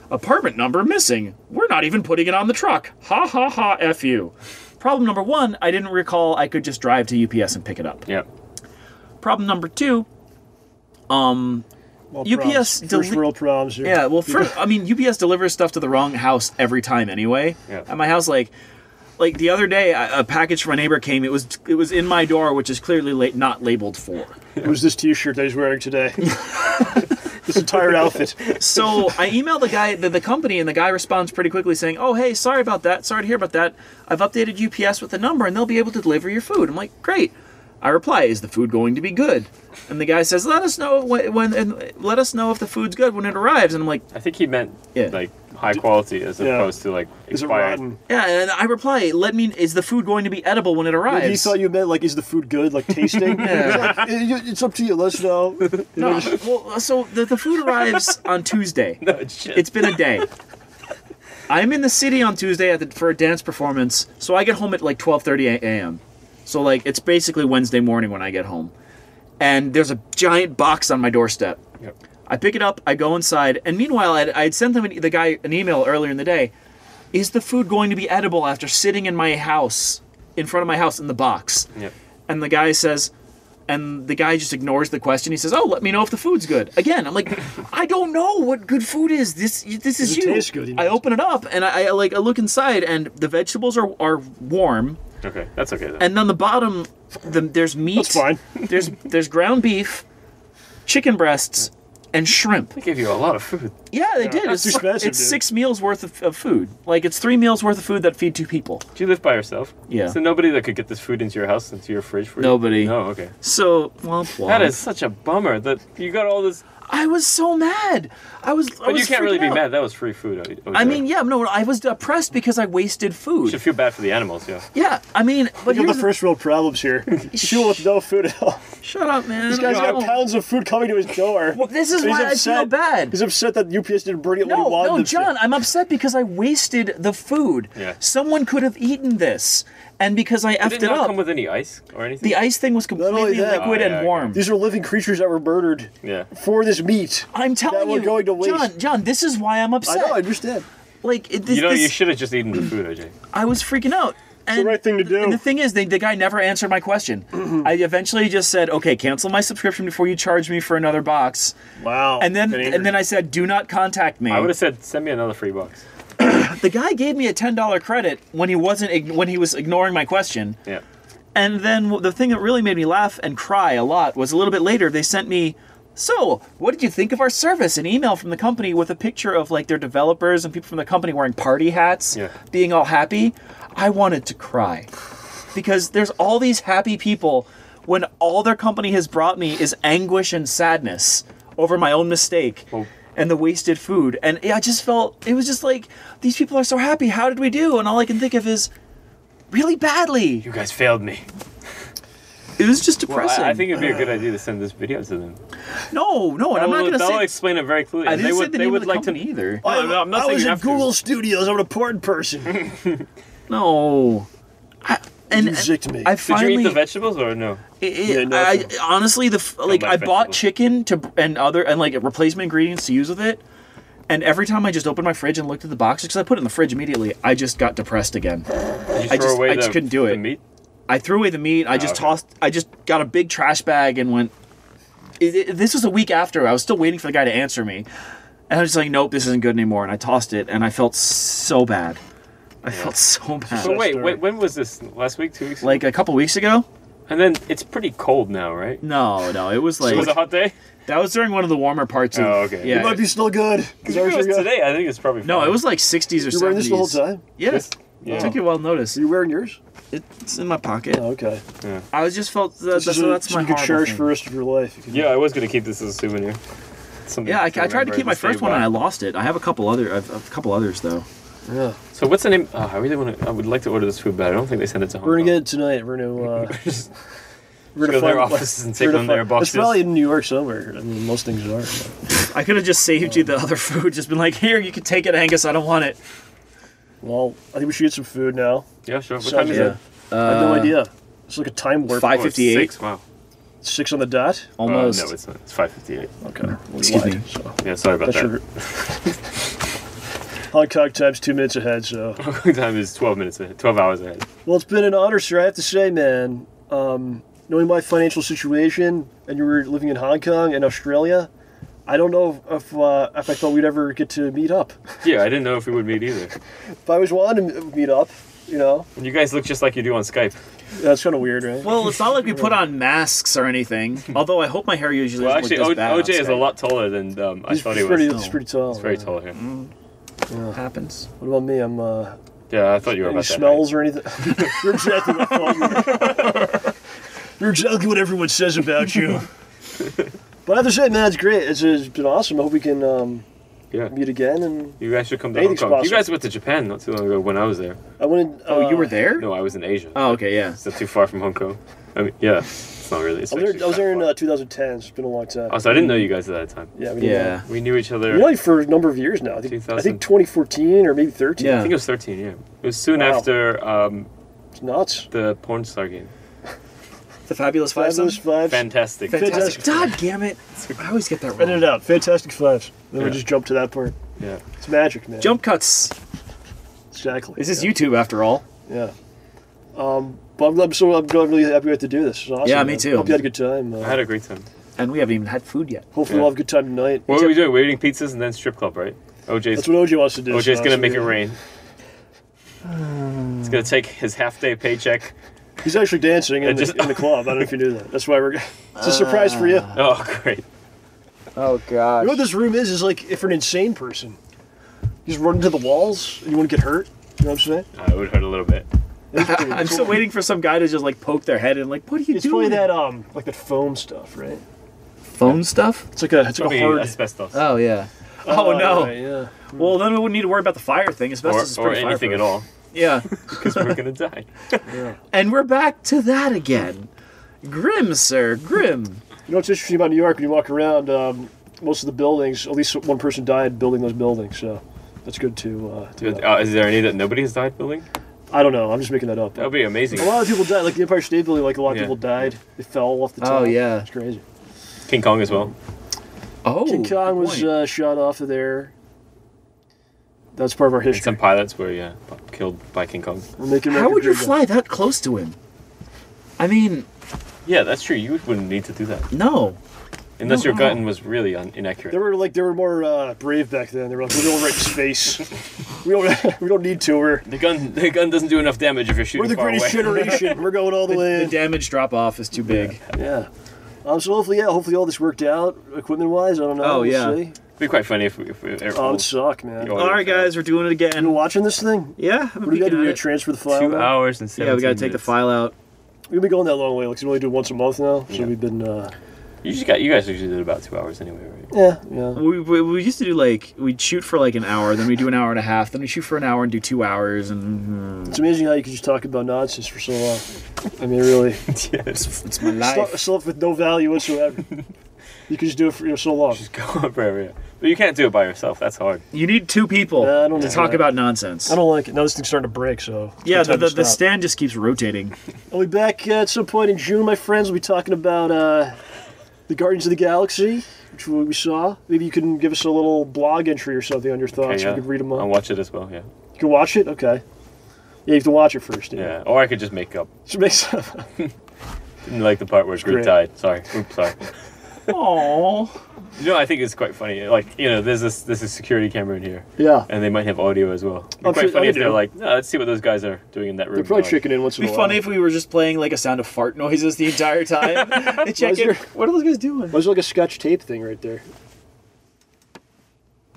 Apartment number missing. We're not even putting it on the truck. Ha ha ha, F you. Problem number one, I didn't recall I could just drive to UPS and pick it up. Yeah. Problem number 2. Well, UPS first world problems here. Yeah, well, UPS delivers stuff to the wrong house every time anyway. Yeah. At my house, like the other day, a package from a neighbor came. It was in my door, which is clearly not labeled for. It was this T-shirt that he's wearing today. This entire outfit. So I emailed the guy, the company, and the guy responds pretty quickly saying, "Oh, hey, sorry about that. Sorry to hear about that. I've updated UPS with the number, and they'll be able to deliver your food." I'm like, "Great." I reply, "Is the food going to be good?" And the guy says, "Let us know and let us know if the food's good when it arrives." And I'm like, I think he meant Yeah. like high quality as opposed to like Is it expired. rotten? "Yeah." And I reply, "Is the food going to be edible when it arrives?" He thought you meant like, is the food good, like tasting? Yeah. It's up to you. Let us know. No. Well, so the food arrives on Tuesday. No, shit. It's been a day. I'm in the city on Tuesday for a dance performance, so I get home at like 12:30 a.m. So like it's basically Wednesday morning when I get home. And there's a giant box on my doorstep. Yep. I pick it up, I go inside, and meanwhile I had sent the guy an email earlier in the day. Is the food going to be edible after sitting in my house, in front of my house in the box? Yep. And the guy just ignores the question. He says, "Oh, let me know if the food's good." Again, I'm like, I don't know what good food is. This is Does it you. taste good? I open it up and I look inside, and the vegetables are warm. Okay, that's okay then. And on the bottom, there's meat. That's fine. There's ground beef, chicken breasts, and shrimp. They gave you a lot of food. Yeah, they did. That's It's expensive, It's dude. 6 meals worth of food. Like it's 3 meals worth of food that feed 2 people. Do you live by yourself? Yeah. So nobody that could get this food into your house, into your fridge for you? Nobody. No, okay. So, well, That is such a bummer that you got all this. I was so mad. But you can't really be freaking out. mad. That was free food. I mean, yeah, no, I was depressed because I wasted You food. should feel bad for the animals, yeah. Yeah, I mean, but Look at the here's first world problems here. Fuel with no food at all. shut up, man. This guy's got No. pounds of food coming to his door. Well, this is He's why I feel bad. He's upset that UPS didn't bring it when he wanted No, them to. John, I'm upset because I wasted the food. Yeah. Someone could have eaten this, and because I effed Did it it not up, come with any ice or anything? the ice thing was only completely that- liquid Oh, yeah, and okay. warm. These are living creatures that were murdered Yeah. for this meat. I'm telling that you, we're going to waste. John, this is why I'm I upset. know, I understand. Like, this, You know, you this- should have just eaten the food, OJ. I was freaking out. And the right thing to do. And the thing is, the guy never answered my question. I eventually just said, "Okay, cancel my subscription before you charge me for another box." Wow. And then I said, "Do not contact me." I would have said, send me another free box. The guy gave me a $10 credit when he was ignoring my question. Yeah. And then the thing that really made me laugh and cry a lot was a little bit later. They sent me, "So, what did you think of our service?" An email from the company with a picture of like their developers and people from the company wearing party hats, Yeah. being all happy. I wanted to cry because there's all these happy people when all their company has brought me is anguish and sadness over my own mistake. Well- And the wasted food. And I just felt, it was just like, these people are so happy. How did we do? And all I can think of is, really badly. You guys failed me. It was just Well, depressing. I think it'd be a good idea to send this video to them. No, and I'm not going to They'll say... explain it very clearly. I didn't say the they name would of the like company either. No, I'm not I saying was you at have to. Google Studios. I'm an important person. No. And You zicked me. I Did you finally... eat the vegetables or no? Yeah, no, I honestly, like I bought vegetables. chicken and like replacement ingredients to use with it. And every time I just opened my fridge and looked at the box, because I put it in the fridge immediately, I just got depressed again. Did you I throw just- away I just the- couldn't do the it. meat? I threw away the meat. I just okay. I just got a big trash bag and went. This was a week after. I was still waiting for the guy to answer me, and I was just like, "Nope, this isn't good anymore." And I tossed it, and I felt so bad. I felt so bad. But wait, story. when was this? Last week? 2 weeks ago? Like a couple weeks ago? And then it's pretty cold now, right? No, it was like It was a hot day? that was during one of the warmer parts of. Oh, okay. Yeah. It might be still good. If it was today, I think it's probably fine. No, it was like 60s or 70s. You're wearing this the whole time? Yes. Yeah. Took you well notice. Are you wearing yours? It's in my pocket. Oh, okay. I was just felt This is that's so my you can horrible cherish thing. for the rest of your life. You can- Yeah, I was going to keep this as a souvenir. Something Yeah, I to tried to remember keep my and stay first one by. and I lost it. I have a couple others though. Yeah. So what's the name? Oh, I would like to order this food, but I don't think they send it to Hong We're Kong. gonna get it tonight. We're gonna. We're Go to their offices and take we're one of their It's boxes. probably in New York somewhere. I mean, most things are. But. I could have just saved you the other food. Just been like, here, you can take it, Angus. I don't want it. Well, I think we should get some food now. Yeah, sure. What Sounds time is good. it? I have no idea. It's like a time warp. 5:58. 6? Wow. 6 on the dot. Almost. No, it's not. It's 5:58. Okay. We Excuse lied, me. So. Yeah, sorry about That's that. your. Hong Kong time's 2 minutes ahead. So. Time is 12 minutes ahead. 12 hours ahead. Well, it's been an honor, sir. I have to say, man. knowing my financial situation, and you were living in Hong Kong and Australia, I don't know if I thought we'd ever get to meet up. Yeah, I didn't know if we would meet either. If I always wanted to meet up, you know. And you guys look just like you do on Skype. That's kind of weird, right? Well, it's not like we put on masks or anything. Although I hope my hair usually Well, doesn't actually, look this bad on OJ is a Skype. lot taller than I thought he was. He's pretty tall. He's very tall here. Happens. What about me? I'm Yeah, I thought you were any about that. smells or anything. You're exactly what I thought you were. You're exactly what everyone says about you. But I have to say, man, it's great. It's been awesome. I hope we can Yeah. meet again. And You guys should come to Hong Anything's Kong. possible. You guys went to Japan not too long ago when I was there. I went. Oh, you were there? No, I was in Asia. Oh, okay, yeah. It's not too far from Hong Kong. I mean, yeah, it's not really. It's I was actually there, I was quite there in far. 2010. It's been a long time. Oh, so I didn't know you guys at that time. Yeah. Yeah. We knew each other. We know you for a number of years now. I think 2000. 2014 or maybe 13. Yeah. I think it was 13. Yeah, it was soon Wow. after It's nuts. the porn star game. The Fabulous Five. Fabulous Fives. Fantastic. Fantastic. God damn it. I always get that Edit wrong. it out. Fantastic Fives. Then we Yeah. just jump to that part. Yeah. It's magic, man. Jump cuts. Exactly. This is yeah. YouTube after all. Yeah. But I'm really happy we had to do this. It's awesome. Yeah, man. me too. Hope you had a good time. I had a great time. And we haven't even had food yet. Hopefully Yeah. we'll have a good time tonight. What were we doing? We're eating pizzas and then strip club, right? That's OJ's what OJ wants to do. OJ's so gonna make it yeah. rain. He's gonna take his half-day paycheck. He's actually dancing in, And just- in the club. I don't know if you knew that. That's why we're. It's a surprise for you. Oh, great. Oh, gosh. You know what this room is like if you're an insane person. You just run into the walls and you want to get hurt. You know what I'm saying? It would hurt a little bit. I'm still waiting for some guy to just like poke their head and like, what are you It's doing? probably that like that foam stuff, right? Phone stuff? It's like a Probably hard. Oh, asbestos. yeah. Oh, no. Right, yeah. Well, then we wouldn't need to worry about the fire thing. Asbestos is Or pretty anything at fireproof. all. Yeah. Because we're gonna die. And we're back to that again. Grim, sir. Grim. You know what's interesting about New York? When you walk around, most of the buildings, at least one person died building those buildings. So that's good to. Is there any that nobody has died building? I don't know. I'm just making that up. That would be amazing. A lot of people died, like the Empire State Building. Like a lot of Yeah. people died. They fell off the top. Oh, yeah. It's crazy. King Kong as well. Oh. King Kong good was point. shot off of there. That's part of our And history. some pilots were killed by King Kong. We're making How America would you great again. fly that close to him? I mean, Yeah, that's true. You wouldn't need to do that no. unless your No. gun was really inaccurate. They were more brave back then. They were like, we're going right in space. we don't need to. The gun doesn't do enough damage if you're We're shooting the far away. greatest generation. We're going all the way The in. damage drop off is too big. Yeah. So hopefully all this worked out equipment wise. I don't know. Oh, We'll yeah. see. It'd be quite funny if we Oh, it would suck, man. You You know, All right, guys, we're doing it again. watching this thing? Yeah, What do you got to do to transfer the file? 2 now? hours and 17 Yeah, we got to take the minutes. file out. We've been going that long way. Like, we only do it once a month now. So Yeah. we've been. You guys usually did about 2 hours anyway, right? Yeah. We used to do like, we'd shoot for like an hour, then we do an hour and a half, then we shoot for an hour and do 2 hours, and It's amazing how you can just talk about nonsense for so long. I mean, really. Yes. it's my life. Stuff with no value whatsoever. You can just do it for so long. Just go on forever. Yeah. But you can't do it by yourself. That's hard. You need two people Yeah, I don't to know talk that. about nonsense. I don't like it. Now this thing's starting to break, so. it's Yeah, good time the to stop. stand just keeps rotating. I'll be back at some point in June, my friends. We'll be talking about the Guardians of the Galaxy, which we saw. Maybe you can give us a little blog entry or something on your thoughts. Okay, yeah. We could read them I'll all. watch it as well. Yeah. You can watch it? Okay. Yeah, you have to watch it first. Yeah. Or I could just make up. So make some. Didn't like the part where Groot great. died. Sorry. Oops. Sorry. Aww. You know, I think it's quite funny. Like, there's this security camera in here, Yeah. and they might have audio as well. It'd be I'm quite sure funny they if they're do. like, no, let's see what those guys are doing in that room. They're probably Like, checking in once in a It'd be while. funny if we were just playing like a sound of fart noises the entire time. They check Was in. there- What are those guys doing? There's like a Scotch tape thing right there.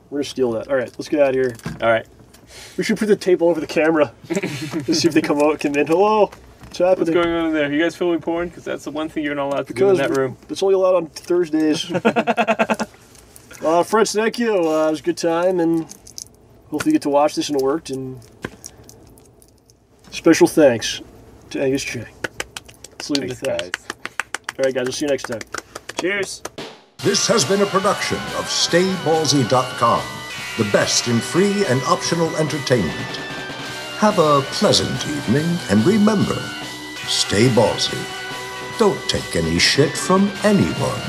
We're gonna steal that. All right, let's get out of here. All right. We should put the tape all over the camera to see if they come in. Hello, what's happening? What's going on in there? You guys filming porn? Because that's the one thing you're not allowed to Because do in that room. it's only allowed on Thursdays. Friends, thank you. It was a good time, and hopefully you get to watch this and it worked. And special thanks to Angus Cheng. Let's leave Thanks, it at that. guys. All right, guys. We'll see you next time. Cheers. This has been a production of STAYBALLSY.com, the best in free and optional entertainment. Have a pleasant evening, and remember, stay ballsy. Don't take any shit from anyone.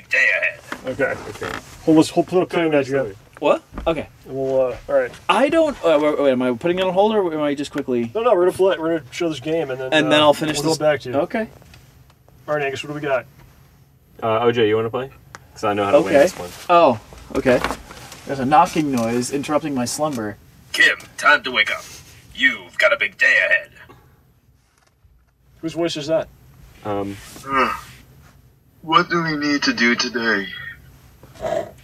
day ahead. Okay. Let's put a pin in that together. What? Okay. We'll, all right. I don't. Wait, am I putting it on hold or am I just quickly? No, we're gonna show this game and then I'll finish. We'll go back to you. Okay. All right, Angus, what do we got? OJ, you want to play? Because I know how to win this one. Oh, okay. There's a knocking noise interrupting my slumber. Kim, time to wake up. You've got a big day ahead. Whose voice is that? What do we need to do today?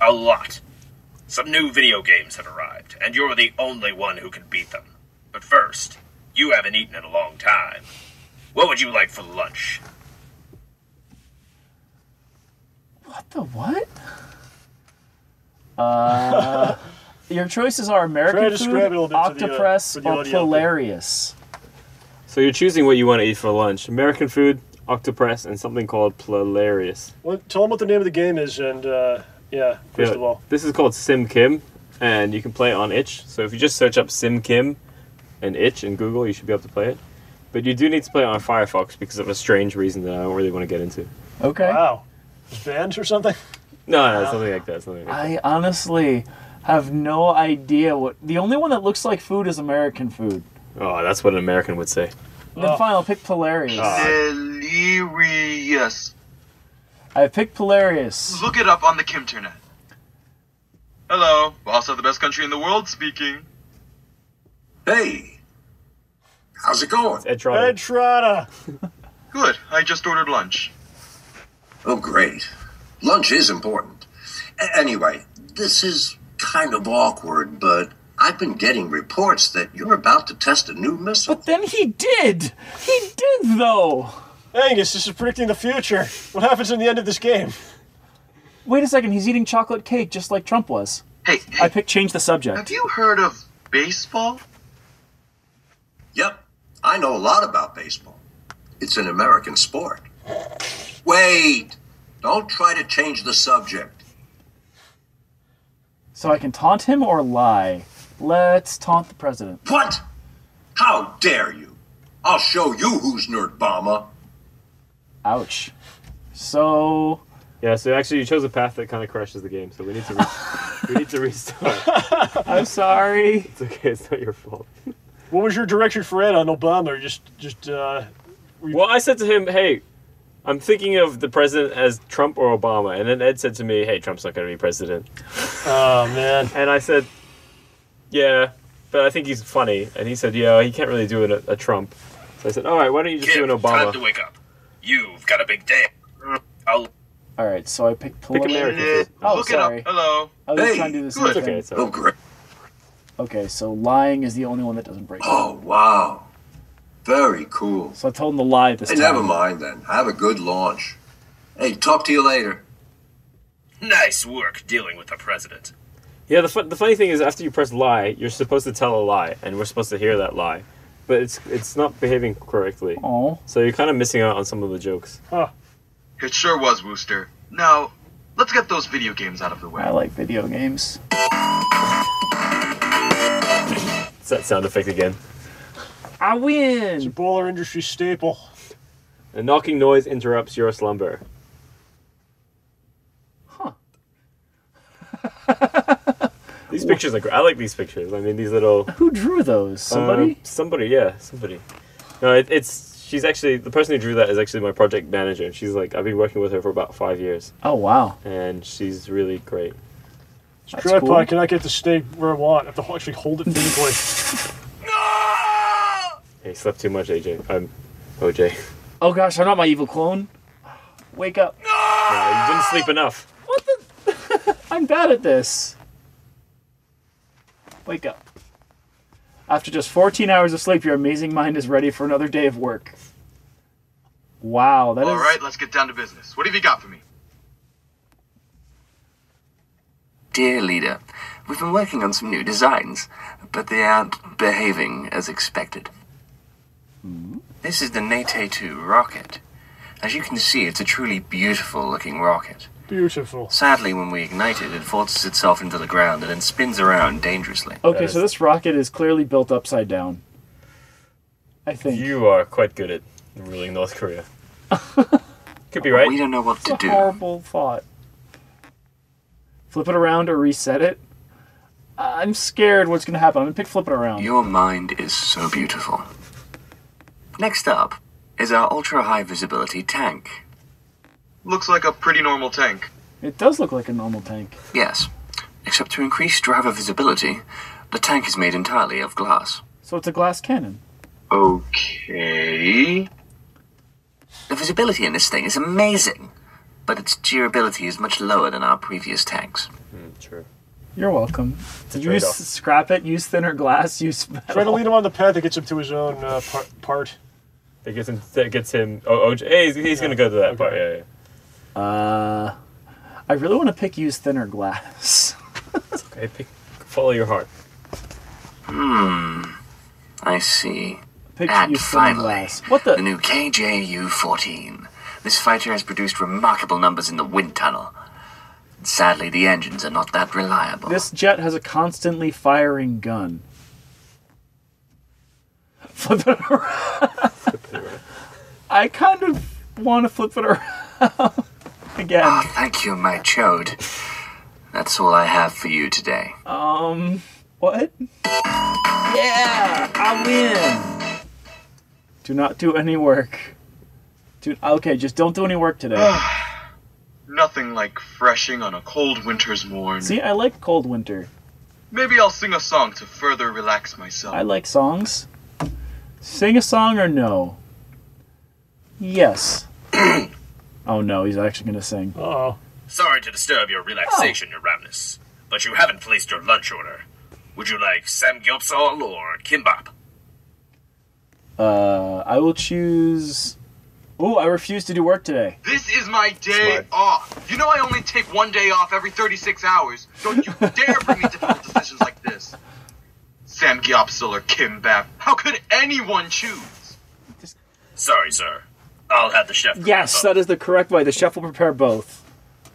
A lot. Some new video games have arrived, and you're the only one who can beat them. But first, you haven't eaten in a long time. What would you like for lunch? What the what? Your choices are American food, Octopress, or Plurarius. So you're choosing what you want to eat for lunch. American food, Octopress, and something called Plurarius. Well, tell them what the name of the game is, and first of all. This is called Sim Kim, and you can play it on itch. So if you just search up Sim Kim and itch in Google, you should be able to play it. But you do need to play it on Firefox because of a strange reason that I don't really want to get into. Okay. Wow. It's banned or something? No, something like that. I honestly have no idea what... The only one that looks like food is American food. Oh, that's what an American would say. Then fine, I'll pick Plurarius. Delirious. I picked Plurarius. Look it up on the Kimternet. Hello, boss of the best country in the world speaking. Hey, how's it going? Ed Trotter. Ed Trotter. Good, I just ordered lunch. Oh, great. Lunch is important. Anyway, this is kind of awkward, but I've been getting reports that you're about to test a new missile. But then he did! He did, though! Angus, this is predicting the future. What happens in the end of this game? Wait a second, he's eating chocolate cake just like Trump was. Hey, I picked change the subject. Have you heard of baseball? Yep, I know a lot about baseball. It's an American sport. Wait! Don't try to change the subject. So I can taunt him or lie? Let's taunt the president. What? How dare you? I'll show you who's Nerdbomber. Ouch. So... Yeah, so actually you chose a path that kind of crashes the game, so we need to we need to restart. I'm sorry. It's okay, it's not your fault. What was your direction for Ed on Obama? Well, I said to him, hey, I'm thinking of the president as Trump or Obama. And then Ed said to me, hey, Trump's not going to be president. Oh, man. And I said, yeah, but I think he's funny. And he said, yeah, he can't really do a Trump. So I said, all right, why don't you just do an Obama? Time to wake up. You've got a big day. Alright, so I picked Pick American food. Oh, Look sorry. it up. Hello. I was just trying to do this. Good. Okay, so Oh, great. Okay, so lying is the only one that doesn't break. Oh, wow. Very cool. So I told him to lie this Hey, time. never mind then. Have a good launch. Hey, talk to you later. Nice work dealing with the president. yeah, the funny thing is after you press lie, you're supposed to tell a lie, and we're supposed to hear that lie. But it's not behaving correctly. Oh. So you're kind of missing out on some of the jokes. Huh. It sure was, Wooster. Now, let's get those video games out of the way. I like video games. It's that sound effect again. I It's a win! baller industry staple. A knocking noise interrupts your slumber. Huh. These pictures are great. I like these pictures. I mean, these little... Who drew those? Somebody? Somebody. No, she's actually... The person who drew that is actually my project manager. She's like... I've been working with her for about 5 years. Oh, wow. And she's really great. That's Tripod cool. cannot get the steak where I want. I have to actually hold it physically. Hey, you slept too much, AJ. I'm OJ. Oh gosh, I'm not my evil clone. Wake up. No, you didn't sleep enough. What the? I'm bad at this. Wake up. After just 14 hours of sleep, your amazing mind is ready for another day of work. Wow, that is... All right, let's get down to business. What have you got for me? Dear leader, we've been working on some new designs, but they aren't behaving as expected. This is the Nate 2 rocket. As you can see, it's a truly beautiful looking rocket. Beautiful. Sadly, when we ignite it, it forces itself into the ground and then spins around dangerously. Okay, so this rocket is clearly built upside down. I think. You are quite good at ruling North Korea. Could be right. We don't know what It's to a do. horrible thought. Flip it around or reset it? I'm scared what's going to happen. I'm going to pick flip it around. Your mind is so beautiful. Next up is our ultra-high visibility tank. Looks like a pretty normal tank. It does look like a normal tank. Yes, except to increase driver visibility, the tank is made entirely of glass. So it's a glass cannon. Okay. The visibility in this thing is amazing, but its durability is much lower than our previous tanks. True. You're welcome. a Use trade-off. scrap it, use thinner glass, use metal. Try to lead him on the path that gets him to his own part. That gets him. Oh, hey, he's gonna go to that part. Yeah. I really want to pick use thinner glass. Okay, follow your heart. I see. Pick And use thinner finally, glass. What the? the new KJU-14. This fighter has produced remarkable numbers in the wind tunnel. Sadly, the engines are not that reliable. This jet has a constantly firing gun. Flip it around. I kind of want to flip it around again. Oh, thank you, my chode. That's all I have for you today. What? Yeah, I win. Do not do any work. Okay, just don't do any work today. Nothing like freshing on a cold winter's morn. See, I like cold winter. Maybe I'll sing a song to further relax myself. I like songs. Sing a song or no? Yes. Oh no, he's actually gonna sing. Uh-oh. Sorry to disturb your relaxation, Your Ramness, but you haven't placed your lunch order. Would you like samgyeopsal or kimbap? I will choose... Ooh, I refuse to do work today. This is my day off. You know I only take one day off every 36 hours. Don't you dare bring me difficult decisions like this. Samgyeopsal or kimbap. How could anyone choose? Sorry, sir. I'll have the chef. Yes, that is the correct way. The chef will prepare both.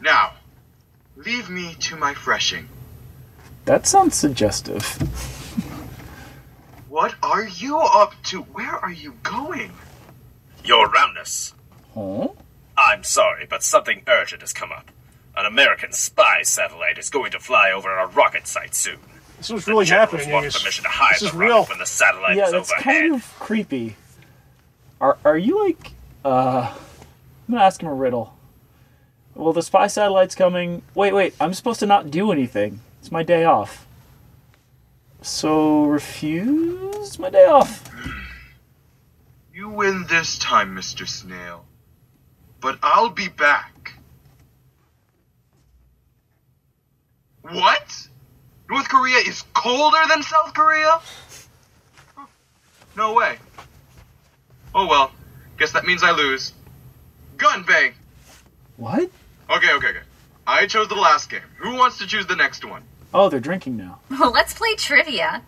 Now, leave me to my freshing. That sounds suggestive. What are you up to? Where are you going? Your Ramness. Huh? I'm sorry, but something urgent has come up. An American spy satellite is going to fly over our rocket site soon. This is really Generals happening, want Angus. permission to hide This is the real. rocket when the satellite Yeah, is that's overhead. kind of creepy. Are you like... I'm gonna ask him a riddle. Well, the spy satellite's coming... Wait, I'm supposed to not do anything. It's my day off. So, refuse my day off. You win this time, Mr. Snail. But I'll be back. What? North Korea is colder than South Korea? Huh. No way. Oh well. Guess that means I lose. Gun bang! What? Okay. I chose the last game. Who wants to choose the next one? Oh, they're drinking now. Well, let's play trivia.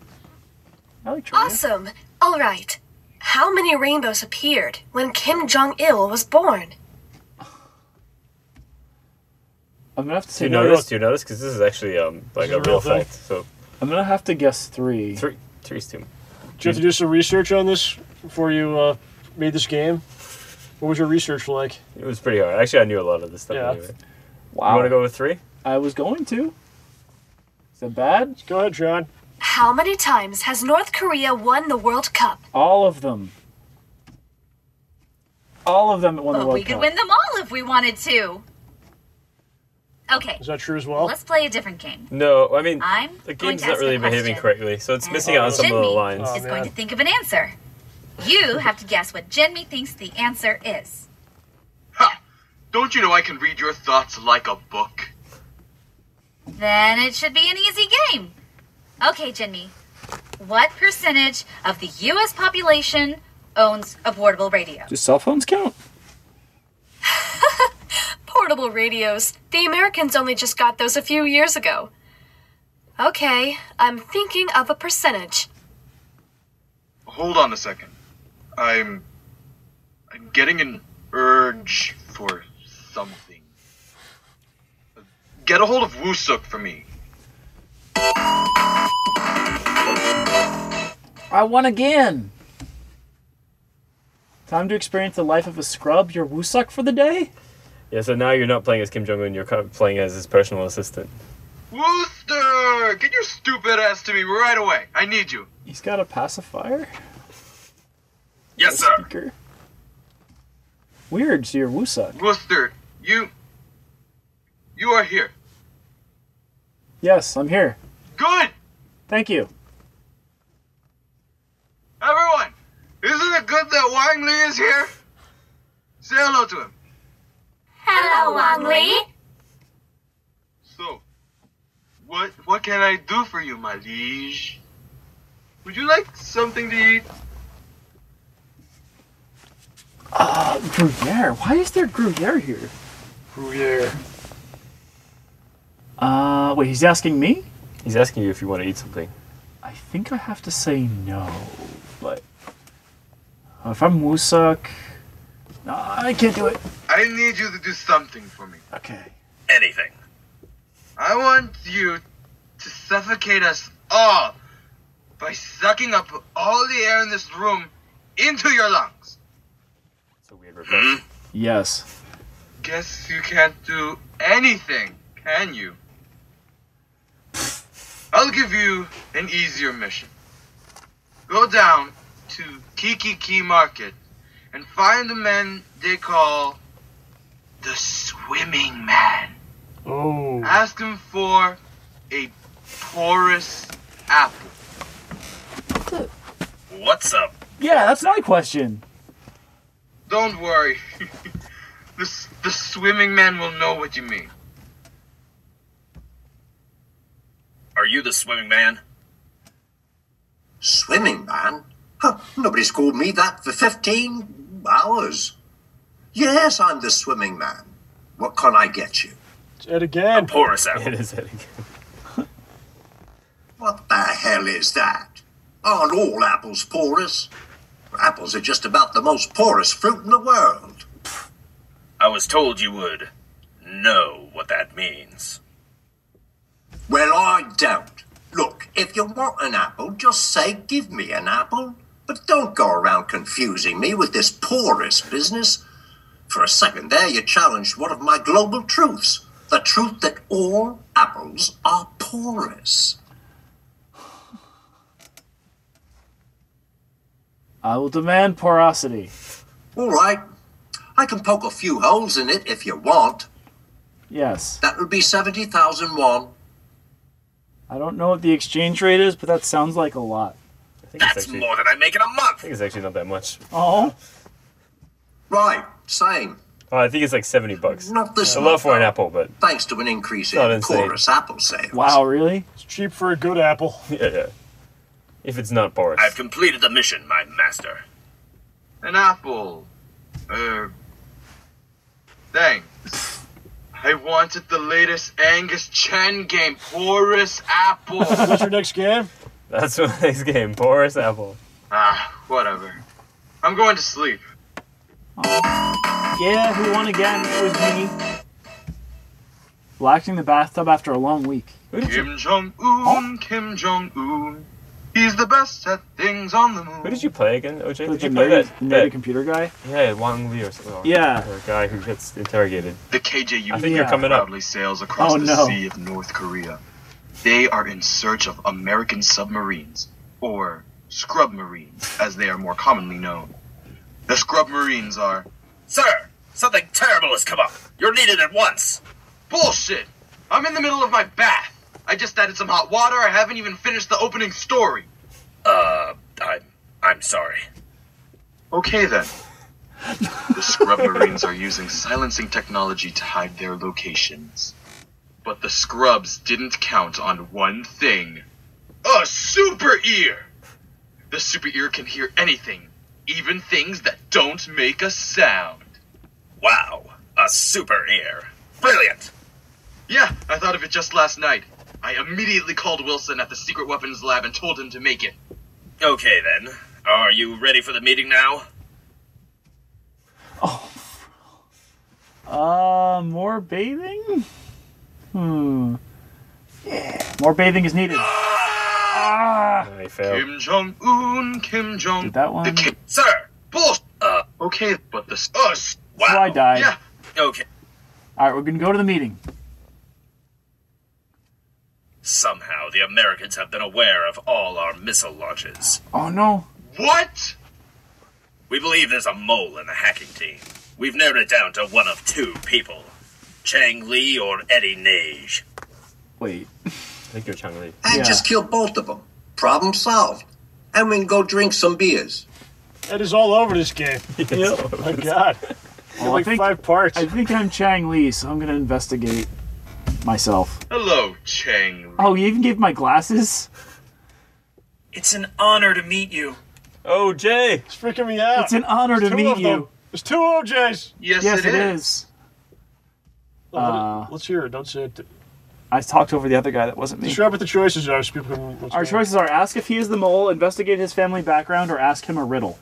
I like trivia. Awesome. All right. How many rainbows appeared when Kim Jong-il was born? I'm gonna have to Do say you no. notice? Because this is actually like is a a real real thing? fact. So I'm gonna have to guess 3. three's too. Did you have to do some research on this before you made this game? What was your research like? It was pretty hard. Actually, I knew a lot of this stuff Yeah. anyway. Wow. You want to go with 3? I was going to. Is that bad? Go ahead, John. How many times has North Korea won the World Cup? All of them. All of them won the Well, World we could Cup. win them all if we wanted to. Okay, Is that true as well? let's play a different game. No, I mean I'm the going game's to not ask really a behaving question. correctly, so it's And missing out on some of the Jinmi lines. Oh, is going man. to think of an answer. You have to guess what Jinmi thinks the answer is. Ha! Don't you know I can read your thoughts like a book? Then it should be an easy game. Okay, Jinmi. What percentage of the U.S. population owns a portable radio? Do cell phones count? Portable radios. The Americans only just got those a few years ago. Okay, I'm thinking of a percentage. Hold on a second. I'm getting an urge for something. Get a hold of Woosuk for me. I won again! Time to experience the life of a scrub. You're Woosuk for the day? Yeah, so now you're not playing as Kim Jong Un. You're kind of playing as his personal assistant. Wooster! Get your stupid ass to me right away. I need you. He's got a pacifier? Yes, sir. Speaker? Weird, so you're Woosuk. Wooster, you are here. Yes, I'm here. Good! Thank you. Everyone, isn't it good that Wang Li is here? Say hello to him. Hello, Wang Li. So, what can I do for you, my liege? Would you like something to eat? Gruyere? Why is there Gruyere here? Gruyere. Wait, he's asking me? He's asking you if you want to eat something. I think I have to say no, but if I'm Woosuk, no, I can't do it. I need you to do something for me. Okay. Anything. I want you to suffocate us all by sucking up all the air in this room into your lungs. It's a weird request. Yes. Guess you can't do anything, can you? I'll give you an easier mission. Go down to Kiki Market and find a man they call the Swimming Man. Oh. Ask him for a porous apple. What's up? Yeah, that's my question. Don't worry. The Swimming Man will know what you mean. Are you the swimming man? Swimming man? Huh, nobody's called me that for 15 hours. Yes, I'm the swimming man. What can I get you? It's Ed again. Porous apple. It is it again. What the hell is that? Aren't all apples porous? Apples are just about the most porous fruit in the world. I was told you would know what that means. Well, I don't. Look, if you want an apple, just say, give me an apple. But don't go around confusing me with this porous business. For a second there, you challenged one of my global truths. The truth that all apples are porous. I will demand porosity. All right. I can poke a few holes in it if you want. Yes. That would be 70,000 won. I don't know what the exchange rate is, but that sounds like a lot. I think it's That's actually, more than I make in a I month. think it's actually not that much. Oh. Right, same. Oh, I think it's like $70. Not this A lot month, for an though, apple, but thanks to an increase Not in insane. porous apple sales. Wow, really? It's cheap for a good apple. yeah. If it's not porous. I've completed the mission, my master. An apple. Thanks. I wanted the latest Angus Cheng game, porous apple. What's your next game? That's my next game. Porous apple. Whatever. I'm going to sleep. Yeah, who won again? It was me. Blacking the bathtub after a long week. Who did you? Kim Jong-un, Kim Jong-un. He's the best at things on the moon. Who did you play again, OJ? The Did you play nerdy computer guy? Yeah, Wang Li or something. Yeah. Or a guy who gets interrogated. The KJU I think you're coming up. proudly sails across Oh, the no. sea of North Korea. They are in search of American submarines, or scrub marines, as they are more commonly known. The scrub marines are... Sir, something terrible has come up. You're needed at once. Bullshit! I'm in the middle of my bath. I just added some hot water. I haven't even finished the opening story. I'm sorry. Okay then. The scrub marines are using silencing technology to hide their locations. But the scrubs didn't count on one thing. A super ear! The super ear can hear anything, even things that don't make a sound. Wow, a super ear. Brilliant. Yeah, I thought of it just last night. I immediately called Wilson at the secret weapons lab and told him to make it. Okay then. Are you ready for the meeting now? More bathing? Yeah, more bathing is needed. I failed. Kim Jong-un, Kim Jong... Did that one? The Kim... Sir! Bullshit! Okay, but the... Wow. So I died. Yeah, Okay. Alright, we're gonna go to the meeting. Somehow, the Americans have been aware of all our missile launches. Oh no. What? We believe there's a mole in the hacking team. We've narrowed it down to one of two people. Cheng Li or Eddie Nage. Wait. I think you're Cheng Li. And just kill both of them. Problem solved. And we can go drink some beers. That is all over this game. Yep. My God. Well, like 5 parts. I think I'm Chang Li, so I'm gonna investigate myself. Hello, Cheng Li. Oh, you even gave my glasses? It's an honor to meet you. Oh, Jay! It's freaking me out. It's an honor to There's 2 meet of them. you. There's 2 OJs. Yes, Yes, it it is. is. Let's hear it. Don't say it. I talked over the other guy. That wasn't me. Describe what the choices are so people can... Our choices are: ask if he is the mole, investigate his family background, or ask him a riddle.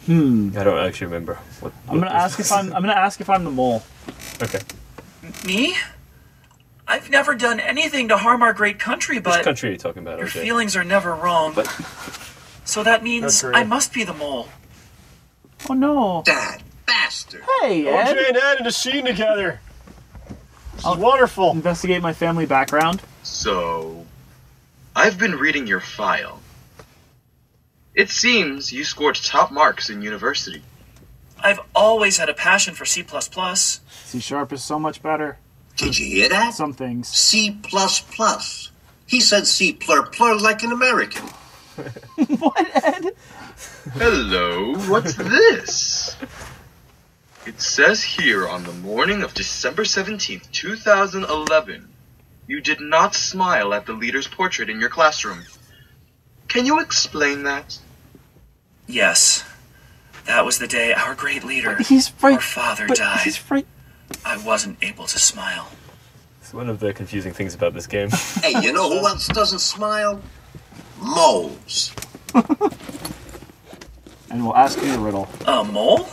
I don't actually remember. I'm gonna ask if I'm the mole. Okay. Me? I've never done anything to harm our great country, but Which country are you talking about, your OJ? feelings are never wrong. So that means That's I right. must be the mole. Oh no! That bastard. Hey, Ed. OJ and Ed in a scene together. This is wonderful. Investigate my family background. So, I've been reading your file. It seems you scored top marks in university. I've always had a passion for C++. C# is so much better. Did you hear that? Some things. C++. He said C plur like an American. What, Ed? Hello, what's this? It says here on the morning of December 17th, 2011, you did not smile at the leader's portrait in your classroom. Can you explain that? Yes. That was the day our great leader, He's right. our father, But died. he's right. I wasn't able to smile. It's one of the confusing things about this game. Hey, you know who else doesn't smile? Moles. And we'll ask me a riddle. A mole?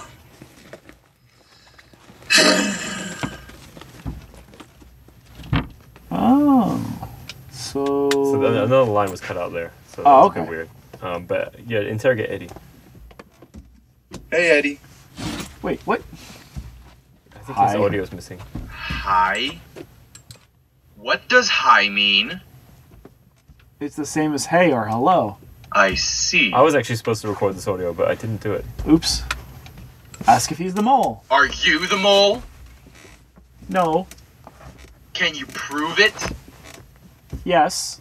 Oh. So Another line was cut out there. So that Oh, was a bit okay. weird. But yeah, interrogate Eddie. Hey, Eddie. Wait, what? I think Hi. his audio is missing. Hi? What does hi mean? It's the same as hey or hello. I see. I was actually supposed to record this audio, but I didn't do it. Oops. Ask if he's the mole. Are you the mole? No. Can you prove it? Yes.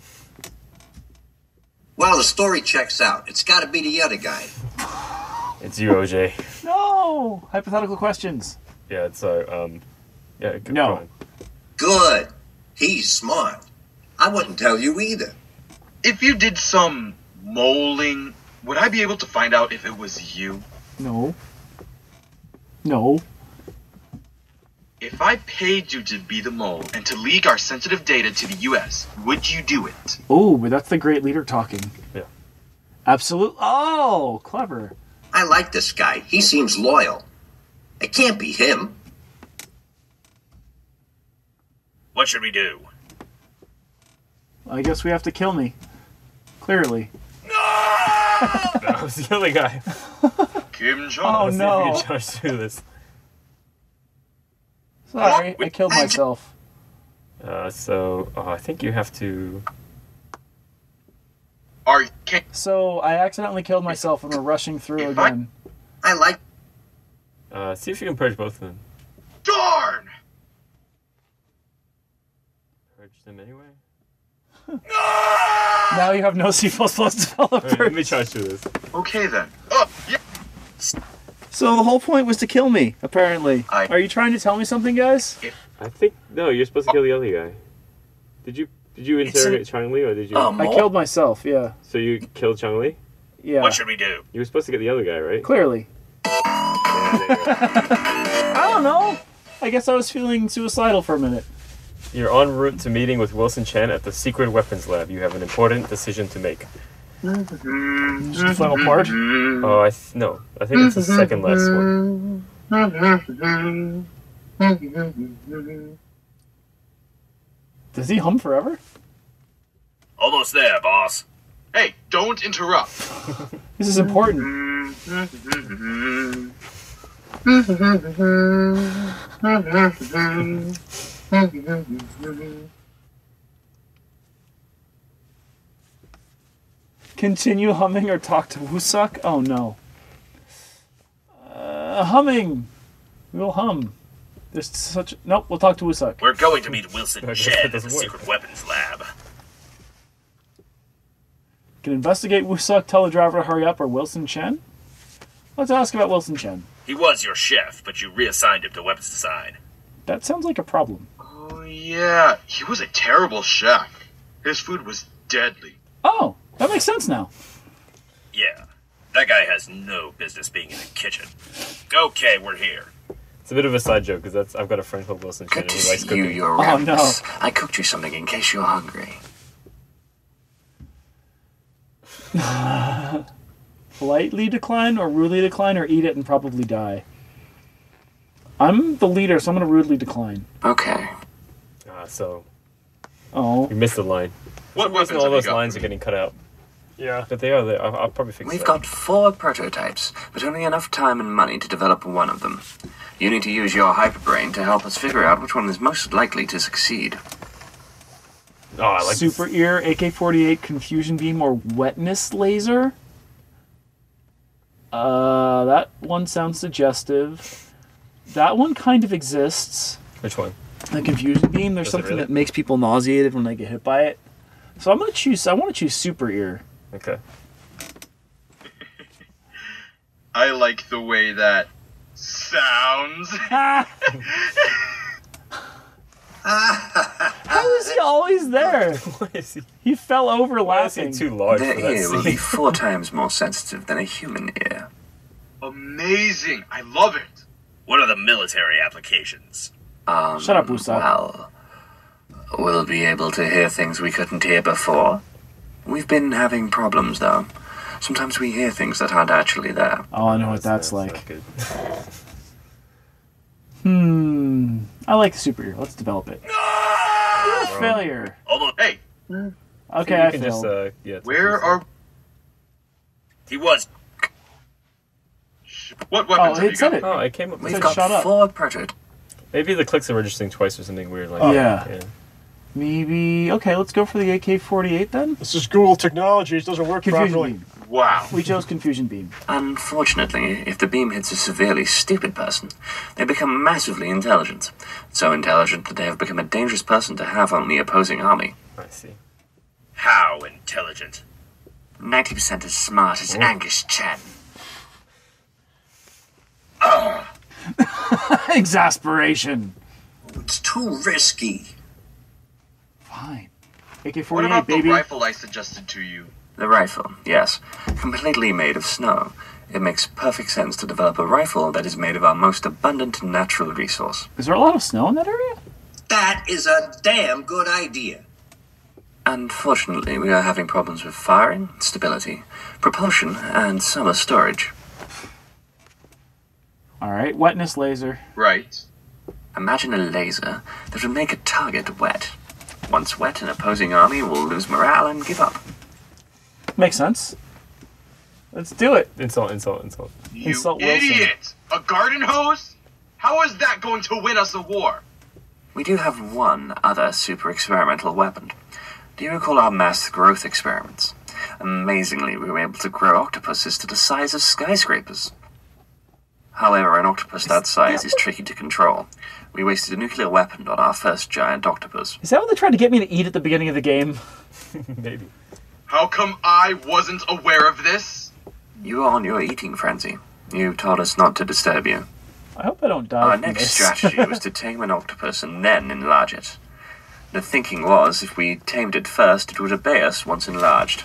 Well, the story checks out. It's got to be the other guy. It's you, OJ. No. Hypothetical questions. Yeah, it's yeah. Go No. on. Good. He's smart. I wouldn't tell you either. If you did some moling, would I be able to find out if it was you? No. No. If I paid you to be the mole and to leak our sensitive data to the US, would you do it? Oh, but that's the great leader talking. Yeah. Absolute. Oh, clever. I like this guy. He seems loyal. It can't be him. What should we do? I guess we have to kill me. Clearly. That was the other guy. Kim Jong. Oh Let's see if we no. can charge through this. Sorry, I killed myself. I think you have to. So I accidentally killed myself and we're rushing through again. I like. See if you can purge both of them. Darn! Purge them anyway. Now you have no C++ developers. Alright, let me charge through this. Okay then. Oh, yeah. So the whole point was to kill me, apparently. Are you trying to tell me something, guys? I think no. You're supposed to kill the other guy. Did you interrogate Cheng Li or did you? I killed myself. Yeah. So you killed Cheng Li? Yeah. What should we do? You were supposed to get the other guy, right? Clearly. Yeah, there you go. I don't know. I guess I was feeling suicidal for a minute. You're en route to meeting with Wilson Chen at the secret weapons lab. You have an important decision to make. Just the final part? Oh, no. I think it's the second last one. Does he hum forever? Almost there, boss. Hey, don't interrupt. This is important. Continue humming or talk to Wusuk? Oh no. Humming. We'll hum. There's such... Nope, we'll talk to Wusuk. We're going to meet Wilson Okay, Chen that at the doesn't work. secret weapons lab. Can investigate Wusuk, tell the driver to hurry up, or Wilson Chen? Let's ask about Wilson Chen. He was your chef, but you reassigned him to weapons design. That sounds like a problem. Oh, yeah. He was a terrible chef. His food was deadly. Oh, that makes sense now. Yeah. That guy has no business being in the kitchen. Okay, we're here. It's a bit of a side joke because I've got a friend called Wilson Chen Good and to he likes see you, cooking. your Oh, no. Rammus. I cooked you something in case you're hungry. Politely decline or rudely decline or eat it and probably die. I'm the leader, so I'm going to rudely decline. Okay. So Oh. you missed the line. What For some weapons reason, all have you those got lines for are me? getting cut out. Yeah, but they are there. I'll probably fix We've that. got 4 prototypes, but only enough time and money to develop one of them. You need to use your hyperbrain to help us figure out which one is most likely to succeed. Oh, I like Super ear, AK-48, confusion beam, or wetness laser? That one sounds suggestive. That one kind of exists. Which one? The confusion beam. There's Does it something really? that makes people nauseated when they get hit by it. So I'm gonna choose. I want to choose super ear. Okay. I like the way that sounds. How is he always there? Why is he? He fell over Why is he laughing. too large Their for that ear will be scene? 4 times more sensitive than a human ear. Amazing. I love it. What are the military applications? Shut up, Usopp. Well, we'll be able to hear things we couldn't hear before. We've been having problems, though. Sometimes we hear things that aren't actually there. Oh, I know what that's like. not good. I like the super ear. Let's develop it. You're a failure. Although, Hey, Okay, you I can failed. just, yeah. where are... he was. What weapons have it you said got? it. Oh, I came up It with We've said shut got up. 4 prototypes. Maybe the clicks are registering twice or something weird like Oh, that. yeah. Maybe. Okay, let's go for the AK-48 then. This is Google Technologies. Doesn't work Confusion properly. beam. Wow. We chose confusion beam. Unfortunately, if the beam hits a severely stupid person, they become massively intelligent. So intelligent that they have become a dangerous person to have on the opposing army. I see. How intelligent? 90% as smart as Angus Cheng. Exasperation. It's too risky. Fine. What AK-48, about baby. the rifle I suggested to you? The rifle, yes. Completely made of snow. It makes perfect sense to develop a rifle that is made of our most abundant natural resource. Is there a lot of snow in that area? That is a damn good idea. Unfortunately, we are having problems with firing, stability, propulsion, and summer storage. All right, wetness laser. Right. Imagine a laser that would make a target wet. Once wet, an opposing army will lose morale and give up. Makes sense. Let's do it. Insult. You Insult Wilson. idiot! A garden hose? How is that going to win us a war? We do have one other super experimental weapon. Do you recall our mass growth experiments? Amazingly, we were able to grow octopuses to the size of skyscrapers. However, an octopus that size is tricky to control. We wasted a nuclear weapon on our first giant octopus. Is that what they tried to get me to eat at the beginning of the game? Maybe. How come I wasn't aware of this? You are on your eating frenzy. You told us not to disturb you. I hope I don't die Our from next this. strategy was to tame an octopus and then enlarge it. The thinking was, if we tamed it first, it would obey us once enlarged.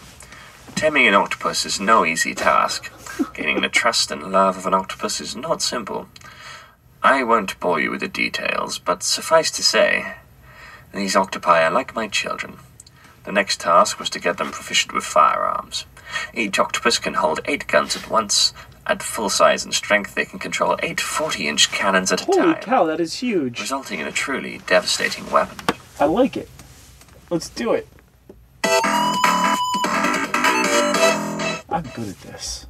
Taming an octopus is no easy task. Gaining the trust and love of an octopus is not simple. I won't bore you with the details, but suffice to say, these octopi are like my children. The next task was to get them proficient with firearms. Each octopus can hold 8 guns at once. At full size and strength, they can control 8 40-inch cannons at a Holy time, cow, that is huge. resulting in a truly devastating weapon. I like it. Let's do it. I'm good at this.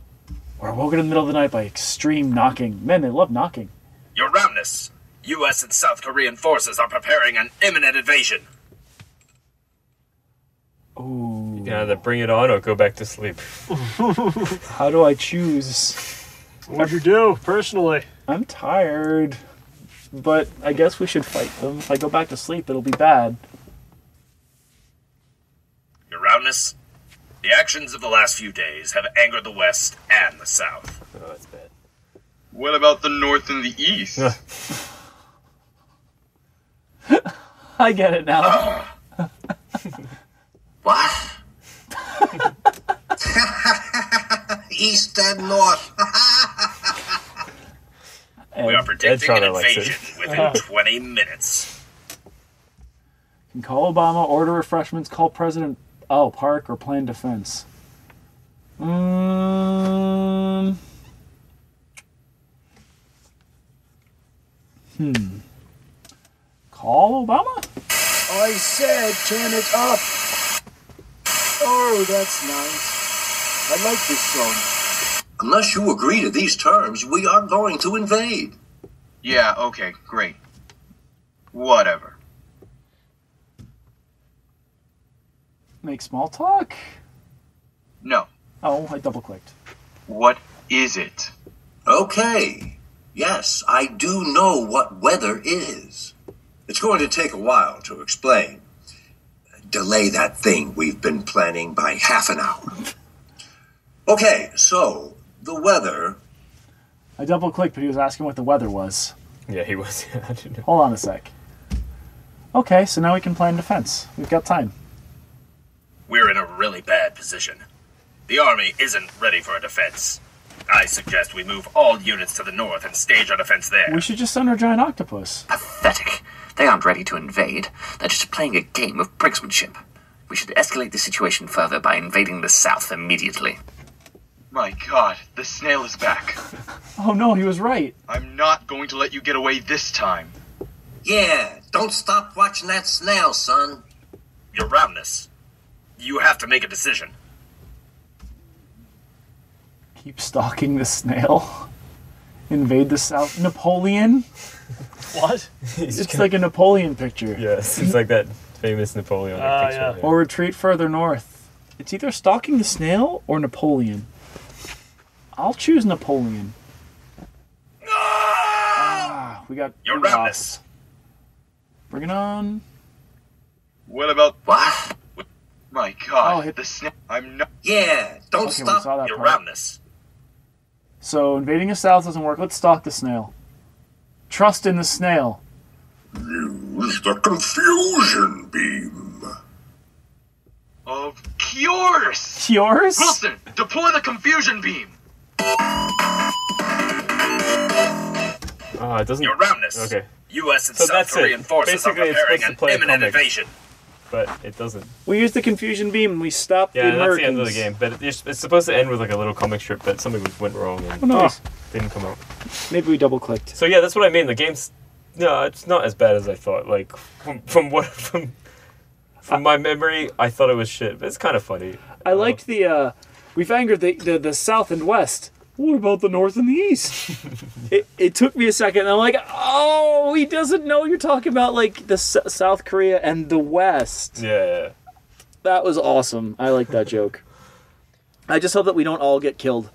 We're woken in the middle of the night by extreme knocking. Men, they love knocking. Your Roundness, U.S. and South Korean forces are preparing an imminent invasion. Ooh. Yeah, either bring it on or go back to sleep. How do I choose? What'd you do, personally? I'm tired. But I guess we should fight them. If I go back to sleep, it'll be bad. Your Roundness, the actions of the last few days have angered the West and the South. Oh, that's bad. What about the North and the East? I get it now. What? East and North. We are predicting an likes invasion within 20 minutes. Can call Obama, order refreshments, call President Park, or plan defense. Call Obama? I said turn it up. Oh, that's nice. I like this song. Unless you agree to these terms, we are going to invade. Yeah, okay, great. Whatever. Make small talk? No. Oh, I double-clicked. What is it? Okay. Yes, I do know what weather is. It's going to take a while to explain. Delay that thing we've been planning by half an hour. Okay, so the weather. I double-clicked, but he was asking what the weather was. Yeah, he was. I didn't know. Hold on a sec. Okay, so now we can plan defense. We've got time. We're in a really bad position. The army isn't ready for a defense. I suggest we move all units to the north and stage our defense there. We should just send our giant octopus. Pathetic. They aren't ready to invade. They're just playing a game of brinksmanship. We should escalate the situation further by invading the south immediately. My God, the snail is back. Oh no, he was right. I'm not going to let you get away this time. Yeah, don't stop watching that snail, son. Your Roundness, you have to make a decision. Keep stalking the snail. Invade the south. Napoleon? What? It's like a Napoleon picture. Yes, it's like that famous Napoleon picture. Yeah. Or retreat further north. It's either stalking the snail or Napoleon. I'll choose Napoleon. We got Your Roundness. Bring it on. What about... What? My God, Oh, hit the snail... I'm not... Yeah, don't Okay, we stop. saw that Your part. Roundness. So invading the south doesn't work. Let's stalk the snail. Trust in the snail. Use the confusion beam. Of course! Yours? Wilson, deploy the confusion beam! It doesn't. Your Roundness. Okay, U.S. and So South that's it. Korean forces are Basically, it's preparing supposed an to play imminent comics. invasion. but it doesn't. We used the confusion beam and we stopped Yeah, the that's Americans. the end of the game. But it's supposed to end with like a little comic strip that something went wrong and Oh, nice. didn't come out. Maybe we double clicked. So yeah, that's what I mean. The game's it's not as bad as I thought. Like from my memory, I thought it was shit. But it's kind of funny. I liked the we've angered the south and west. What about the north and the east? it took me a second, and I'm like, oh, he doesn't know you're talking about like the South Korea and the West. Yeah. That was awesome. I like that joke. I just hope that we don't all get killed.